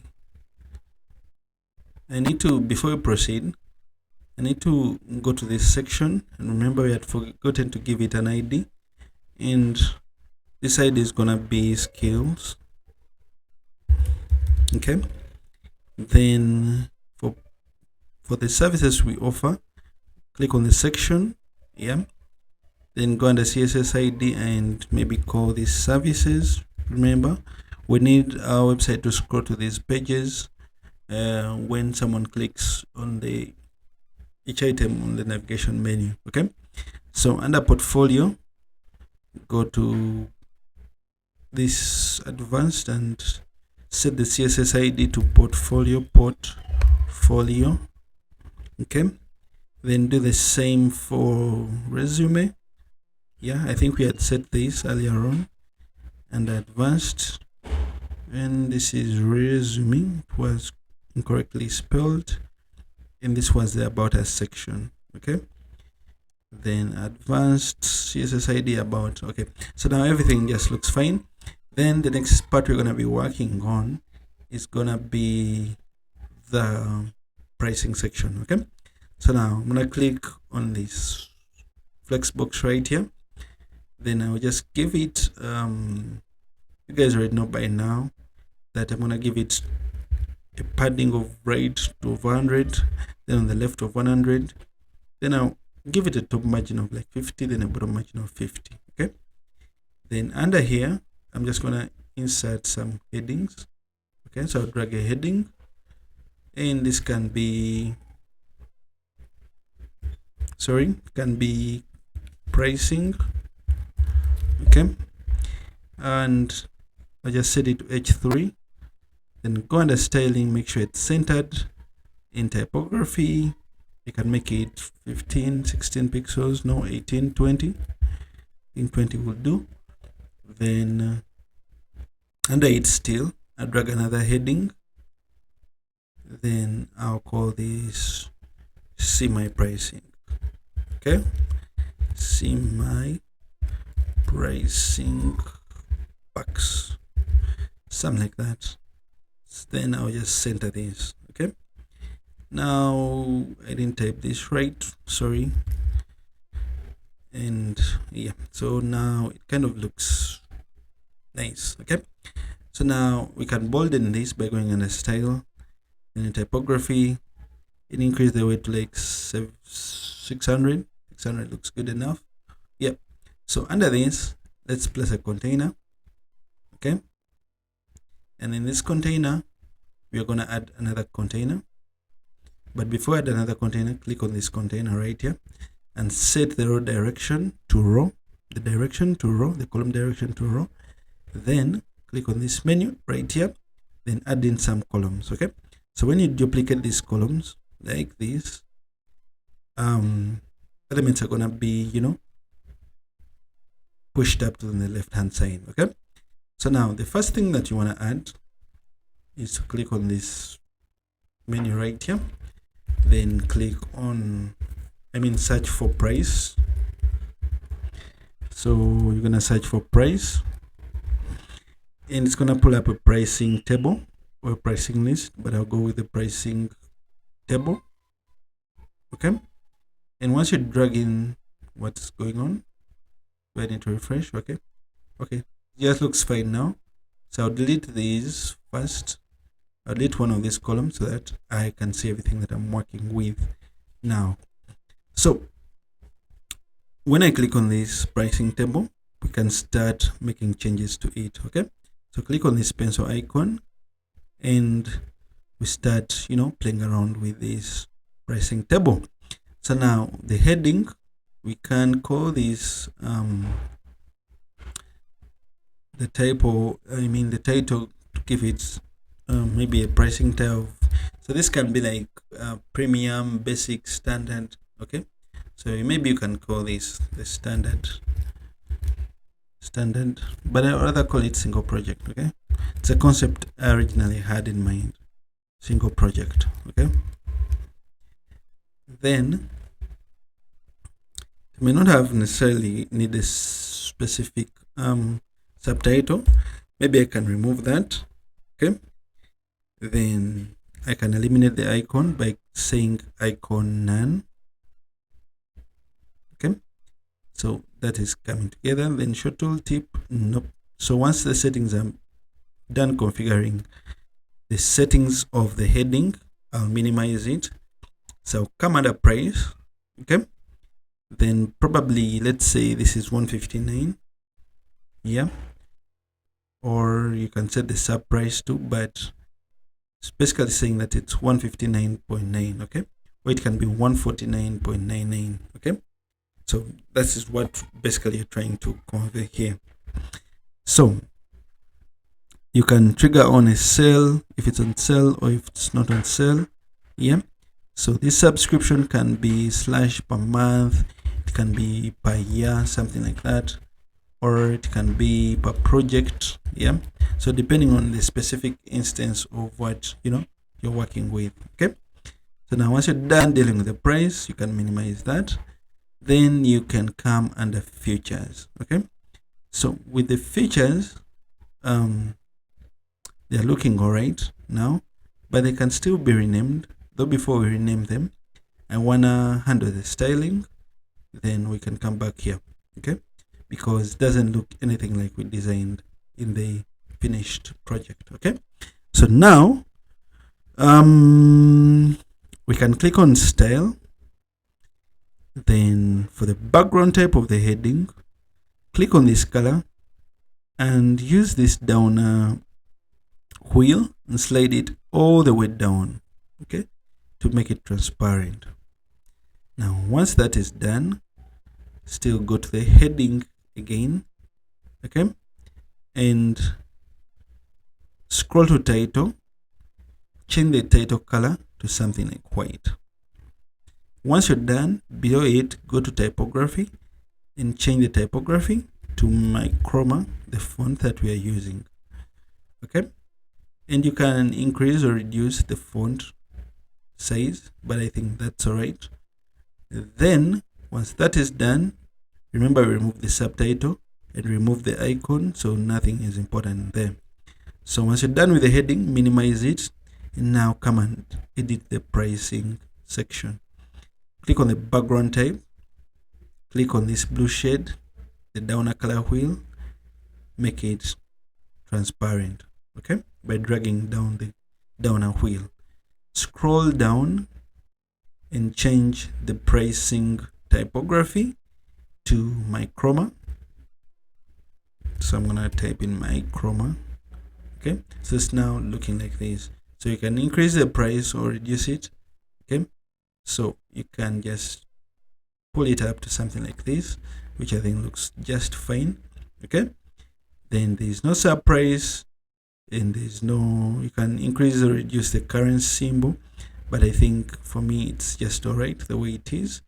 need to, before we proceed, I need to go to this section, and remember we had forgotten to give it an ID, and this ID is gonna be skills. Okay, then for the services we offer, click on the section. Yeah, then go under CSS ID and maybe call this services. Remember, we need our website to scroll to these pages when someone clicks on each item on the navigation menu. Okay, so under portfolio, go to this advanced and set the CSS ID to portfolio. Okay, then do the same for resume. Yeah, I think we had set this earlier on, and advanced, and this is resume. It was incorrectly spelled, and this was the about us section. Okay, then advanced CSS ID about. Okay, so now everything just looks fine. Then the next part we're going to be working on is going to be the pricing section. Okay, so now I'm going to click on this flex box right here. Then I'll just give it you guys already know by now that I'm going to give it a padding of right to 100, then on the left of 100, then I'll give it a top margin of like 50, then a bottom margin of 50. Okay, then under here I'm just gonna insert some headings. Okay, so I'll drag a heading, and this can be pricing. Okay, and I just set it to H3, then go under styling, make sure it's centered. In typography, you can make it 15, 16 pixels, no, 18, 20. I think 20 will do. Then under it still, I'll drag another heading. Then I'll call this see my pricing. Okay, see my pricing packs, something like that. Then I'll just center this. Okay, now I didn't type this right, sorry. And yeah, so now it kind of looks nice. Okay, so now we can bolden this by going under style, and in typography it increase the weight to like 600 looks good enough. Yep, so under this let's place a container. Okay, and in this container we are going to add another container, but before I add another container, click on this container right here and set the row direction to row, the column direction to row. Then click on this menu right here, then add in some columns. Okay, so when you duplicate these columns like this, elements are gonna be, pushed up to the left hand side. Okay, so now the first thing that you want to add is to click on this menu right here, then click on search for price. So you're gonna search for price, and it's gonna pull up a pricing table or pricing list, but I'll go with the pricing table. Okay, and once you drag in what's going on, I need to refresh. Okay, just looks fine now. So I'll delete these first. I'll delete one of these columns so that I can see everything that I'm working with now. So when I click on this pricing table, we can start making changes to it. Okay, so click on this pencil icon and we start, playing around with this pricing table. So now the heading, we can call this the title to give it maybe a pricing tab. So this can be like premium, basic, standard. Okay, so maybe you can call this the standard, but I rather call it single project. Okay, it's a concept I originally had in mind, single project. Okay, then you may not have necessarily need a specific subtitle. Maybe I can remove that. Okay, then I can eliminate the icon by saying icon none. Okay, so that is coming together. Then show tooltip, nope. So once the settings are done configuring the settings of the heading, I'll minimize it. So come under price. Okay, then probably let's say this is 159. Yeah, or you can set the sub price too, but it's basically saying that it's 159.9. okay, or it can be 149.99. okay, so that is what basically you're trying to convey here. So you can trigger on a sale if it's on sale or if it's not on sale. Yeah, so this subscription can be / per month, it can be per year, something like that, or it can be per project. Yeah, so depending on the specific instance of what you're working with. Okay, so now once you're done dealing with the price, you can minimize that. Then you can come under features. Okay, so with the features, they're looking all right now, but they can still be renamed. Though before we rename them, I wanna handle the styling, then we can come back here. Okay, because it doesn't look anything like we designed in the finished project. Okay, so now we can click on style. Then for the background type of the heading, click on this color and use this down wheel and slide it all the way down, okay, to make it transparent. Now once that is done, still go to the heading again, okay, and scroll to title, change the title color to something like white. Once you're done, below it, go to typography and change the typography to Microma, the font that we are using. Okay, and you can increase or reduce the font size, but I think that's all right. Then once that is done, remember we remove the subtitle and remove the icon, so nothing is important there. So once you're done with the heading, minimize it, and now come and edit the pricing section. Click on the background type, click on this blue shade, the downer color wheel, make it transparent, okay, by dragging down the downer wheel. Scroll down and change the pricing typography to Microma. So I'm gonna type in Microma. Okay, so it's now looking like this. So you can increase the price or reduce it. Okay, so you can just pull it up to something like this, which I think looks just fine. Okay, then there's no sub price, and there's no, you can increase or reduce the current symbol, but I think for me it's just all right the way it is.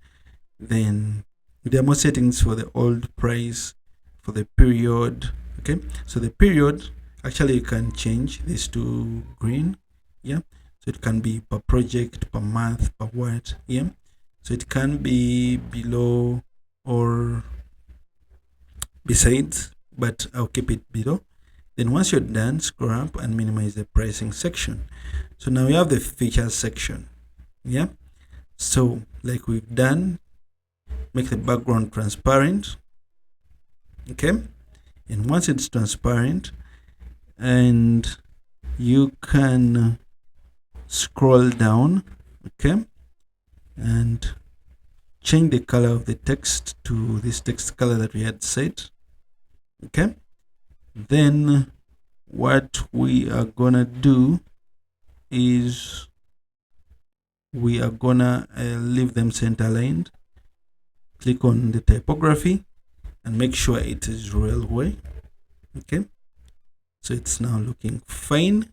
Then there are more settings for the old price, for the period. Okay, so the period, actually you can change this to green. Yeah, so it can be per project, per month, per what. Yeah, so it can be below or besides, but I'll keep it below. Then once you're done, scroll up and minimize the pricing section. So now we have the features section. Yeah. So like we've done, make the background transparent. Okay. And once it's transparent, and you can scroll down, okay, and change the color of the text to this text color that we had set. Okay. Then what we are gonna do is we are gonna leave them center aligned. Click on the typography and make sure it is railway. Okay, so it's now looking fine.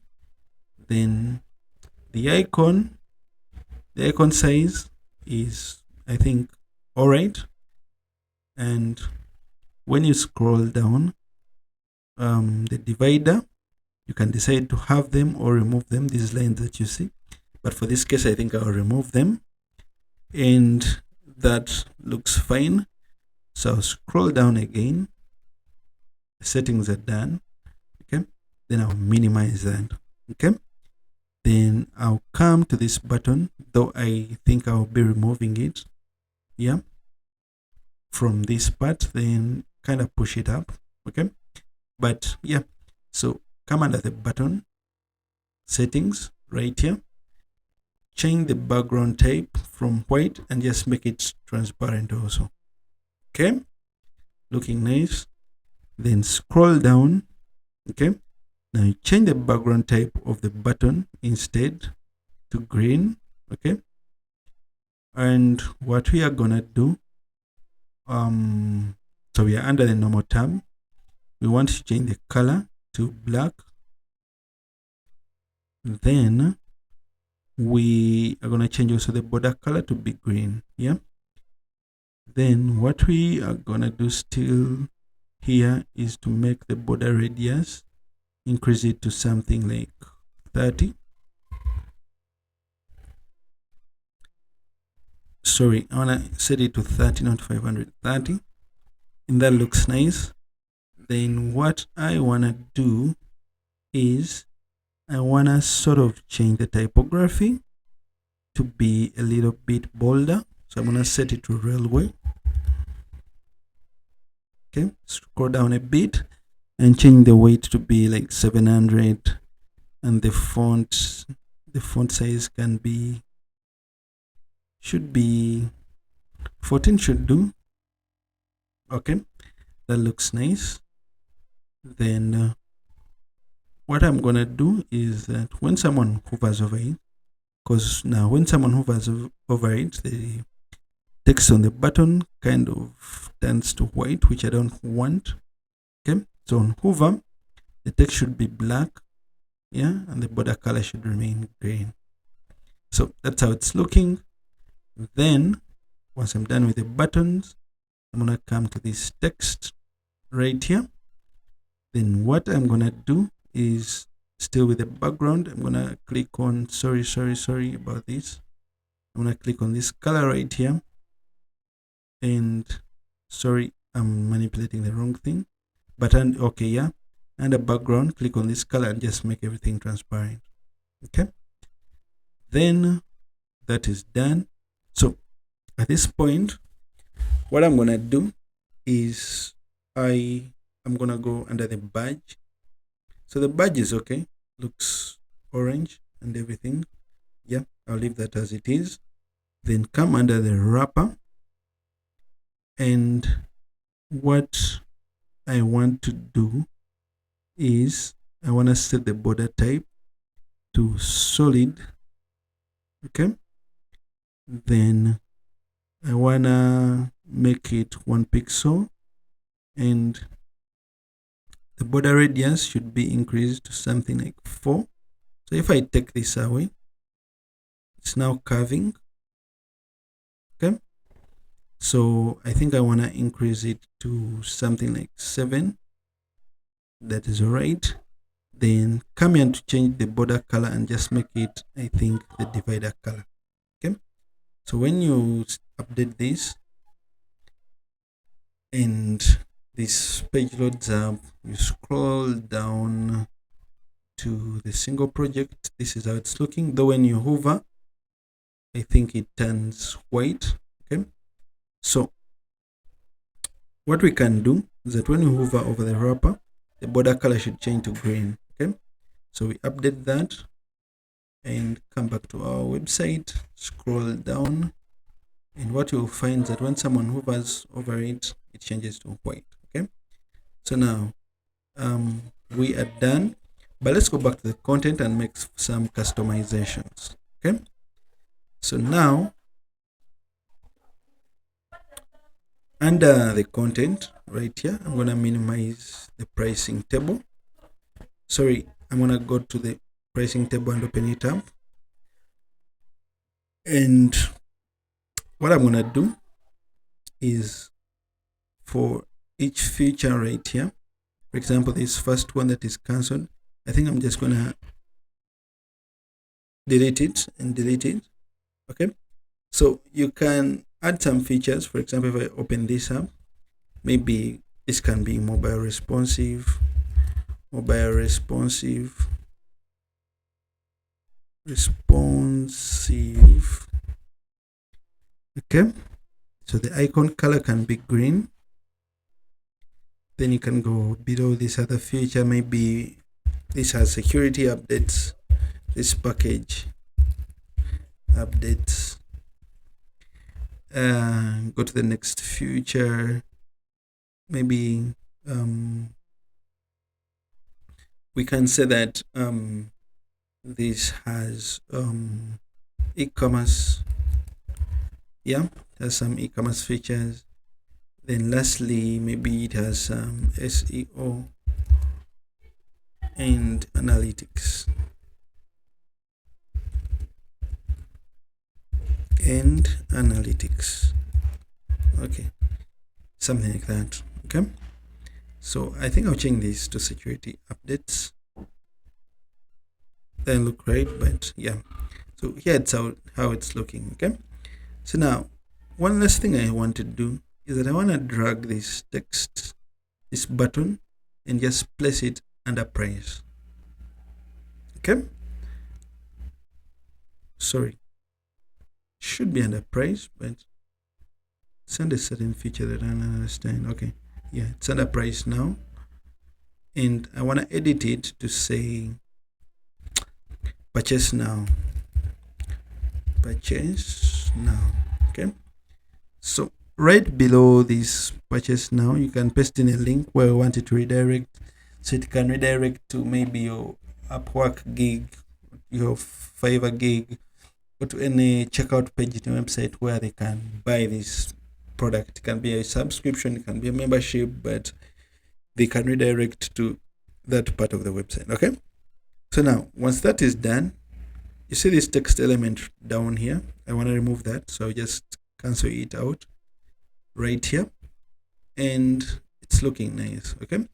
Then the icon size is, I think, all right. And when you scroll down, the divider, you can decide to have them or remove them, these lines that you see. But for this case, I think I'll remove them. And that looks fine. So I'll scroll down again. The settings are done. Okay. Then I'll minimize that. Okay. Then I'll come to this button, though I think I'll be removing it. Yeah. From this part, then kind of push it up. Okay. But yeah. So come under the button, settings right here. Change the background type from white and just make it transparent also. Okay, looking nice. Then scroll down. Okay, now you change the background type of the button instead to green. Okay, and what we are gonna do, so we are under the normal tab. We want to change the color to black. Then we are going to change also the border color to be green. Yeah. Then what we are going to do still here is to make the border radius, increase it to something like 30. Sorry, I want to set it to 30, not 530. And that looks nice. Then what I want to do is I want to sort of change the typography to be a little bit bolder. So I'm going to set it to railway. Okay, scroll down a bit and change the weight to be like 700, and the font size can be, should be 14 should do. Okay, that looks nice. Then what I'm gonna do is that when someone hovers over it, because now when someone hovers over it, the text on the button kind of turns to white, which I don't want. Okay, so on hover, the text should be black, yeah, and the border color should remain green. So that's how it's looking. Then once I'm done with the buttons, I'm gonna come to this text right here. Then what I'm gonna do is, still with the background, I'm gonna click on, sorry about this. I'm gonna click on this color right here, and sorry, I'm manipulating the wrong thing. But okay, yeah, and the background, click on this color and just make everything transparent. Okay, then that is done. So at this point, what I'm gonna do is I'm gonna go under the badge. So the badge is okay, looks orange and everything. Yeah, I'll leave that as it is. Then come under the wrapper, and what I want to do is I want to set the border type to solid. Okay, then I want to make it 1 pixel, and the border radius should be increased to something like 4. So if I take this away, it's now curving. Okay, so I think I want to increase it to something like 7. That is all right. Then come here to change the border color and just make it, I think, the divider color. Okay, so when you update this and this page loads up, you scroll down to the single project. This is how it's looking, though when you hover, I think it turns white. Okay, so what we can do is that when you hover over the wrapper, the border color should change to green. Okay, so we update that and come back to our website, scroll down, and what you'll find is that when someone hovers over it, it changes to white. Okay, so now we are done, but let's go back to the content and make some customizations. Okay, so now under the content right here, I'm going to minimize the pricing table. Sorry, I'm going to go to the pricing table and open it up. And what I'm going to do is for each feature right here, for example, this first one that is cancelled, I think I'm just going to delete it and delete it. Okay, so you can add some features. For example, if I open this up, maybe this can be mobile responsive. Okay, so the icon color can be green. Then you can go below this other feature, maybe this has security updates, this package updates. Go to the next feature, maybe we can say that this has e-commerce. Yeah, has some e-commerce features. Then lastly, maybe it has some SEO and analytics. Okay, something like that. Okay, so I think I'll change this to security updates. They look great, but yeah, so here it's how it's looking. Okay, so now one last thing I want to do is that I want to drag this text, this button, and just place it under price. Okay, sorry, should be under price, but it's under a certain feature that I don't understand. Okay, yeah, it's under price now, and I want to edit it to say purchase now. Okay, so right below this purchase now, you can paste in a link where you want it to redirect, so it can redirect to maybe your Upwork gig, your Fiverr gig, or to any checkout page in your website where they can buy this product. It can be a subscription, it can be a membership, but they can redirect to that part of the website. Okay, so now once that is done, you see this text element down here. I want to remove that, so I'll just cancel it out right here, and it's looking nice. Okay,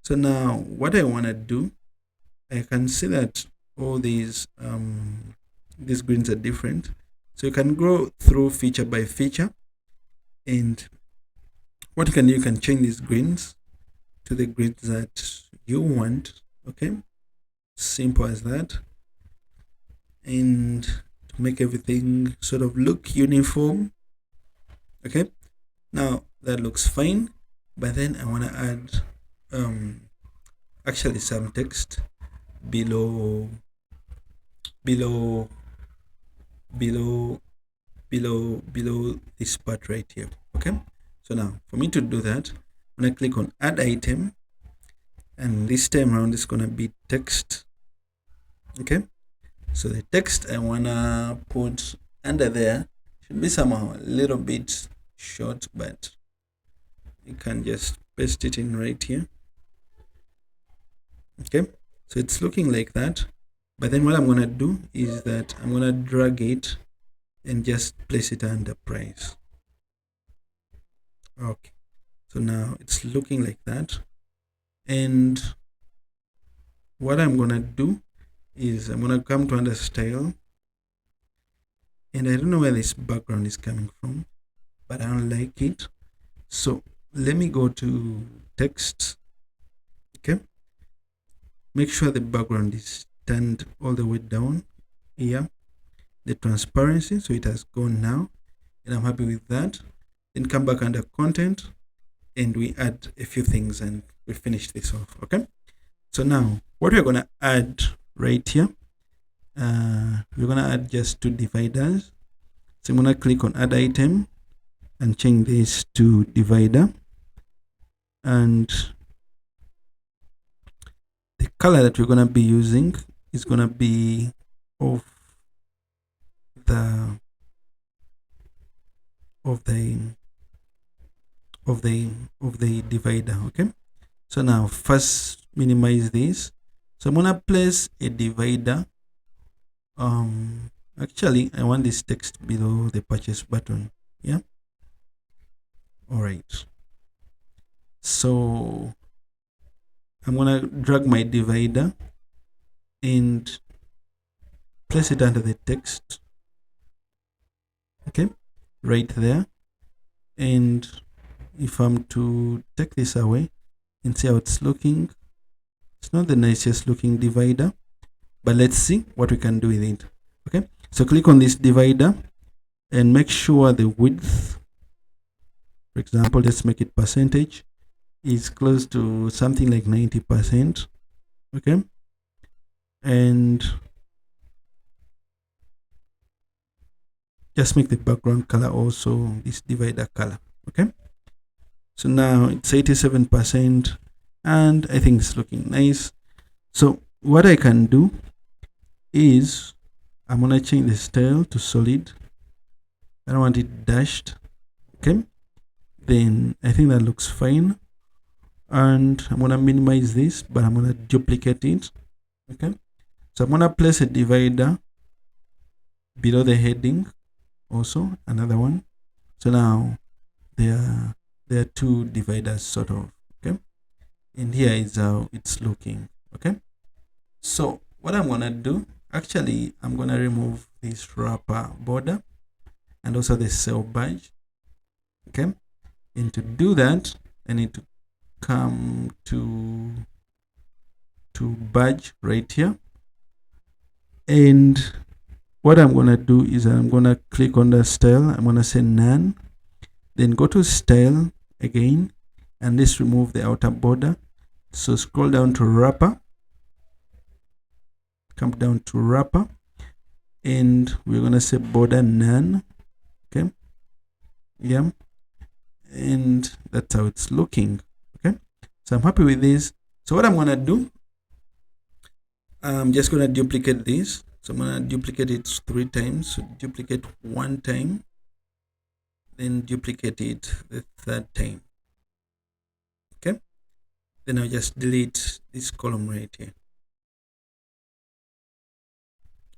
so now what I want to do, I can see that all these greens are different, so you can go through feature by feature, and what you can do, you can change these greens to the greens that you want. Okay, simple as that. And to make everything sort of look uniform. Okay, now that looks fine, but then I want to add actually some text below this part right here. Okay, so now for me to do that, I'm going to click on add item, and this time around it's going to be text. Okay, so the text I want to put under there should be somehow a little bit short, but you can just paste it in right here. Okay, so it's looking like that, but then what I'm going to do is that I'm going to drag it and just place it under price. Okay, so now it's looking like that, and what I'm going to do is I'm going to come to under style, and I don't know where this background is coming from, but I don't like it, so let me go to text. Okay, make sure the background is turned all the way down here, the transparency, so it has gone now, and I'm happy with that. Then come back under content and we add a few things and we finish this off. Okay, so now what we're going to add right here, we're going to add just 2 dividers. So I'm going to click on add item and change this to divider, and the color that we're going to be using is going to be of the divider. Okay, so now first minimize this. So I'm gonna place a divider. Actually I want this text below the purchase button. Yeah, all right, so I'm gonna drag my divider and place it under the text. Okay, right there. And if I'm to take this away and see how it's looking, it's not the nicest looking divider, but let's see what we can do with it. Okay, so click on this divider and make sure the width, for example, let's make it percentage, is close to something like 90%. Okay, and just make the background color also this divider color. Okay, so now it's 87% and I think it's looking nice. So what I can do is I'm gonna change the style to solid. I don't want it dashed. Okay, then I think that looks fine, and I'm gonna minimize this, but I'm gonna duplicate it. Okay, so I'm gonna place a divider below the heading, also another one. So now there are 2 dividers sort of. Okay, and here is how it's looking. Okay, so what I'm gonna do, actually I'm gonna remove this wrapper border and also the cell badge. Okay, and to do that I need to come to badge right here, and what I'm gonna do is I'm gonna click on the style. I'm gonna say none, then go to style again, and let's remove the outer border. So scroll down to wrapper, come down to wrapper, and we're gonna say border none. Okay, yeah, and that's how it's looking. Okay, so I'm happy with this. So what I'm gonna do, I'm just gonna duplicate this. So I'm gonna duplicate it 3 times. So duplicate 1 time, then duplicate it the 3rd time. Okay, then I'll just delete this column right here.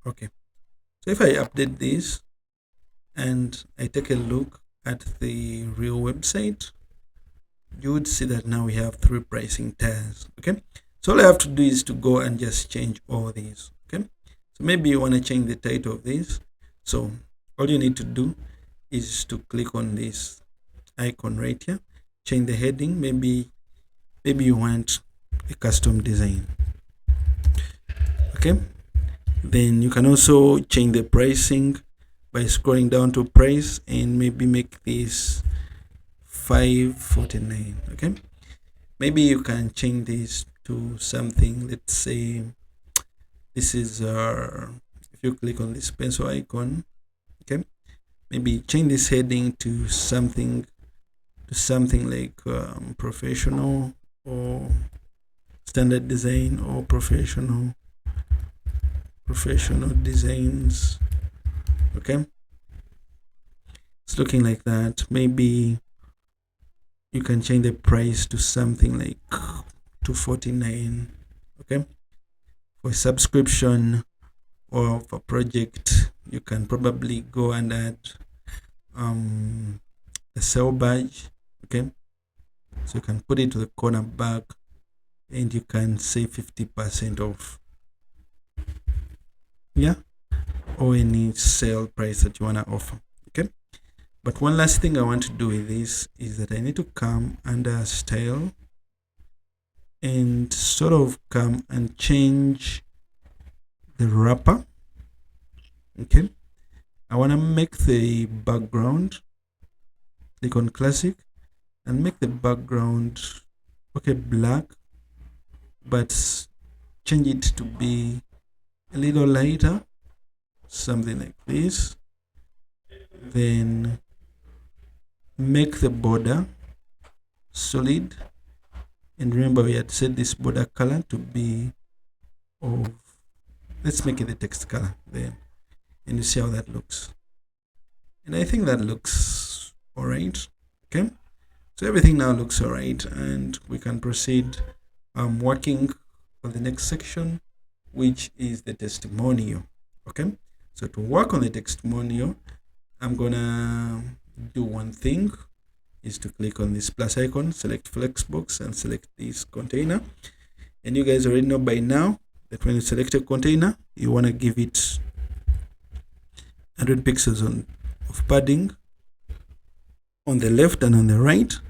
Okay, so if I update this and I take a look at the real website, you would see that now we have 3 pricing tiers. Okay, so all I have to do is to go and just change all these. Okay, so maybe you want to change the title of this. So all you need to do is to click on this icon right here, change the heading. Maybe you want a custom design. Okay, then you can also change the pricing by scrolling down to price and maybe make this $5.49. okay, maybe you can change this to something, let's say this is if you click on this pencil icon, okay, maybe change this heading to something like professional or standard design or professional designs. Okay, it's looking like that. Maybe you can change the price to something like $249. okay, for subscription or for project you can probably go and add a sale badge. Okay, so you can put it to the corner back and you can save 50% off, yeah, or any sale price that you want to offer. Okay, but one last thing I want to do with this is that I need to come under style and sort of come and change the wrapper. Okay, I want to make the background, click on classic and make the background black, but change it to be a little lighter, something like this. Then make the border solid, and remember we had set this border color to be of, let's make it the text color there, and you see how that looks. And I think that looks all right. Okay, so everything now looks all right, and we can proceed working on the next section, which is the testimonial. Okay, so to work on the testimonial, I'm gonna do one thing, is to click on this plus icon, select Flexbox, and select this container. And you guys already know by now that when you select a container, you want to give it 100 pixels of padding on the left and on the right.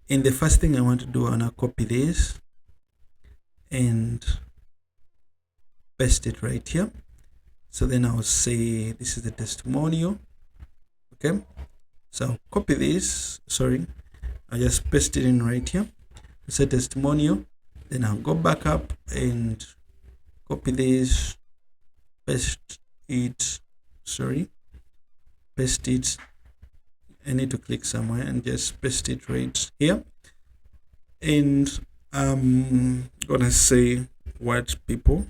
And the first thing I want to do, I want to copy this and paste it right here. So then I'll say this is the testimonial. Okay, so copy this, I just paste it in right here. Say testimonial, then I'll go back up and copy this, paste it, paste it. I need to click somewhere and just paste it right here. And I'm gonna say what people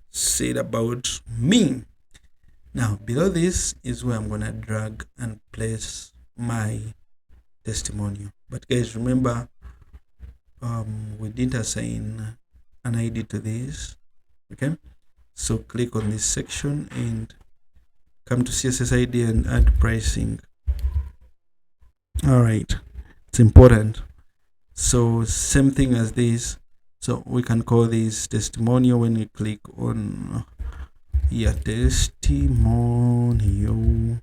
said about me. Now below this is where I'm gonna drag and place my testimonial. But guys, remember we didn't assign an ID to this. Okay, so click on this section and come to CSS ID and add pricing. All right, it's important. So same thing as this, so we can call this testimonial when you click on testimonial,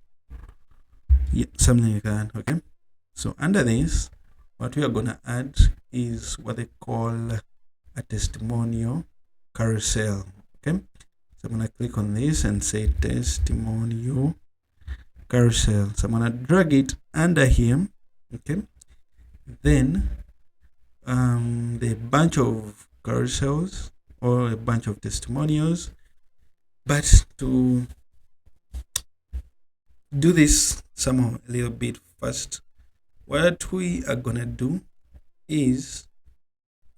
something like that. Okay, so under this, what we are gonna add is what they call a testimonial carousel. Okay, so I'm gonna click on this and say testimonial carousel. So I'm gonna drag it under here. Okay, then the bunch of carousels or a bunch of testimonials. But to do this somehow a little bit fast, what we are gonna do is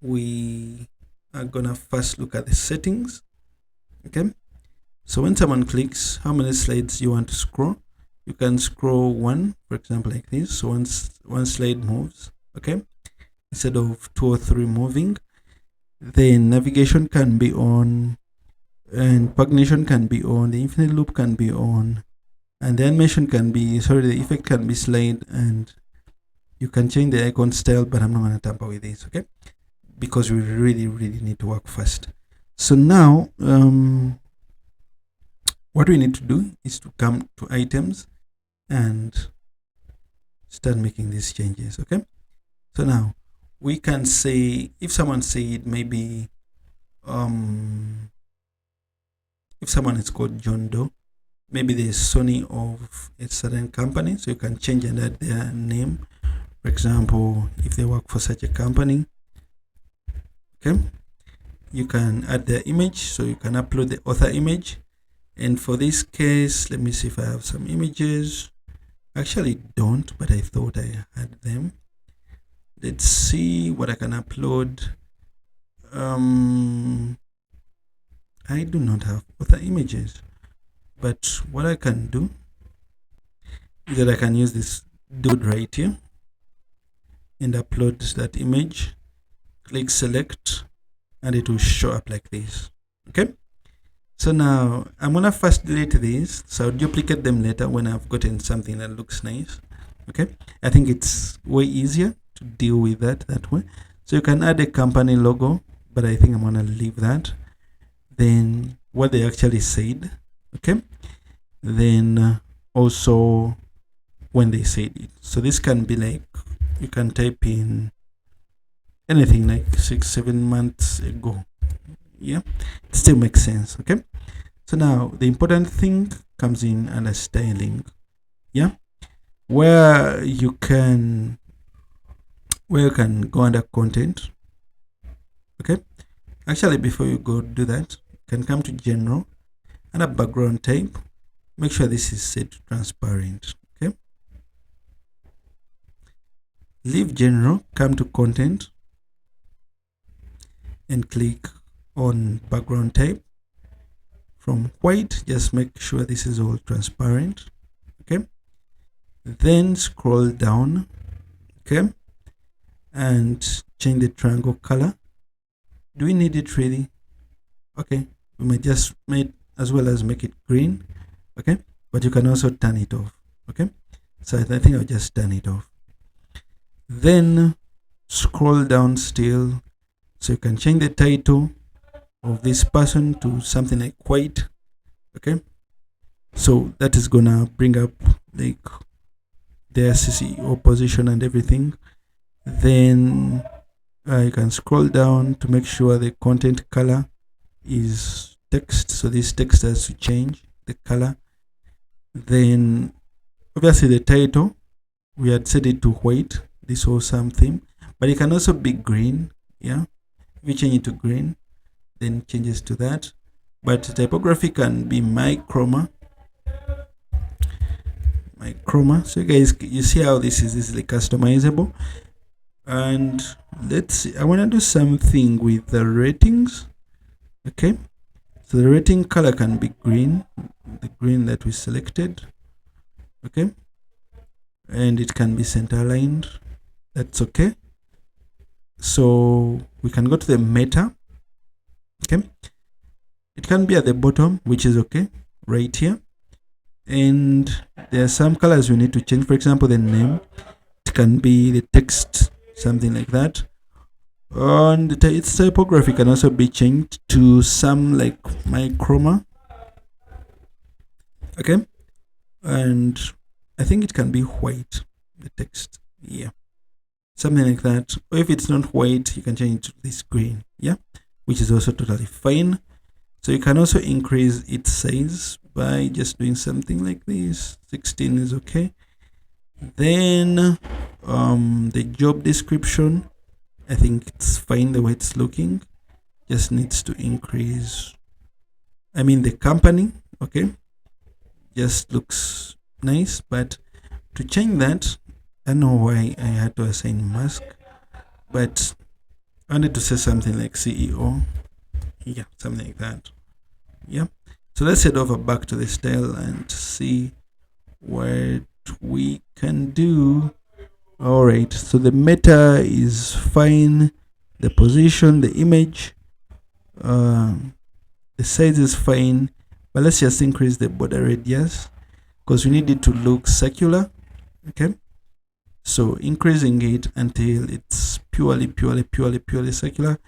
we are gonna first look at the settings. Okay, so when someone clicks how many slides you want to scroll, you can scroll one, for example, like this. So once one slide moves, okay, instead of 2 or 3 moving, then navigation can be on, and pagination can be on, the infinite loop can be on, and the animation can be, the effect can be slide, and you can change the icon style, but I'm not going to tamper with this, okay, because we really need to work fast. So now what we need to do is to come to items and start making these changes. Okay, so now we can say, if someone said maybe if someone is called John Doe, maybe the Sony of a certain company, so you can change and add their name. For example, if they work for such a company, okay, you can add their image, so you can upload the author image. And for this case, let me see if I have some images. Actually don't, but I thought I had them. Let's see what I can upload. I do not have author images, but what I can do is that I can use this dude right here and upload that image. Click select and it will show up like this. Okay, so now I'm gonna first delete these, so I'll duplicate them later when I've gotten something that looks nice. Okay, I think it's way easier to deal with that way. So you can add a company logo, but I think I'm gonna leave that. Then what they actually said, okay, then also when they said it. So this can be like, you can type in anything like 6-7 months ago. Yeah, it still makes sense. Okay, so now the important thing comes in under styling. Yeah, where you can go under content. Okay, actually before you go do that, you can come to general, and a background type. Make sure this is set to transparent. Okay, leave general, come to content, and click on background type. From white, just make sure this is all transparent. Okay, then scroll down. Okay, and change the triangle color. Do we need it really? Okay, we might just make as well as make it green. Okay, but you can also turn it off. Okay, so I think I'll just turn it off. Then scroll down still, so you can change the title of this person to something like white. Okay, so that is gonna bring up like their CEO position and everything. Then you can scroll down to make sure the content color is text, so this text has to change the color. Then obviously the title, we had set it to white, this awesome theme, but it can also be green. Yeah, if you change it to green, then changes to that. But typography can be my chroma. So guys, you see how this is easily customizable. And let's see, I want to do something with the ratings. Okay, so the rating color can be green, the green that we selected. Okay, and it can be center aligned. That's okay. So we can go to the meta. Okay, it can be at the bottom, which is okay, right here. And there are some colors we need to change. For example, the name, it can be the text, something like that. And its typography can also be changed to some like my chroma. Okay, and I think it can be white, the text. Yeah, something like that. Or if it's not white, you can change it to this green. Yeah, which is also totally fine. So you can also increase its size by just doing something like this. 16 is okay. Then the job description, I think it's fine the way it's looking. Just needs to increase. I mean the company, okay, just looks nice, but to change that, I don't know why I had to assign mask, but I wanted to say something like CEO. Yeah, something like that. Yeah, so let's head over back to the style and see what we can do. All right, so the meta is fine, the position, the image, the size is fine, but let's just increase the border radius because we need it to look circular. Okay, so increasing it until it's purely circular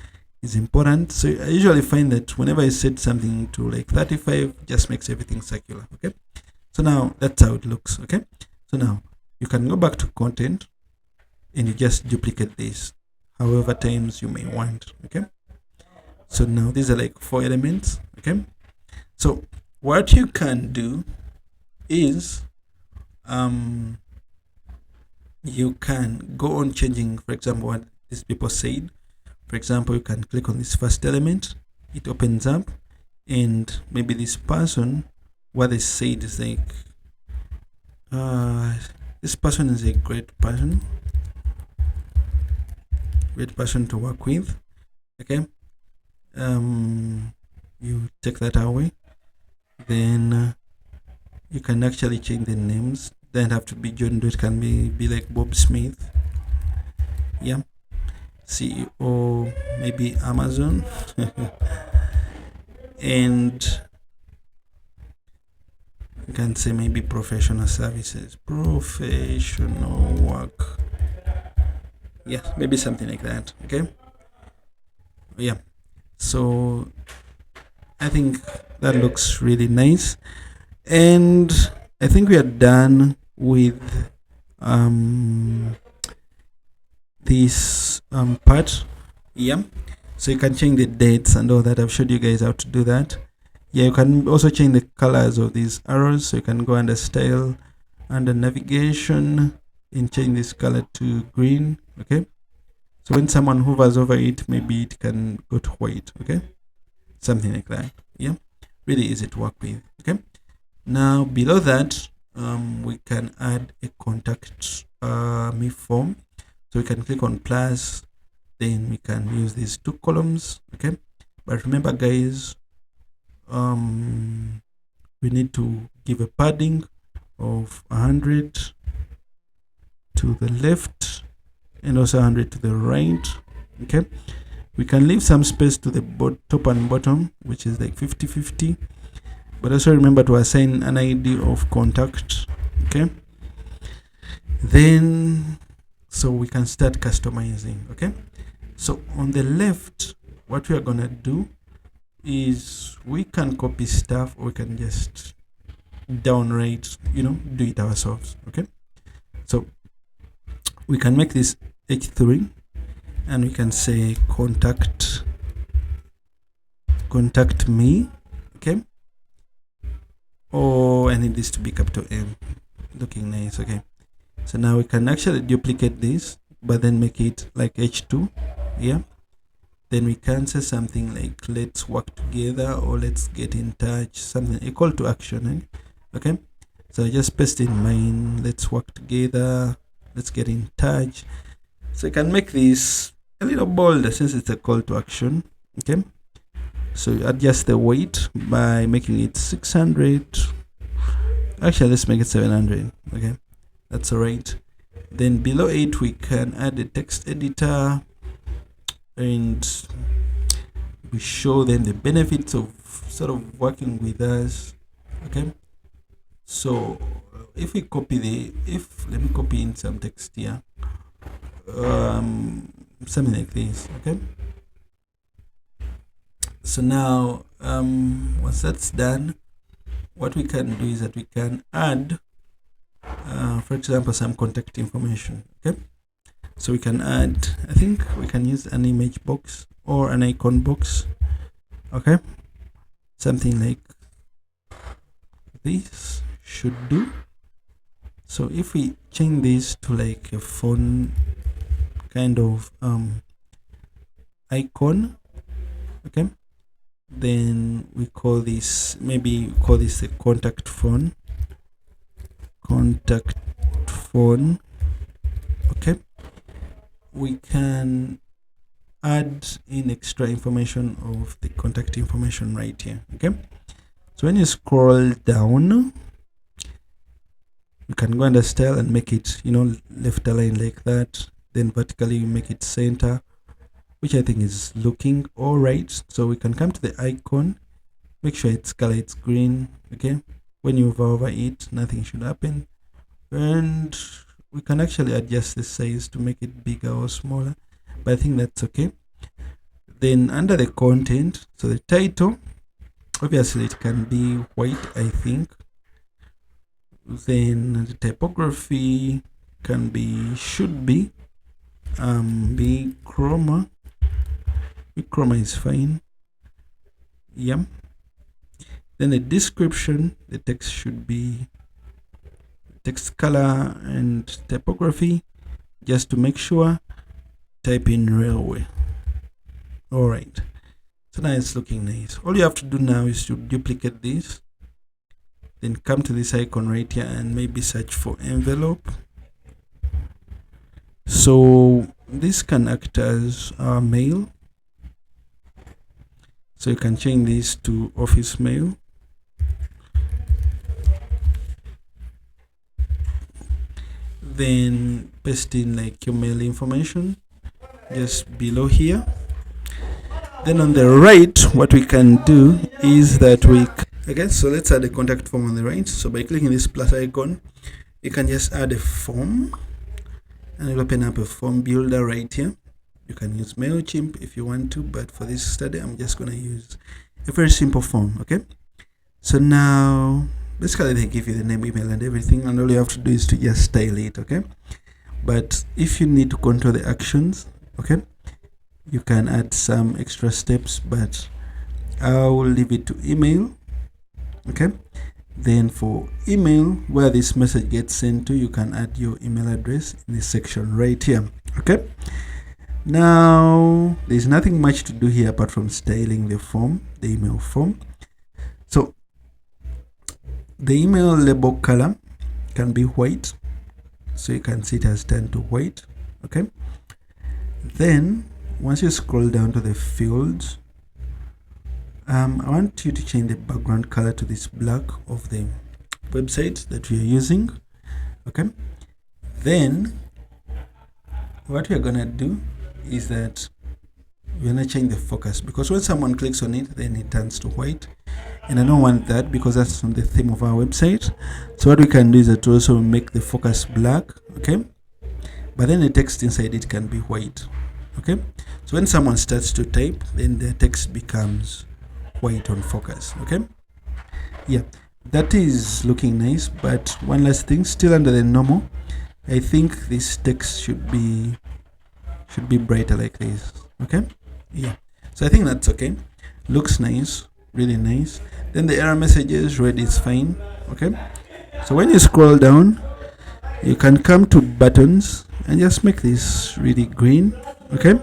is important. So I usually find that whenever I set something to like 35, just makes everything circular. Okay, so now that's how it looks. Okay, so now you can go back to content and you just duplicate this however times you may want. Okay, so now these are like 4 elements. Okay, so what you can do is you can go on changing, for example, what these people said. For example, you can click on this first element, it opens up, and maybe this person, what they said is like this person is a great person to work with. Okay, you take that away, then you can actually change the names. Don't have to be John Doe, it can be like Bob Smith. Yeah, CEO, maybe Amazon. And you can say maybe professional services, professional work. Yeah, maybe something like that. Okay, yeah, so I think that looks really nice, and I think we are done with this part. Yeah, so you can change the dates and all that. I've showed you guys how to do that. Yeah, you can also change the colors of these arrows, so you can go under style, under navigation, and change this color to green. Okay, so when someone hovers over it, maybe it can go to white. Okay, something like that. Yeah, really easy to work with. Okay, now below that, we can add a contact me form. So we can click on plus, then we can use these two columns. Okay, but remember guys, we need to give a padding of 100 to the left and also 100 to the right. Okay, we can leave some space to the top and bottom, which is like 50-50, but also remember to assign an ID of contact. Okay, then so we can start customizing. Okay, so on the left, what we are gonna do is we can copy stuff, or we can just downright, do it ourselves. Okay, so we can make this h3 and we can say contact me. Okay, I need this to be capital M, looking nice. Okay, so now we can actually duplicate this, but then make it like h2. Yeah, then we can say something like let's work together, or let's get in touch, something, a call to action. Okay, so I just paste in mine, let's work together, let's get in touch. So you can make this a little bolder since it's a call to action. Okay, so you adjust the weight by making it 600. Actually, let's make it 700. Okay, that's all right. Then below it, we can add a text editor, and we show them the benefits of sort of working with us. Okay, so if we copy let me copy in some text here, something like this. Okay, so now once that's done, what we can do is that we can add for example some contact information. Okay, so we can add, I think we can use an image box or an icon box. Okay, something like this should do. So if we change this to like a phone kind of icon, okay, then we call this, maybe call this a contact phone. Okay, we can add in extra information of the contact information right here. Okay, so when you scroll down, you can go under style and make it, left aligned like that, then vertically you make it center, which I think is looking all right. So we can come to the icon, make sure its color is green. Okay, when you hover over it, nothing should happen, and we can actually adjust the size to make it bigger or smaller, but I think that's okay. Then under the content, so the title, obviously it can be white, I think. Then the typography can be, should be chroma. Chroma is fine. Yeah. Then the description, the text should be text color and typography. Just to make sure, type in railway. All right, so now it's looking nice. All you have to do now is to duplicate this, then come to this icon right here and maybe search for envelope. So this can act as our mail, so you can change this to office mail. Then paste in like your mail information just below here. Then on the right, what we can do is that so let's add a contact form on the right. So by clicking this plus icon, you can just add a form, and it'll open up a form builder right here. You can use MailChimp if you want to, but for this study, I'm just going to use a very simple form. Okay, so now basically they give you the name, email, and everything, and all you have to do is to just style it. Okay, But if you need to control the actions, okay, you can add some extra steps, but I'll leave it to email. Okay, then for email, where this message gets sent to, you can add your email address in this section right here. Okay, now there's nothing much to do here apart from styling the form, the email form. So the email label color can be white, so you can see it has turned to white. Okay, then once you scroll down to the fields, I want you to change the background color to this black of the website that we are using. Okay, then what we are gonna do is that we're gonna change the focus, because when someone clicks on it, then it turns to white, and I don't want that because that's not the theme of our website. So what we can do is that also make the focus black. Okay, but then the text inside it can be white. Okay, so when someone starts to type, then the text becomes white on focus. Okay, yeah, that is looking nice. But one last thing, still under the normal, I think this text should be brighter like this. Okay, yeah, so I think that's okay, looks nice, really nice. Then the error messages, red is fine. Okay, so when you scroll down, you can come to buttons and just make this really green. Okay,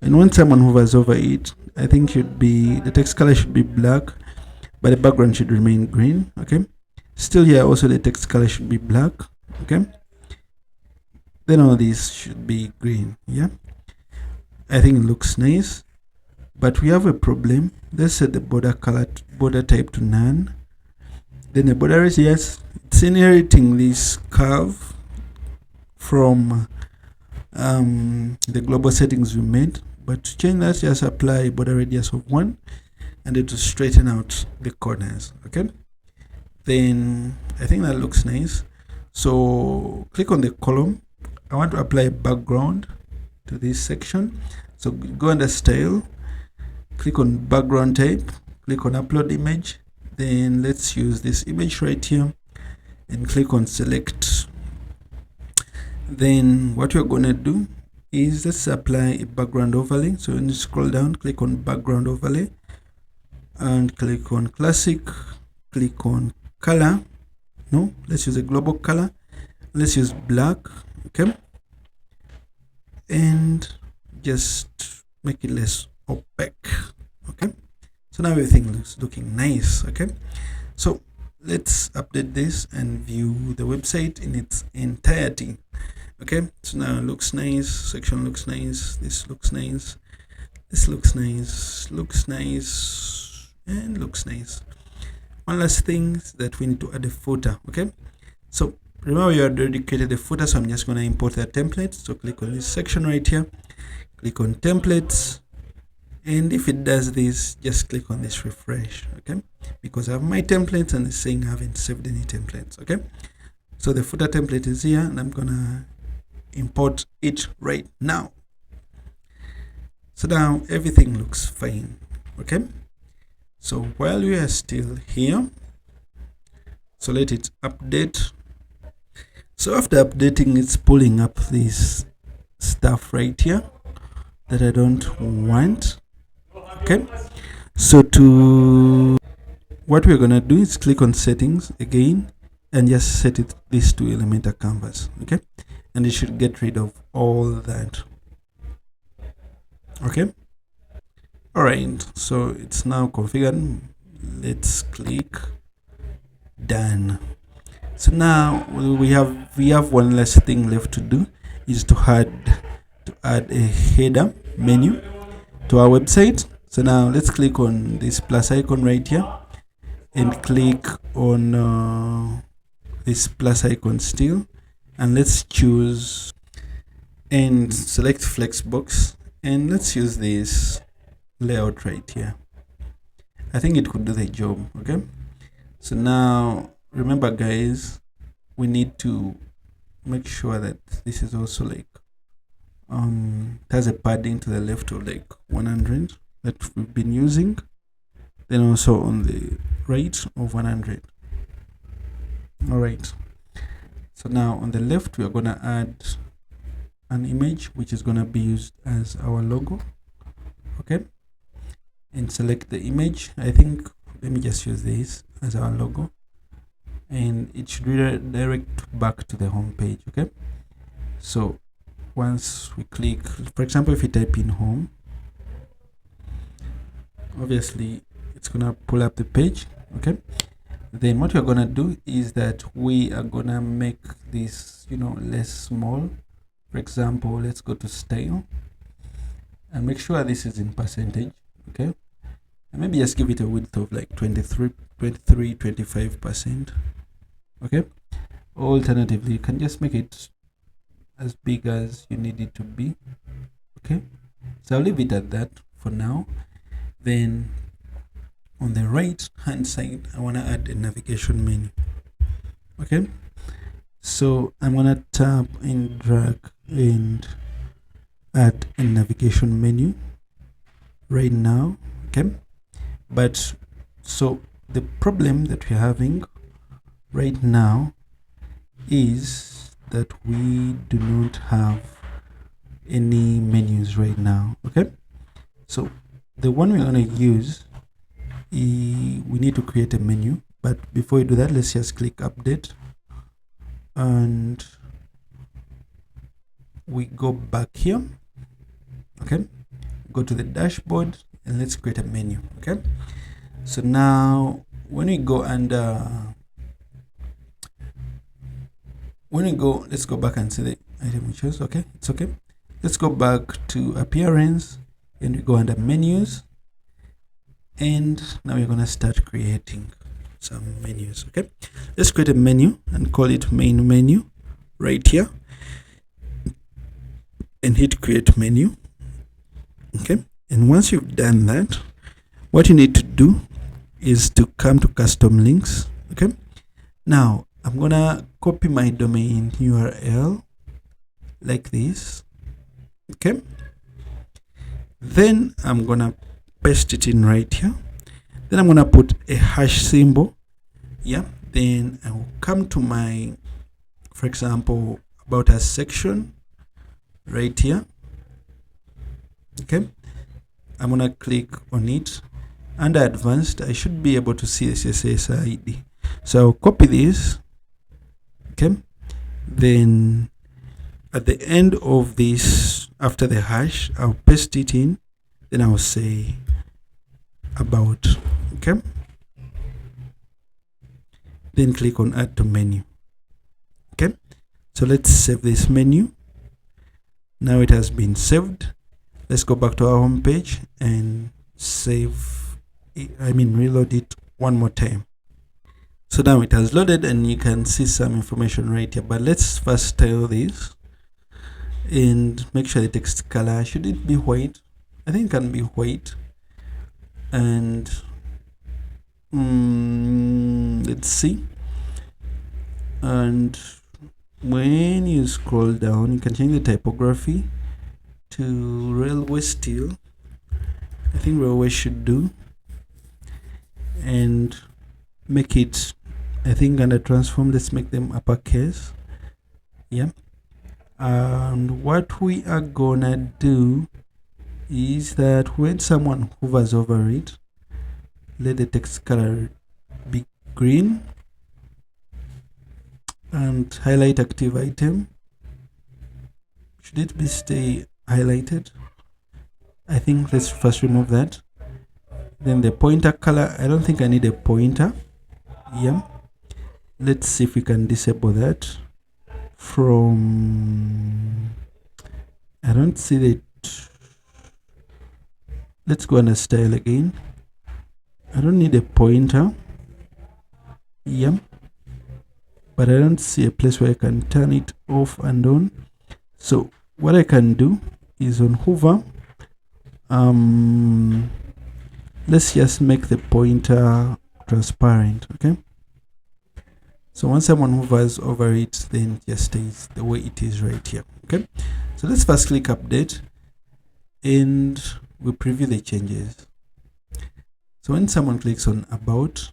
and when someone hovers over it, I think the text color should be black, but the background should remain green. Okay, still here also the text color should be black. Okay, then all these should be green. Yeah, I think it looks nice, but we have a problem. Let's set the border type to none. Then the border is, yes, it's inheriting this curve from the global settings we made, but to change that, just apply border radius of 1 and it will straighten out the corners. Okay, then I think that looks nice. So click on the column. I want to apply a background to this section, so go under style, click on background type, click on upload image, then let's use this image right here and click on select. Then what you're gonna do is let's apply a background overlay. So when you scroll down, click on background overlay and click on classic, click on color. No, let's use a global color, let's use black. Okay, and just make it less opaque. Okay, so now everything looks looking nice. Okay, so let's update this and view the website in its entirety. Okay, so now it looks nice, section looks nice, this looks nice, this looks nice, and looks nice. One last thing is that we need to add a footer. Okay, so remember you already created a footer, so I'm just going to import that template. So click on this section right here, click on templates, and if it does this, just click on this refresh. Okay, because I have my templates and it's saying I haven't saved any templates. Okay, so the footer template is here and I'm gonna import it right now. So now everything looks fine. Okay, so while we are still here, so let it update. So after updating, it's pulling up this stuff right here that I don't want. Okay, so what we're gonna do is click on settings again and just set this to Elementor canvas. Okay, and it should get rid of all that. Okay, all right, so it's now configured. Let's click done. So now we have one less thing left to do, is to add a header menu to our website. So now let's click on this plus icon right here and click on this plus icon still, and let's choose and select Flexbox, and let's use this layout right here. I think it could do the job. Okay, so now remember guys, we need to make sure that this is also like has a padding to the left of like 100 that we've been using, then also on the right of 100. All right, So now on the left, we are going to add an image which is going to be used as our logo. Okay, and select the image. I think let me just use this as our logo, and it should redirect back to the home page. Okay, so once we click, for example, if we type in home, obviously it's gonna pull up the page. Okay, then what we're gonna do is that we are gonna make this, less small. For example, let's go to style and make sure this is in percentage. Okay, and maybe just give it a width of like 25%. Okay, alternatively, you can just make it as big as you need it to be. Okay, so I'll leave it at that for now. Then on the right hand side, I want to add a navigation menu. Okay, so I'm going to tap and drag and add a navigation menu right now. Okay, but so the problem that we're having right now is that we do not have any menus right now. Okay, so the one we're going to use, we need to create a menu. But before we do that, let's just click update and we go back here. Okay, go to the dashboard and let's create a menu. Okay, so now when we go under, let's go back and see the item we chose. Okay, it's okay. Let's go back to appearance and we go under menus, and now we're going to start creating some menus. Okay, let's create a menu and call it main menu right here and hit create menu. Okay, and once you've done that, what you need to do is to come to custom links. Okay, now I'm gonna copy my domain URL like this. Okay, then I'm gonna paste it in right here. Then I'm gonna put a hash symbol. Yeah, then I will come to my, for example, about us section right here. Okay, I'm gonna click on it. Under advanced, I should be able to see the CSS ID. So I'll copy this. Okay, then at the end of this, after the hash, I'll paste it in. Then I'll say about. Okay, then click on add to menu. Okay, so let's save this menu. Now it has been saved. Let's go back to our home page and reload it one more time. So now it has loaded and you can see some information right here, but let's first style this and make sure the text color, should it be white? I think it can be white. And let's see. And when you scroll down, you can change the typography to railway steel. I think railway should do, and make it, I think under transform, let's make them uppercase. Yeah, and what we are gonna do is that when someone hovers over it, let the text color be green and highlight active item. Should it be stay highlighted? I think let's first remove that. Then the pointer color, I don't think I need a pointer. Yeah, let's see if we can disable that from, I don't see it. Let's go under style again. I don't need a pointer. Yeah, but I don't see a place where I can turn it off and on. So what I can do is on hover, let's just make the pointer transparent. Okay, so once someone hovers over it, then it just stays the way it is right here. Okay, so let's first click update and we preview the changes. So when someone clicks on about,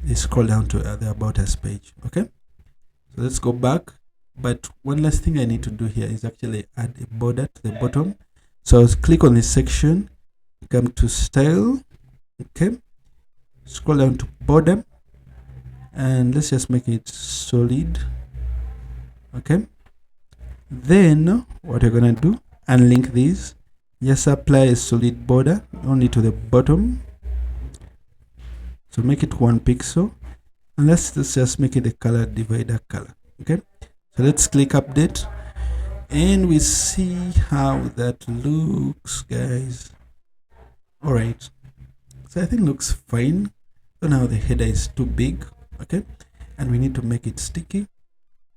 they scroll down to the about us page. Okay, so So let's go back. But one last thing I need to do here is actually add a border to the bottom. So I'll click on this section, come to style, okay, scroll down to border, and let's just make it solid. Okay, then what you're gonna do, unlink these, just apply a solid border only to the bottom, so make it 1 pixel, and let's just make it a color divider color. Okay, so let's click update, and we see how that looks, guys. All right, so I think looks fine. So now the header is too big, okay, and we need to make it sticky.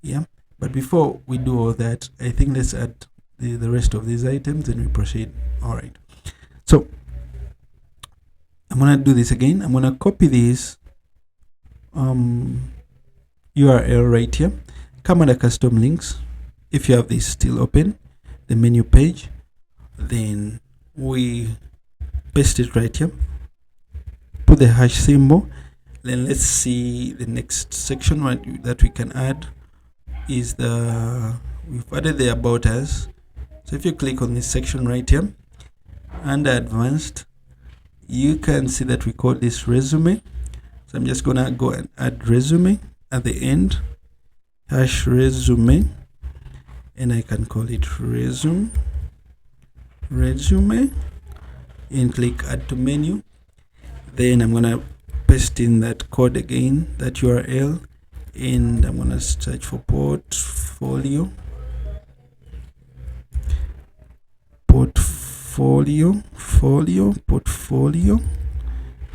Yeah, but before we do all that, I think let's add the rest of these items and we proceed. All right, so I'm gonna do this again. I'm gonna copy this URL right here, come under custom links. If you have this still open, the menu page, then we paste it right here, put the hash symbol. Then let's see the next section that we can add is we've added the about us. So if you click on this section right here under advanced, you can see that we call this resume. So I'm just gonna go and add resume at the end, hash resume, and I can call it resume, and click add to menu. Then I'm gonna paste in that code again, that URL, and I'm gonna search for portfolio.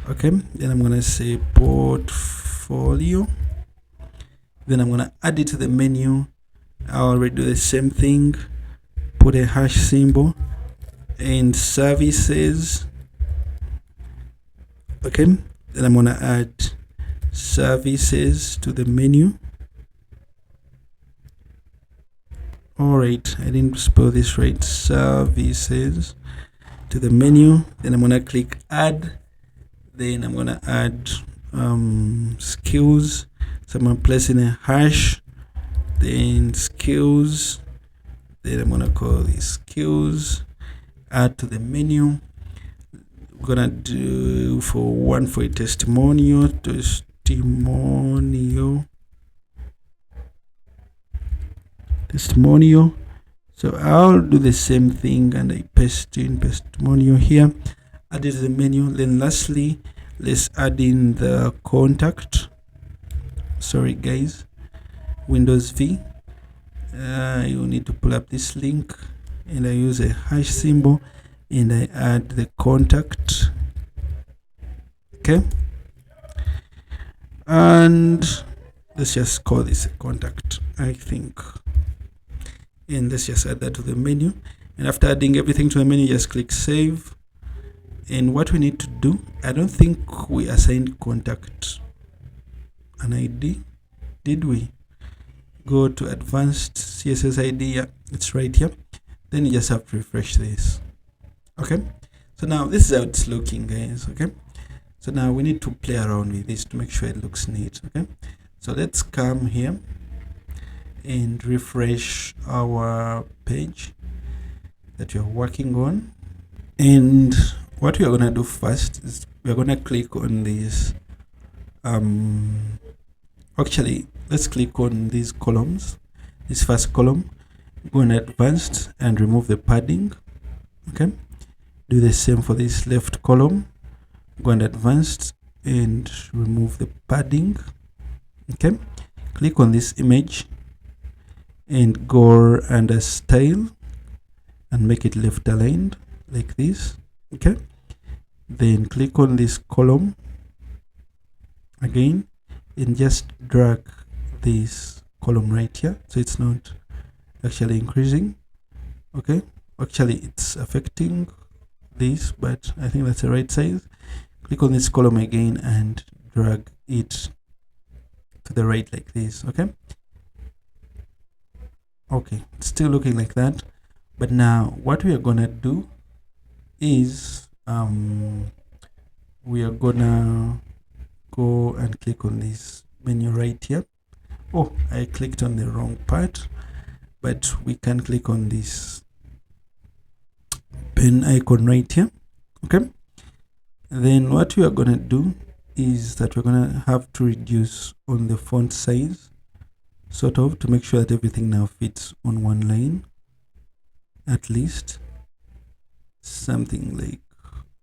Okay, then I'm gonna say portfolio. Then I'm gonna add it to the menu. I already do the same thing, put a hash symbol and services. Okay, then I'm gonna add services to the menu. All right, I didn't spell this right. Services to the menu. Then I'm gonna click add. Then I'm gonna add skills. So I'm gonna place in a hash, then skills. Then I'm gonna call this skills. Add to the menu. We're gonna do for a testimonial. So I'll do the same thing and I paste in testimonial here, add it to the menu. Then lastly, let's add in the contact. Sorry guys, Windows V. You need to pull up this link, and I use a hash symbol and I add the contact. Okay, and let's just call this a contact, I think, and let's just add that to the menu. And after adding everything to the menu, just click save. And what we need to do, I don't think we assigned contact an ID, did we? Go to advanced CSS ID. Yeah, it's right here. Then you just have to refresh this. Okay, so now this is how it's looking, guys. Okay, so now we need to play around with this to make sure it looks neat. Okay, so let's come here and refresh our page that you're working on. And what we are gonna do first is we're gonna click on this. Actually, let's click on these columns. This first column, go on advanced and remove the padding. Okay, do the same for this left column. Go on advanced and remove the padding. Okay, click on this image and go under style and make it left aligned like this. Okay, then click on this column again and just drag this column right here so it's not actually increasing. Okay, actually it's affecting this, but I think that's the right size. Click on this column again and drag it to the right like this. Okay, it's still looking like that. But now what we are gonna do is we are gonna go and click on this menu right here, Oh, I clicked on the wrong part, but we can click on this pen icon right here. Okay, then what we are going to do is that we're going to have to reduce on the font size, sort of, to make sure that everything now fits on one line, at least something like,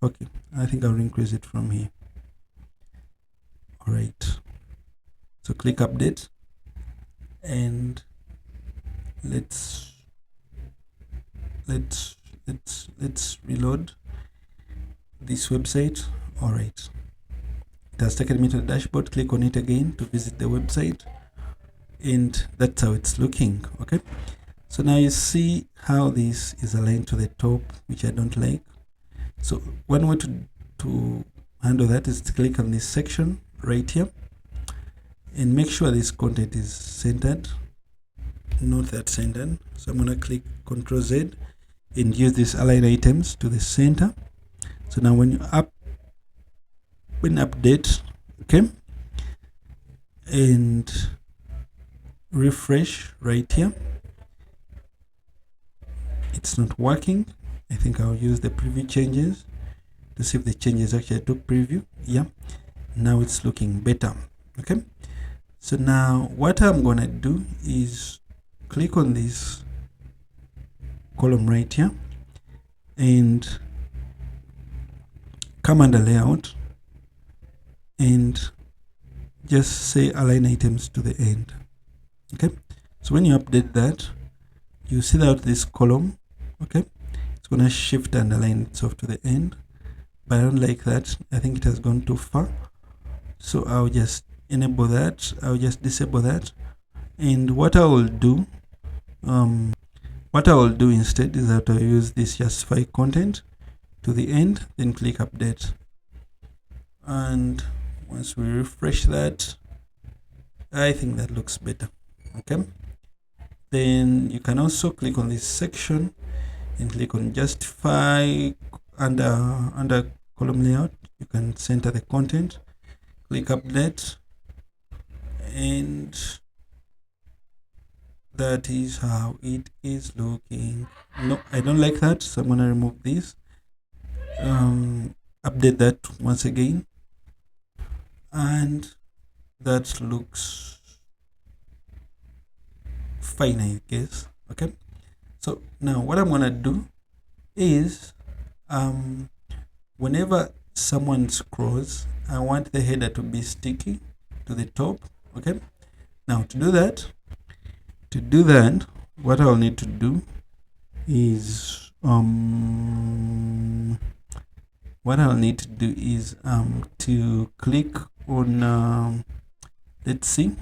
okay, I think I'll increase it from here. All right, so click update, and let's reload this website. All right, it has taken me to the dashboard. Click on it again to visit the website, and that's how it's looking. Okay, so now you see how this is aligned to the top, which I don't like. So one way to handle that is to click on this section right here and make sure this content is centered, not that centered. So I'm going to click Ctrl Z and use these align items to the center. So now when you update, okay, and refresh right here, it's not working. I think I'll use the preview changes to see if the changes actually took preview. Yeah, now it's looking better. Okay, so now what I'm gonna do is click on this column right here and come under layout and just say align items to the end. Okay, so when you update that, you see that this column, okay, it's gonna shift and align itself to the end, but I don't like that. I think it has gone too far, so I'll just enable that. I'll just disable that, and what I will do instead is that I'll use this justify content to the end, then click update, and once we refresh that, I think that looks better. Okay, then you can also click on this section and click on justify under column layout. You can center the content, click update, and that is how it is looking. No, I don't like that, so I'm gonna remove this, update that once again, and that looks fine, I guess. Okay, so now what I'm gonna do is whenever someone scrolls, I want the header to be sticky to the top. Okay, now to do that, what I'll need to do is to click on let's see,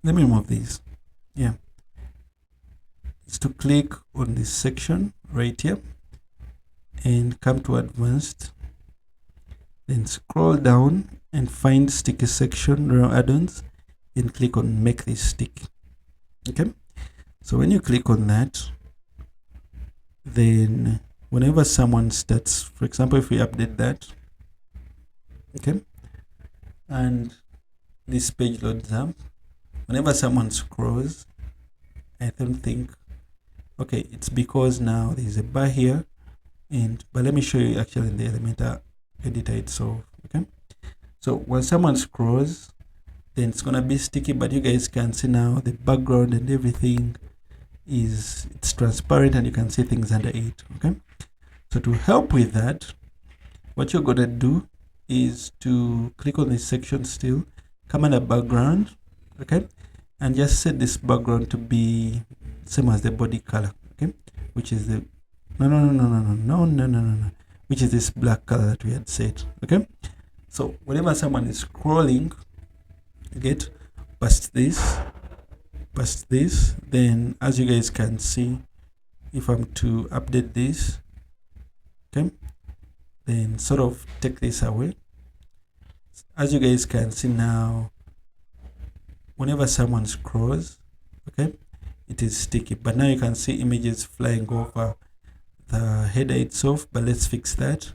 let me remove these. Yeah, it's to click on this section right here and come to advanced, then scroll down and find sticky section add-ons and click on make this sticky. Okay, so when you click on that, then whenever someone starts, for example, if we update that, okay, and this page loads up, whenever someone scrolls, I don't think, okay, it's because now there's a bar here, but let me show you actually in the Elementor editor itself. Okay, so when someone scrolls, then it's gonna be sticky, but you guys can see now the background and everything it's transparent and you can see things under it. Okay, so to help with that, what you're gonna do is to click on this section still, come under background, okay, and just set this background to be same as the body color, okay, which is the no, which is this black color that we had set. Okay, so whenever someone is scrolling, you get past this, then as you guys can see, if I'm to update this, okay, then sort of take this away, as you guys can see now, whenever someone scrolls, okay, it is sticky, but now you can see images flying over the header itself, but let's fix that.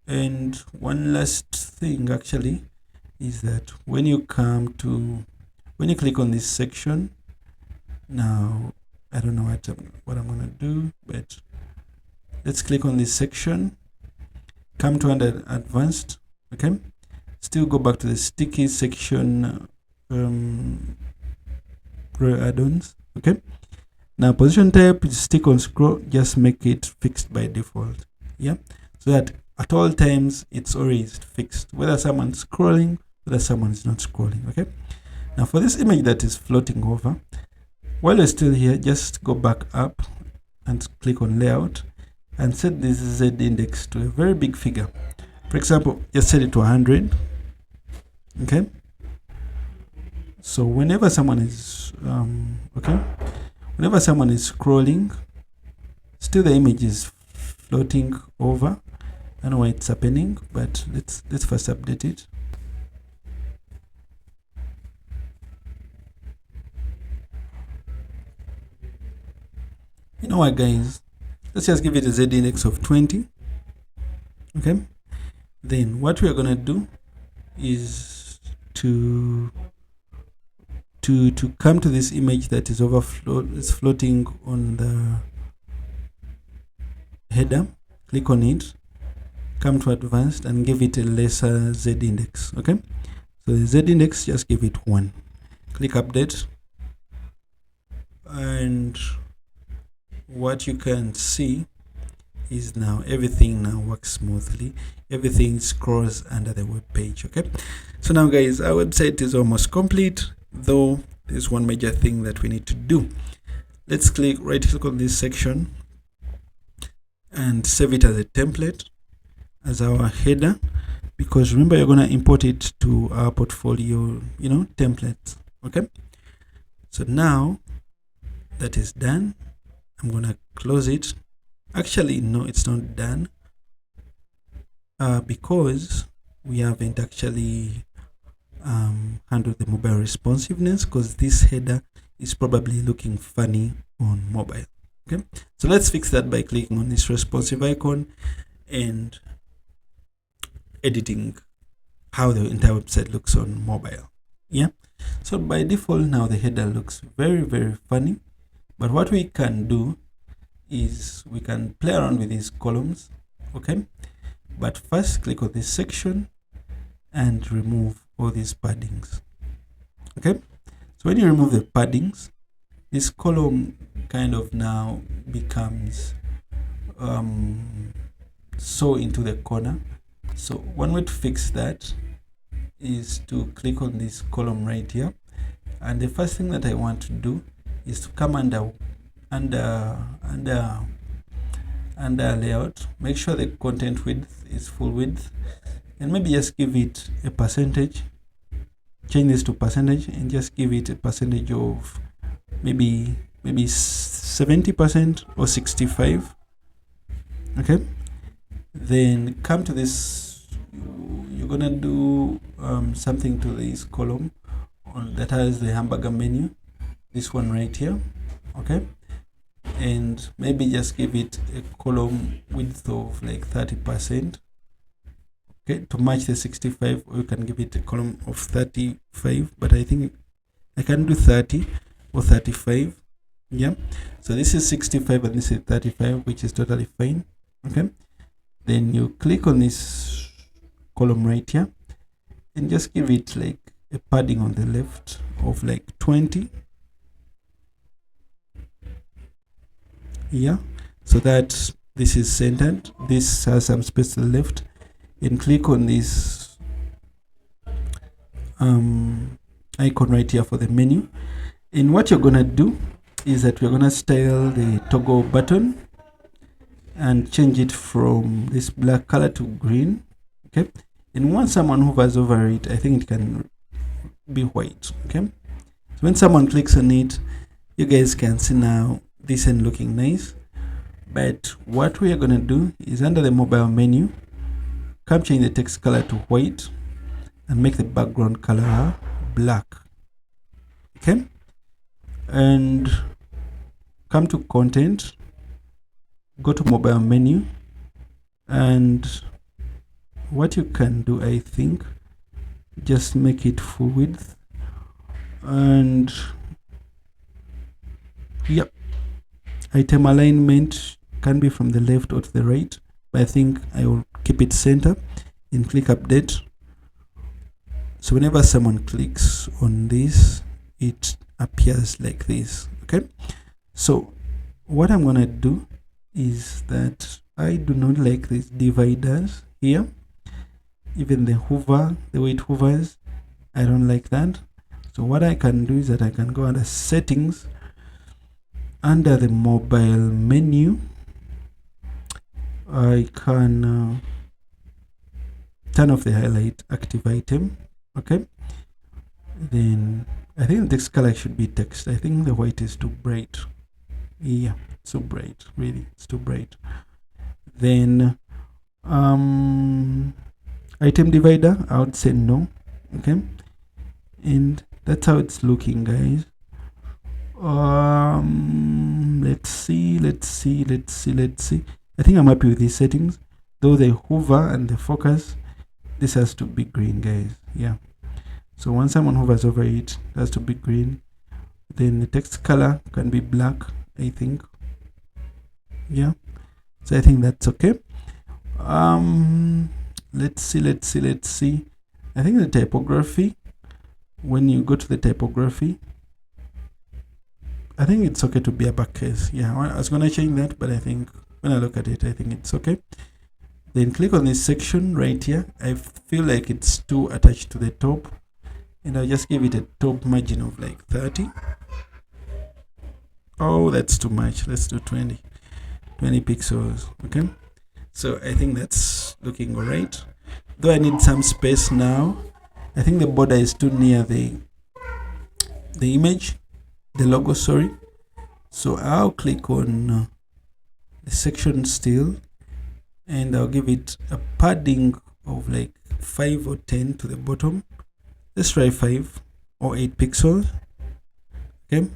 And one last thing actually is that when you click on this section, now I don't know what I'm gonna do, but let's click on this section, come to under advanced, okay, still go back to the sticky section, add-ons, okay. Now position type is stick on scroll, just make it fixed by default, yeah, so that at all times it's always fixed, whether someone's scrolling, whether someone's not scrolling, okay. Now for this image that is floating over, while you're still here, just go back up and click on layout and set this Z index to a very big figure. For example, just set it to 100, okay. So whenever someone is whenever someone is scrolling, still the image is floating over. I don't know why it's happening, but let's first update it. You know what, guys, let's just give it a Z index of 20, okay. Then what we are gonna do is to come to this image that is floating on the header, click on it, come to advanced and give it a lesser Z index, okay. So the Z index, just give it 1, click update, and what you can see is now everything now works smoothly, everything scrolls under the web page, okay. So now, guys, our website is almost complete, though there's one major thing that we need to do. Let's right click on this section and save it as a template, as our header, because remember, you're going to import it to our portfolio, templates, okay. So now that is done, I'm going to close it. Actually, no, it's not done, because we haven't actually handled the mobile responsiveness, because this header is probably looking funny on mobile, okay. So let's fix that by clicking on this responsive icon and editing how the entire website looks on mobile, yeah. So by default now the header looks very, very funny, but what we can do is we can play around with these columns, okay. But first click on this section and remove all these paddings, okay. So when you remove the paddings, this column kind of now becomes so into the corner. So one way to fix that is to click on this column right here, and the first thing that I want to do is to come under layout, make sure the content width is full width, and maybe just give it a percentage, change this to percentage, and just give it a percentage of maybe 70% or 65, okay. Then come to this, you're gonna do something to this column that has the hamburger menu, this one right here, okay. And maybe just give it a column width of like 30%, okay, to match the 65, or you can give it a column of 35, but I think I can do 30 or 35, yeah. So this is 65 and this is 35, which is totally fine, okay. Then you click on this column right here and just give it like a padding on the left of like 20, yeah, so that this is centered, this has some space to the left, and click on this icon right here for the menu. And what you're gonna do is that we're gonna style the toggle button and change it from this black color to green, okay. And once someone hovers over it, I think it can be white, okay. So when someone clicks on it, you guys can see now this and looking nice. But what we are going to do is under the mobile menu, come change the text color to white and make the background color black, okay. And come to content, go to mobile menu, and what you can do, I think, just make it full width, and yep, item alignment can be from the left or to the right, but I think I will keep it center and click update. So whenever someone clicks on this, it appears like this. Okay, so what I'm gonna do is that I do not like these dividers here, even the hover, the way it hovers, I don't like that. So what I can do is that I can go under settings, under the mobile menu, I can turn off the highlight active item. Okay, then I think the text color should be text. I think the white is too bright. Yeah, it's too bright, really, it's too bright. Then item divider, I would say no. Okay, and that's how it's looking, guys. Let's see. I think I'm happy with these settings, though the hover and the focus, this has to be green, guys. Yeah, so once someone hovers over it, it has to be green. Then the text color can be black, I think. Yeah, so I think that's okay. Let's see. I think the typography, when you go to the typography, I think it's okay to be uppercase. Yeah, I was gonna change that, but I think when I look at it, I think it's okay. Then click on this section right here. I feel like it's too attached to the top, and I'll just give it a top margin of like 30. Oh, that's too much. Let's do 20 pixels. Okay, so I think that's looking all right, though I need some space now. I think the border is too near the image, the logo, sorry. So I'll click on the section still, and I'll give it a padding of like 5 or 10 to the bottom. Let's try 5 or 8 pixels. Okay,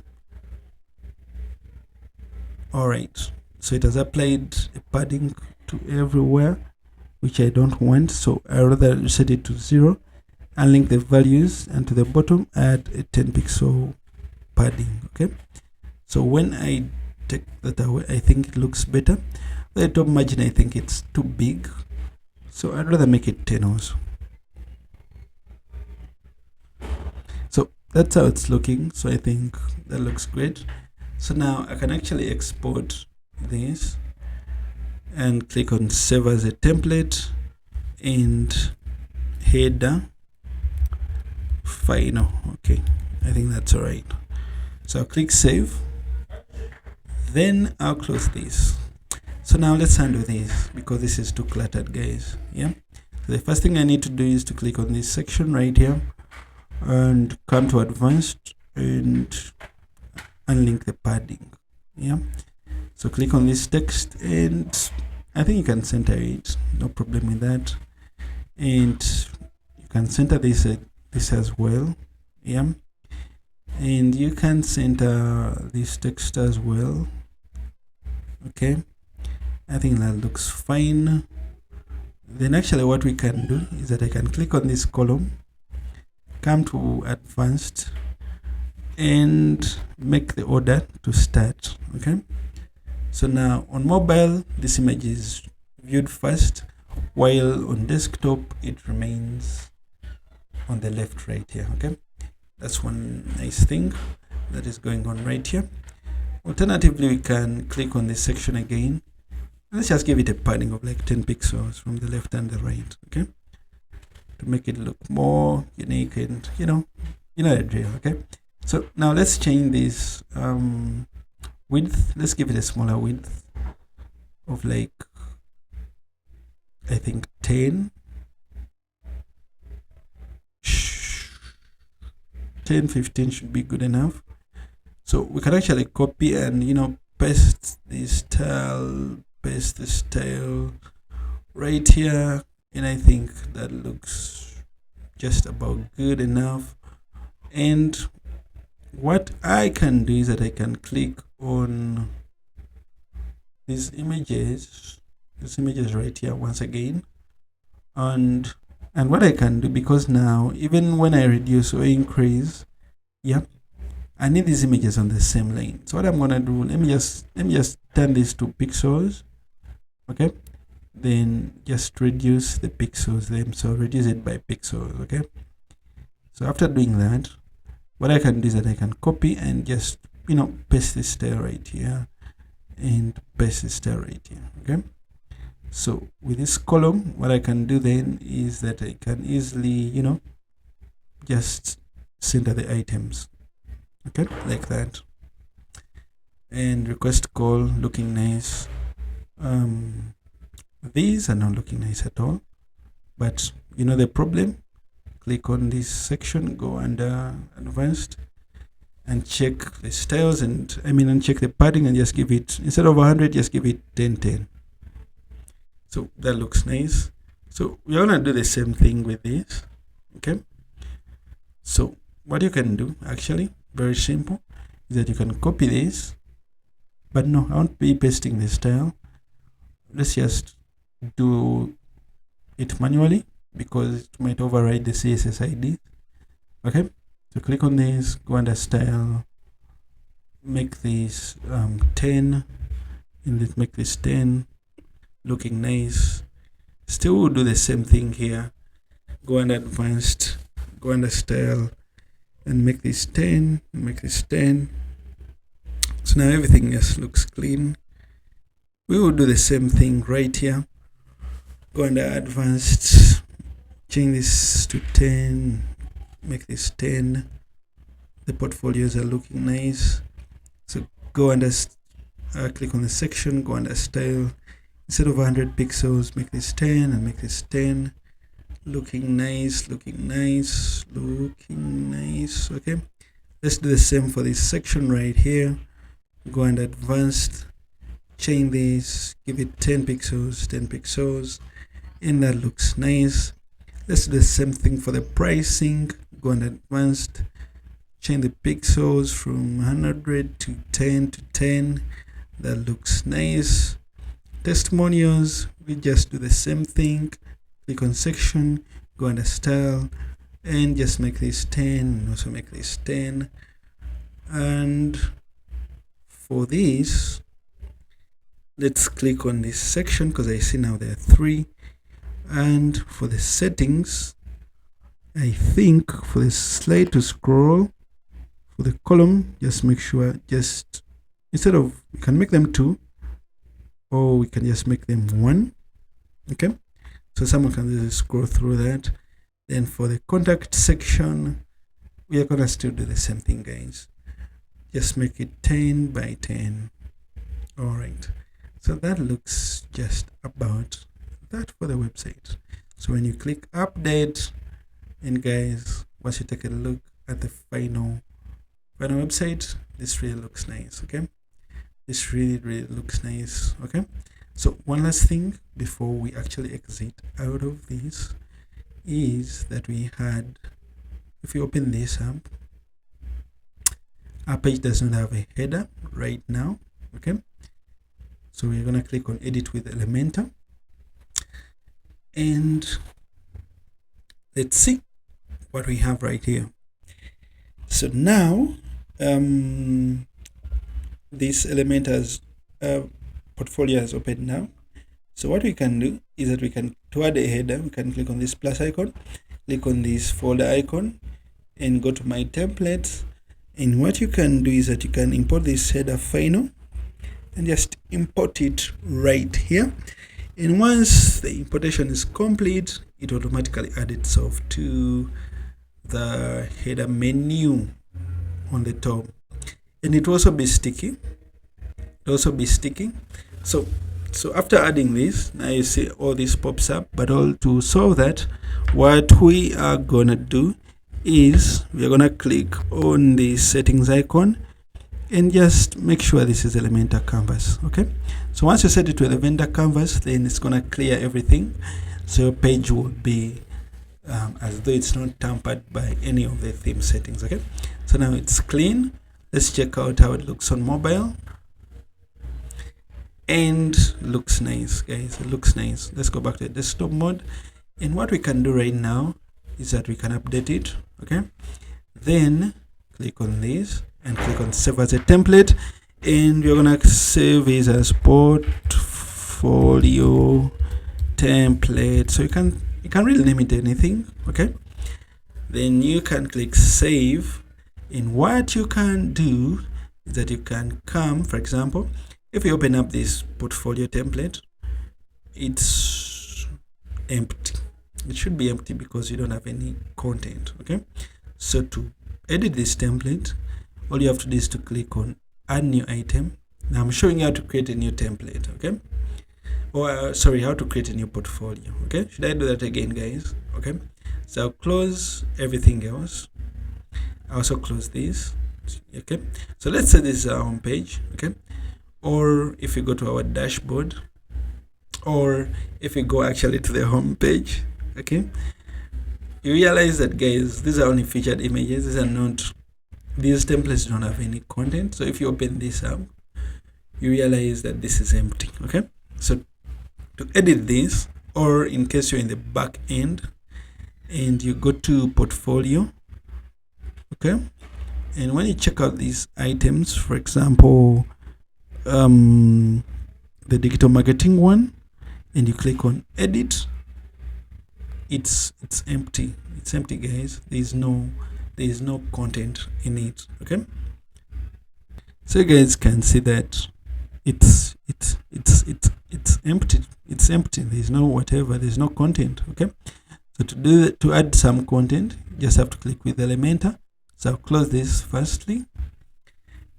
all right, so it has applied a padding to everywhere, which I don't want, so I rather set it to 0 and link the values, and to the bottom add a 10 pixel padding. Okay, so when I take that away, I think it looks better. The top margin, I think it's too big, so I'd rather make it 10 also. So that's how it's looking, so I think that looks great. So now I can actually export this and click on save as a template and header final. Okay, I think that's all right. So I'll click save, then I'll close this. So now let's handle this, because this is too cluttered, guys. Yeah, so the first thing I need to do is to click on this section right here and come to advanced and unlink the padding. Yeah, so click on this text, and I think you can center it, no problem with that, and you can center this as well. Yeah, and you can center this text as well. Okay, I think that looks fine. Then actually what we can do is that I can click on this column, come to advanced, and make the order to start. Okay, so now on mobile this image is viewed first, while on desktop it remains on the left right here. Okay, that's one nice thing that is going on right here. Alternatively, we can click on this section again. Let's just give it a padding of like 10 pixels from the left and the right. Okay, to make it look more unique, and you know the drill. Okay, so now let's change this width. Let's give it a smaller width of like, I think 10, 15 should be good enough. So we can actually copy and paste this style right here, and I think that looks just about good enough. And what I can do is that I can click on these images right here once again, and And what I can do, because now even when I reduce or increase, yeah, I need these images on the same line. So what I'm gonna do, let me just turn this to pixels. Okay, then just reduce the pixels them, so reduce it by pixels. Okay, so after doing that, what I can do is that I can copy and just paste this style right here and paste this style right here. Okay, so with this column, what I can do then is that I can easily just center the items, okay, like that. And request call looking nice. These are not looking nice at all, but the problem. Click on this section, go under advanced, and check the styles, and check the padding, and just give it, instead of 100, just give it 10. So that looks nice. So we're gonna do the same thing with this. Okay, so what you can do, actually very simple, is that you can copy this, but no, I won't be pasting the style. Let's just do it manually, because it might override the CSS ID. Okay, so click on this, go under style, make this 10, and let's make this 10, looking nice. Still will do the same thing here, go under advanced, go under style, and make this 10, make this 10. So now everything just looks clean. We will do the same thing right here, go under advanced, change this to 10, make this 10. The portfolios are looking nice. So go under, click on the section, go under style, instead of 100 pixels, make this 10 and make this 10. Looking nice, looking nice, looking nice. Okay, let's do the same for this section right here. Go under advanced, change this, give it 10 pixels, 10 pixels, and that looks nice. Let's do the same thing for the pricing. Go under advanced, change the pixels from 100 to 10 to 10. That looks nice. Testimonials, we just do the same thing. Click on section, go under style, and just make this 10, and also make this 10. And for this, let's click on this section, because I see now there are 3. And for the settings, I think for the slide to scroll, for the column, just make sure, just instead of, we can make them 2, or we can just make them 1. Okay, so someone can just scroll through that. Then for the contact section, we are gonna still do the same thing, guys. Just make it 10 by 10. All right, so that looks just about that for the website. So when you click update, and guys, once you take a look at the final website, this really looks nice. Okay, this really looks nice. Okay, so one last thing before we actually exit out of this is that we had, if you open this up, our page does not have a header right now. Okay, so we're gonna click on edit with Elementor, and let's see what we have right here. So now this Elementor's portfolio has opened now. So what we can do is that we can, to add a header, we can click on this plus icon, click on this folder icon, and go to my templates. And what you can do is that you can import this header final and just import it right here. And once the importation is complete, it automatically adds itself to the header menu on the top, and it will also be sticky. So after adding this, now you see all this pops up. But all to solve that, what we are gonna do is we're gonna click on the settings icon and just make sure this is Elementor canvas. Okay, so once you set it to Elementor canvas, then it's gonna clear everything, so your page will be as though it's not tampered by any of the theme settings. Okay, so now it's clean. Let's check out how it looks on mobile. And looks nice, guys, it looks nice. Let's go back to the desktop mode, And what we can do right now is that we can update it. Okay, then click on this and click on save as a template, and we're gonna save it as portfolio template. So you can really name it anything. Okay, then you can click save, and what you can do is that you can come, for example, if you open up this portfolio template, it's empty. It should be empty because you don't have any content. Okay, so to edit this template, all you have to do is to click on add new item. Now I'm showing you how to create a new template. Okay, or sorry, how to create a new portfolio. Okay, should I do that again, guys? Okay, so I'll close everything else. I also close this. Okay, so let's say this is our home page. Okay, or if you go to our dashboard, or if you go actually to the home page, okay, you realize that, guys, these are only featured images. These are not, these templates don't have any content. So if you open this up, you realize that this is empty. Okay, so to edit this, or in case you're in the back end and you go to portfolio, okay, and when you check out these items, for example, the digital marketing one, and you click on edit, it's empty. It's empty, guys. There is no content in it. Okay, so you guys can see that it's empty. It's empty. There's no whatever. There's no content. Okay, so to do that, to add some content, you just have to click with Elementor. So I'll close this firstly,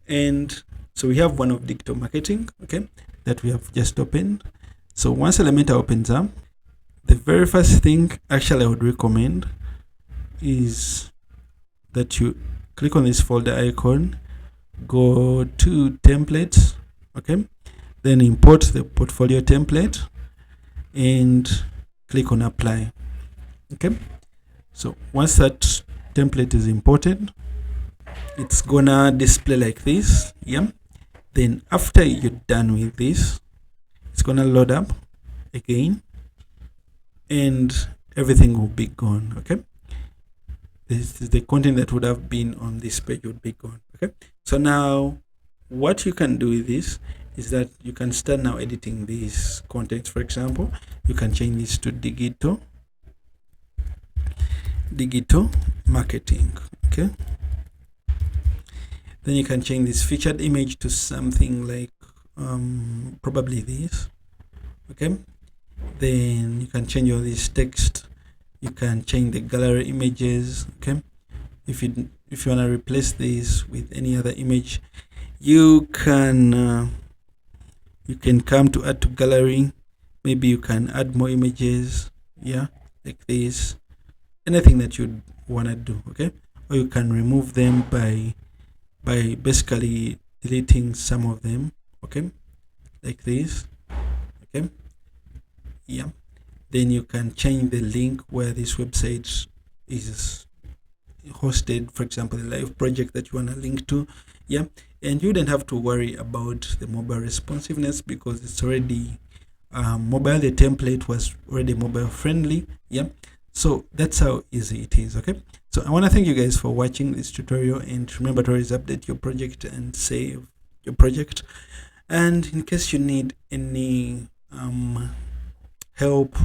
and so we have one of digital marketing, okay, that we have just opened. So once Elementor opens up, the very first thing actually I would recommend is that you click on this folder icon, go to templates, okay, then import the portfolio template and click on apply. Okay, so once that template is imported, it's gonna display like this. Yeah, then after you're done with this, it's gonna load up again and everything will be gone. Okay, this is the content that would have been on this page would be gone. Okay, so now what you can do with this is that you can start now editing these contents. For example, you can change this to digital marketing. Okay, then you can change this featured image to something like probably this. Okay, then you can change all this text. You can change the gallery images. Okay, if you want to replace this with any other image, you can come to add to gallery. Maybe you can add more images, yeah, like this, anything that you want to do. Okay, or you can remove them by basically deleting some of them. Okay, like this. Okay, yeah, then you can change the link where this website is hosted, for example, the live project that you want to link to. Yeah, and you don't have to worry about the mobile responsiveness because it's already mobile. The template was already mobile friendly. Yeah, so that's how easy it is. Okay, so I want to thank you guys for watching this tutorial, and remember to always update your project and save your project. And in case you need any help,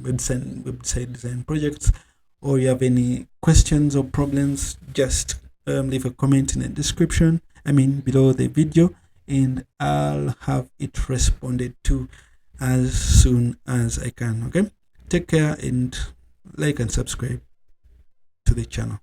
website design projects, or you have any questions or problems, just leave a comment in the description, below the video, and I'll have it responded to as soon as I can. Okay, take care and like and subscribe to the channel.